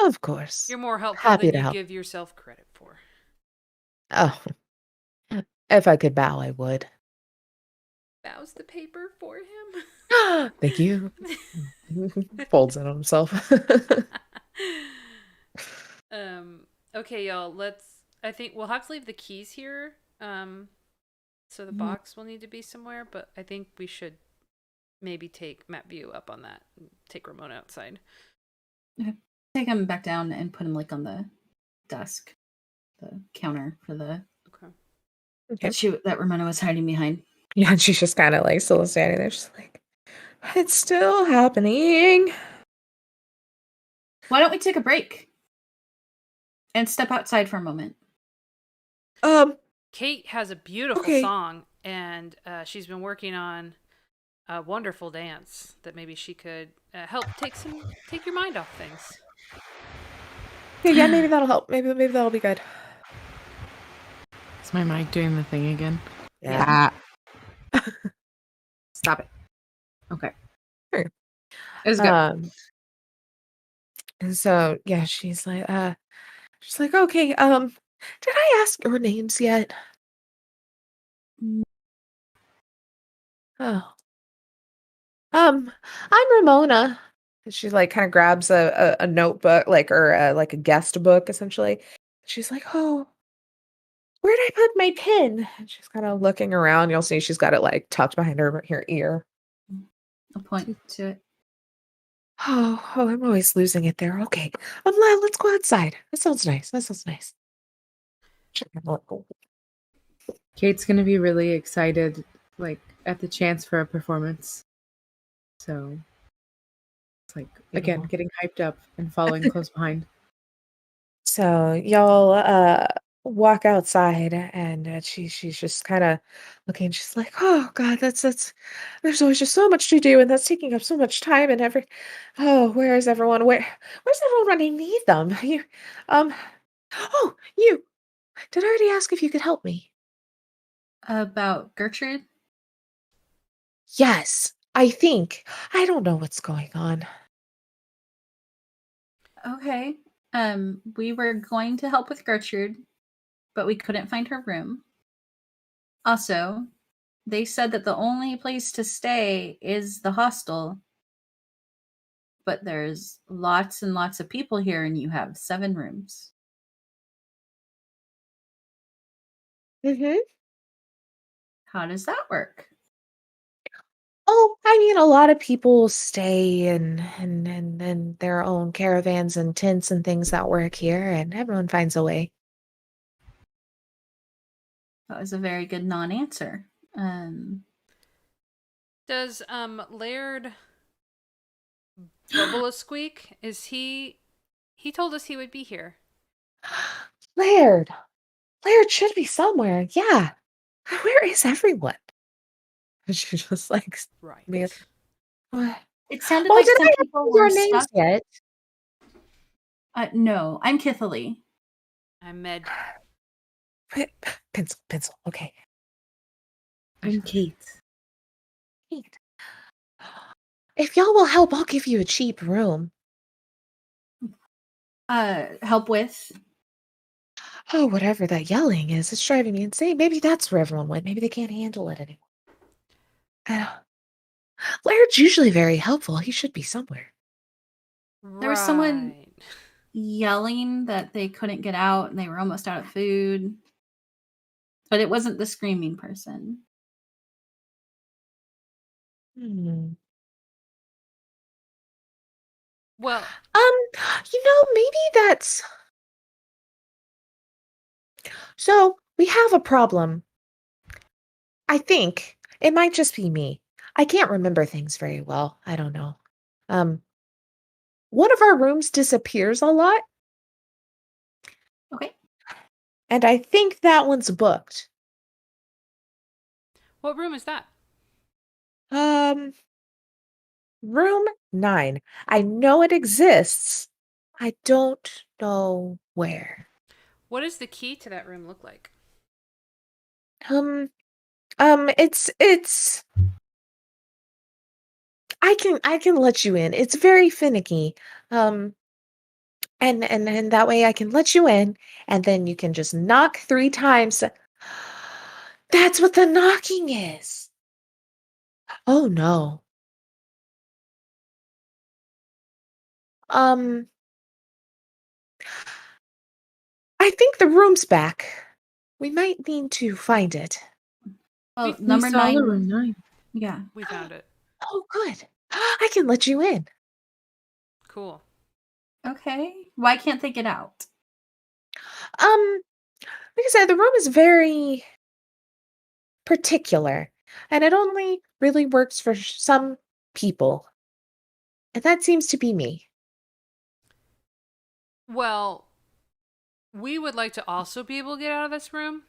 S2: Of course.
S3: You're more helpful
S2: Happy
S3: than
S2: to
S3: you
S2: help.
S3: give yourself credit for.
S2: Oh, if I could bow, I would.
S3: Bows the paper for him.
S2: Thank you. Folds it on himself.
S3: Okay, y'all, I think we'll have to leave the keys here. So the box will need to be somewhere, but I think we should maybe take Matt View up on that and take Ramona outside.
S4: Take him back down and put him like on the desk, the counter for the that Ramona was hiding behind.
S2: Yeah, and she's just kind of like still standing there, just like, it's still happening.
S4: Why don't we take a break and step outside for a moment?
S3: Kate has a beautiful song, and she's been working on a wonderful dance that maybe she could help take your mind off things.
S2: Yeah, maybe that'll help. Maybe that'll be good.
S1: Is my mic doing the thing again?
S2: Yeah.
S5: Stop it. Okay.
S2: Sure.
S5: It was good.
S2: And so yeah, she's like, okay, did I ask your names yet? Oh. I'm Ramona. She like kind of grabs a notebook, like a guest book, essentially. She's like, oh, where'd I put my pen? And she's kind of looking around. You'll see she's got it like tucked behind her ear.
S4: I'll point to it.
S2: Oh, I'm always losing it there. Okay. Let's go outside. That sounds nice.
S5: Kate's gonna be really excited, like at the chance for a performance. So it's like again getting hyped up and following close behind.
S2: So y'all walk outside, and she's just kind of looking. She's like, "Oh God, that's there's always just so much to do, and that's taking up so much time and every. Oh, where is everyone? Where's everyone when I need them? You, oh, you. Did I already ask if you could help me?
S4: About Gertrude?
S2: Yes, I think. I don't know what's going on.
S4: Okay. We were going to help with Gertrude, but we couldn't find her room. Also, they said that the only place to stay is the hostel. But there's lots and lots of people here, and you have 7 rooms.
S2: Mm-hmm.
S4: How does that work?
S2: Oh, I mean, a lot of people stay in their own caravans and tents and things that work here, and everyone finds a way.
S4: That was a very good non-answer.
S3: Does Laird Bubble Squeak, he told us he would be here.
S2: Laird. Laird should be somewhere. Yeah. Where is everyone? And she just like,
S3: Right.
S2: man, what?
S4: It sounded
S2: Well,
S4: like
S2: did
S4: some
S2: I
S4: people
S2: have
S4: were
S2: your names
S4: stuck.
S2: yet?
S4: No, I'm Kithaly.
S3: I'm Med.
S2: Pencil. Okay.
S5: I'm Kate.
S2: Neat. If y'all will help, I'll give you a cheap room.
S4: Help with.
S2: Oh, whatever that yelling is, it's driving me insane. Maybe that's where everyone went. Maybe they can't handle it anymore. Laird's usually very helpful. He should be somewhere.
S4: There was someone
S3: Right.
S4: yelling that they couldn't get out and they were almost out of food. But it wasn't the screaming person.
S3: Well,
S2: Maybe that's. So we have a problem. I think it might just be me. I can't remember things very well. I don't know. One of our rooms disappears a lot,
S4: Okay.
S2: and I think that one's booked.
S3: what room is that?
S2: Room 9. I know it exists. I don't know where.
S3: What does the key to that room look like?
S2: It's I can let you in. It's very finicky. And that way I can let you in, and then you can just knock 3 times. That's what the knocking is. Oh no. I think the room's back. We might need to find it.
S4: Well,
S3: We
S4: number
S5: saw
S4: 9.
S5: room 9.
S4: Yeah.
S3: We found it.
S2: Oh, good. I can let you in.
S3: Cool.
S4: Okay. Why can't they get out?
S2: Like I said, the room is very particular, and it only really works for some people. And that seems to be me.
S3: Well, we would like to also be able to get out of this room.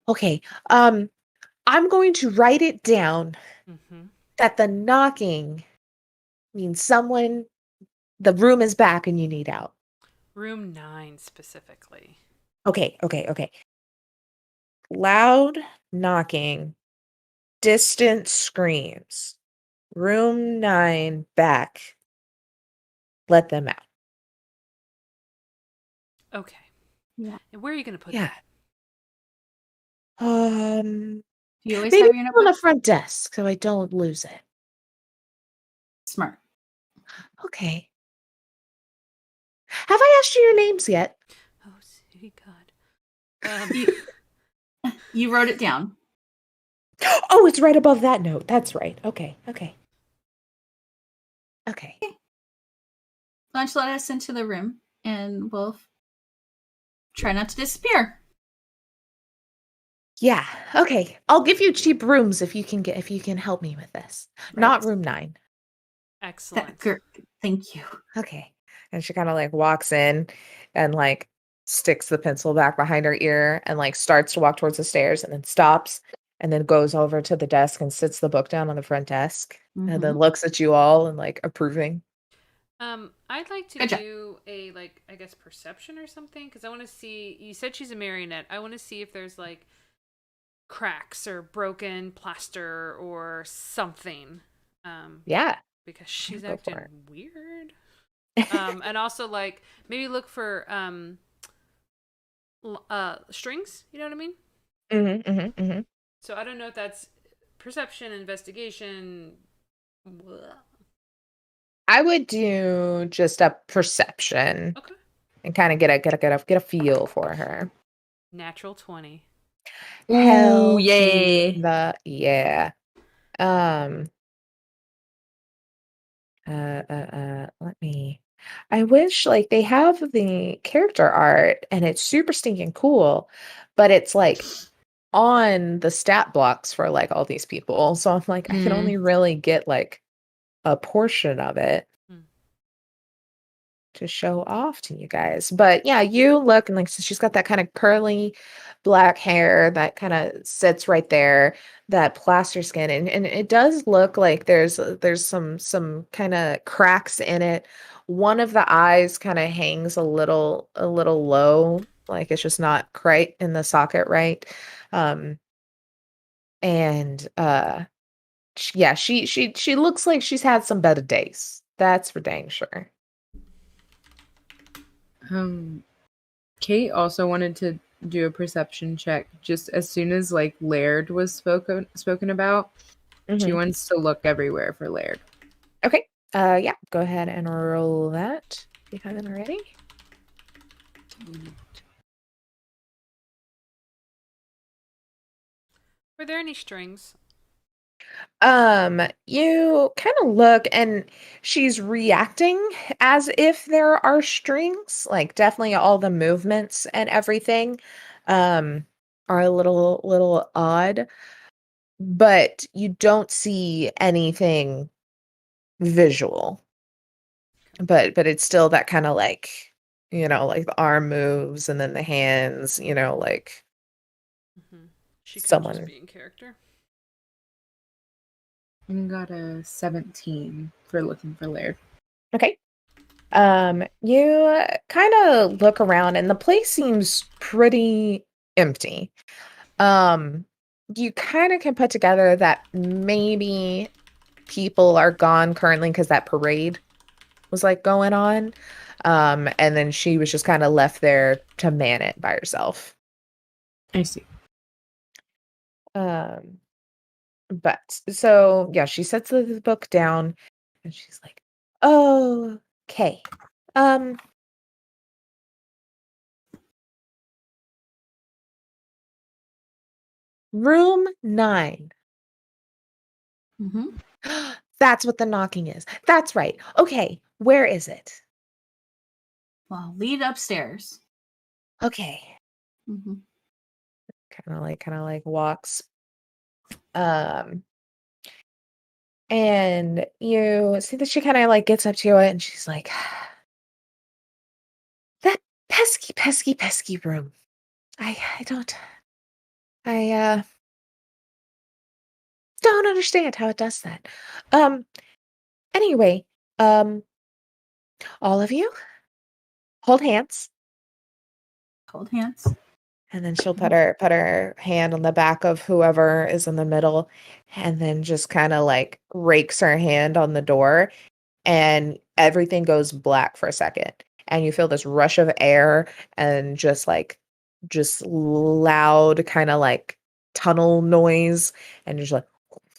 S2: Okay, I'm going to write it down
S3: Mm-hmm.
S2: that the knocking means the room is back and you need out.
S3: Room 9 specifically.
S2: Okay. Loud knocking, distant screams. Room 9 back. Let them out.
S3: Okay.
S4: Yeah.
S3: And where are you going to put
S2: Yeah.
S3: that?
S4: Do you always
S2: Maybe
S4: have your
S2: on
S4: notebook?
S2: the front desk so I don't lose it.
S4: Smart.
S2: Okay. Have I asked you your names yet?
S3: Oh, sweet God.
S4: You wrote it down.
S2: Oh, it's right above that note. That's right. Okay.
S4: Why
S2: Okay.
S4: don't you let us into the room and we'll try not to disappear.
S2: Yeah. Okay. I'll give you cheap rooms if you can help me with this. Not
S4: Right.
S2: room 9.
S3: Excellent.
S4: Thank you.
S2: Okay. And she kind of like walks in and like sticks the pencil back behind her ear and like starts to walk towards the stairs and then stops and then goes over to the desk and sits the book down on the front desk and then looks at you all and like approving.
S3: I'd like to
S4: Good job.
S3: do a I guess perception or something because I want to see. You said she's a marionette. I want to see if there's like cracks or broken plaster or something.
S2: Yeah.
S3: Because she's
S2: Go for
S3: acting
S2: it.
S3: weird. And also like maybe look for strings. You know what I mean?
S2: Mm-hmm.
S3: So I don't know if that's perception, investigation. Blah.
S2: I would do just a perception
S3: Okay.
S2: and kind of get a feel for her.
S3: Natural 20.
S2: Hell
S5: Ooh, yay.
S2: yeah. Let me. I wish like they have the character art and it's super stinking cool, but it's like on the stat blocks for like all these people. So I'm like, I can only really get like a portion of it. to show off to you guys. But yeah, you look and like so she's got that kind of curly black hair that kind of sits right there, that plaster skin, and it does look like there's some kind of cracks in it. One of the eyes kind of hangs a little low, like it's just not quite in the socket right. Um and yeah, she looks like she's had some better days. That's for dang sure.
S5: Kate also wanted to do a perception check just as soon as like Laird was spoken about. She
S2: Mhm.
S5: wants to look everywhere for Laird.
S2: Okay. Yeah, go ahead and roll that if you haven't already.
S3: Were there any strings?
S2: You kind of look and she's reacting as if there are strings, like definitely all the movements and everything are a little odd, but you don't see anything visual. But it's still that kind of like, like the arm moves and then the hands, like
S3: She could
S2: someone.
S3: just be in character.
S5: I got a 17 for looking for Laird.
S2: Okay. You kind of look around and the place seems pretty empty. You kind of can put together that maybe people are gone currently because that parade was like going on. And then she was just kind of left there to man it by herself.
S5: I see.
S2: But so yeah, she sets the book down and she's like, "Oh, okay. Room 9.
S4: Mm-hmm.
S2: That's what the knocking is. That's right. Okay, where is it?
S4: Well, lead upstairs.
S2: Okay."
S4: Mm-hmm.
S2: Kind of like walks. And you see that she kind of like gets up to it and she's like, "That pesky room. I don't understand how it does that. Anyway, um all of you hold hands."
S4: Hold hands.
S2: And then she'll put her hand on the back of whoever is in the middle and then just kind of like rakes her hand on the door and everything goes black for a second. And you feel this rush of air and just loud kind of like tunnel noise and you're just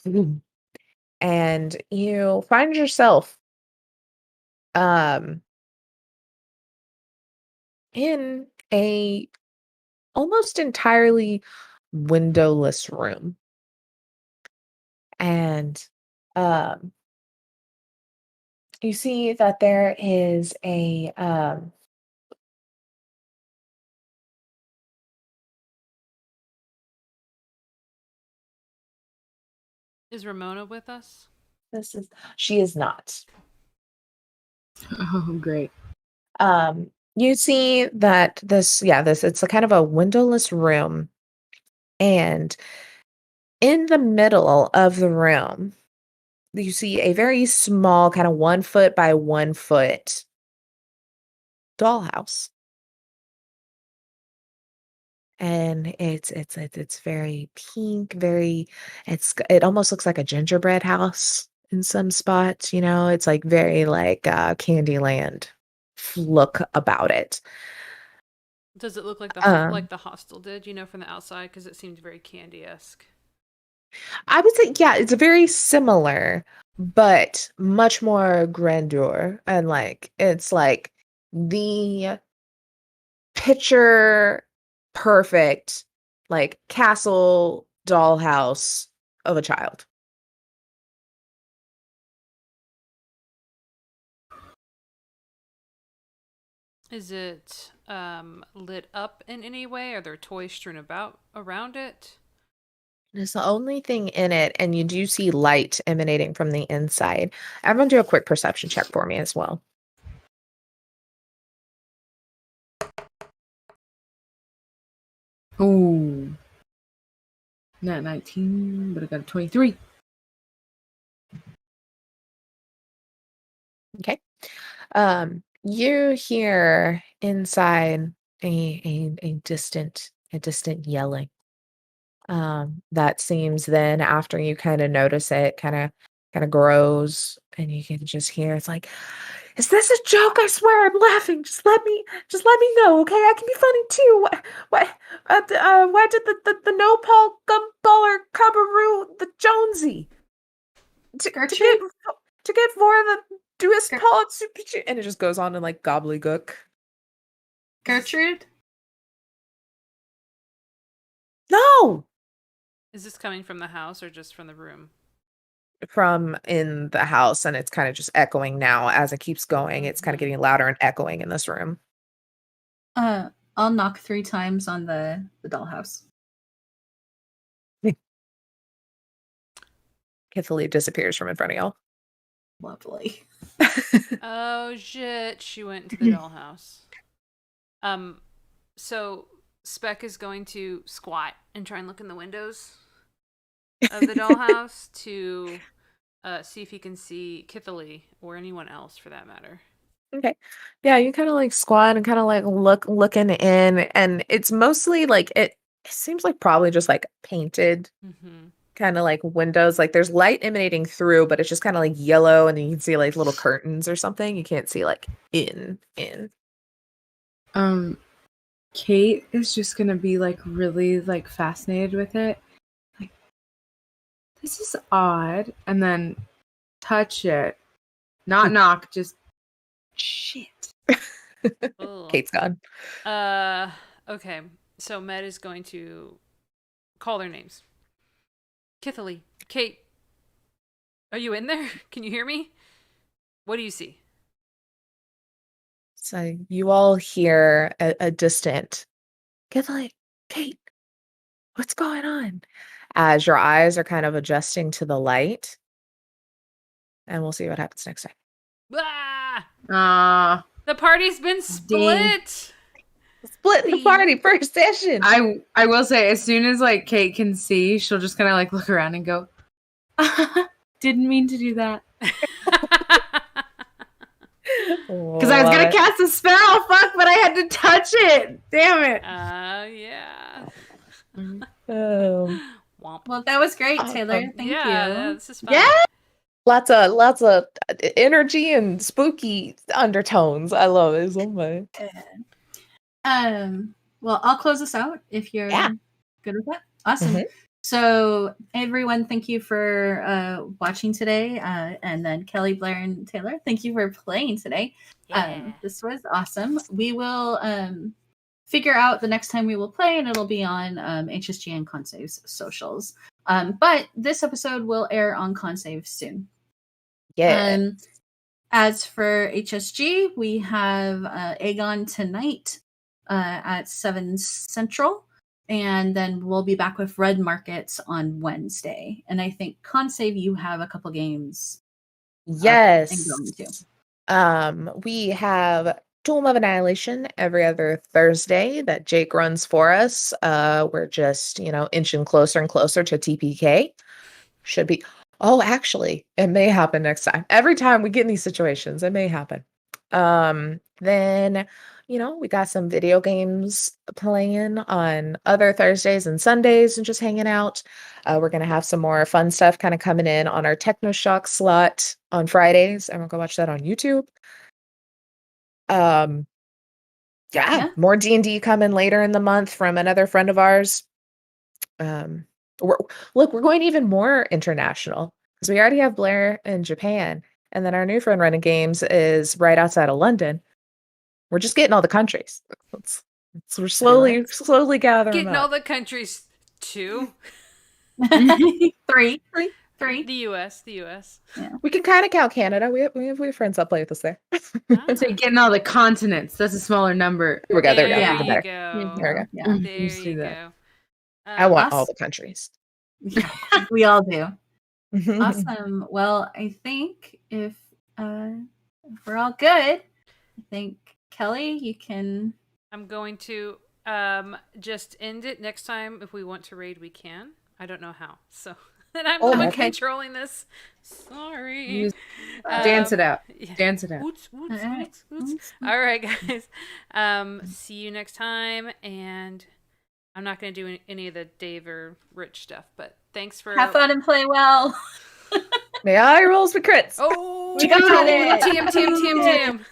S2: like and you find yourself um in a almost entirely windowless room. And um you see that there is a
S3: Is Ramona with us?
S2: she is not.
S5: Oh, great.
S2: You see that this it's a kind of a windowless room, and in the middle of the room you see a very small kind of 1 foot by 1 foot dollhouse. And it's very pink, it almost looks like a gingerbread house in some spots, it's like very like Candyland look about it.
S3: Does it look like
S2: Um,
S3: the hostel did? From the outside, because it seemed very candy-esque.
S2: I would say, yeah, it's very similar, but much more grandeur. And like, it's like the picture perfect, like castle dollhouse of a child.
S3: Is it lit up in any way? Are there toys strewn about around it?
S2: It's the only thing in it, and you do see light emanating from the inside. Everyone do a quick perception check for me as well.
S5: Ooh. Not 19, but I got a 23.
S2: Okay. You hear inside a distant yelling. That seems then after you kind of notice it, kind of grows, and you can just hear it's like, "Is this a joke? I swear I'm laughing. Just let me know, okay? I can be funny too. Why did the no Paul Gumballer Cubbaroo the Jonesy to
S4: Gertrude?
S2: get more of the doest Paul super," and it just goes on in like gobbledygook.
S4: Gertrude?
S2: No,
S3: Is this coming from the house or just from the room?
S2: from in the house, and it's kind of just echoing now as it keeps going. It's kind of getting louder and echoing in this room.
S4: I'll knock 3 times on the dollhouse.
S2: Kithily disappears from in front of y'all.
S4: Lovely.
S3: Oh shit, she went into the dollhouse. So Speck is going to squat and try and look in the windows of the dollhouse to see if he can see Kithily or anyone else for that matter.
S2: Okay. Yeah, you kind of like squat and kind of like looking in, and it's mostly like it seems like probably just like painted
S3: Mm-hmm.
S2: kind of like windows. Like there's light emanating through, but it's just kind of like yellow, and then you can see like little curtains or something. You can't see like in.
S5: Kate is just gonna be like really like fascinated with it. Like, this is odd, and then touch it. Not knock, just shit.
S2: Kate's gone.
S3: Okay. So Med is going to call their names. Kithily, Kate, are you in there? Can you hear me? What do you see?
S2: So you all hear a distant, Kithily, Kate, what's going on? As your eyes are kind of adjusting to the light. And we'll see what happens next time.
S3: Ah! The party's been split.
S2: Split the party first session.
S5: I will say, as soon as like Kate can see, she'll just kind of like look around and go, didn't mean to do that. Because I was gonna cast a spell, fuck, but I had to touch it. Damn it.
S3: Yeah.
S4: Well, that was great, Taylor. Thank you.
S3: Yeah, this is fun.
S2: Yeah. Lots of energy and spooky undertones. I love it so much.
S4: Well, I'll close this out if you're good with that. Awesome.
S2: Mm-hmm.
S4: So, everyone, thank you for watching today. And then Kelly, Blair, and Taylor, thank you for playing today.
S3: Yeah.
S4: This was awesome. We will figure out the next time we will play, and it'll be on HSG and Consave's socials. But this episode will air on Consave soon.
S2: Yeah.
S4: As for HSG, we have Aegon tonight at 7 Central. And then we'll be back with Red Markets on Wednesday. And I think Consave, you have a couple games.
S2: Yes.
S4: Going to.
S2: We have Tomb of Annihilation every other Thursday that Jake runs for us. We're just, inching closer and closer to TPK. Should be. Oh, actually, it may happen next time. Every time we get in these situations, it may happen. Then, we got some video games playing on other Thursdays and Sundays and just hanging out. We're going to have some more fun stuff kind of coming in on our TechnoShock slot on Fridays. And we'll go watch that on YouTube. More D&D coming later in the month from another friend of ours. We're going even more international because we already have Blair in Japan. And then our new friend running games is right outside of London. We're just getting all the countries. We're slowly gathering
S3: Getting
S2: up.
S3: all the countries too.
S4: 3.
S3: The US.
S4: Yeah.
S2: We can kind of count Canada. We have friends that play with us there.
S5: So getting all the continents. That's a smaller number.
S2: There we go.
S3: There
S2: Even
S3: you
S2: better.
S3: go.
S2: There we go.
S4: Yeah.
S3: There you go.
S2: I want all the countries.
S4: Yeah, we all do. Awesome. Well, I think if we're all good, I think Kelly, you can.
S3: I'm going to just end it. Next time, if we want to raid, we can. I don't know how. So, and I'm
S2: Oh,
S3: the one
S2: okay.
S3: controlling this. Sorry.
S5: Dance it out.
S3: Yeah.
S5: Dance it out.
S3: Oots, oots,
S4: All right.
S3: oots, oots. All right, guys. See you next time. And I'm not going to do any of the Dave or Rich stuff, but thanks for
S4: Have fun and play well.
S2: May I rolls for crits.
S3: Oh,
S4: We got it.
S3: TM.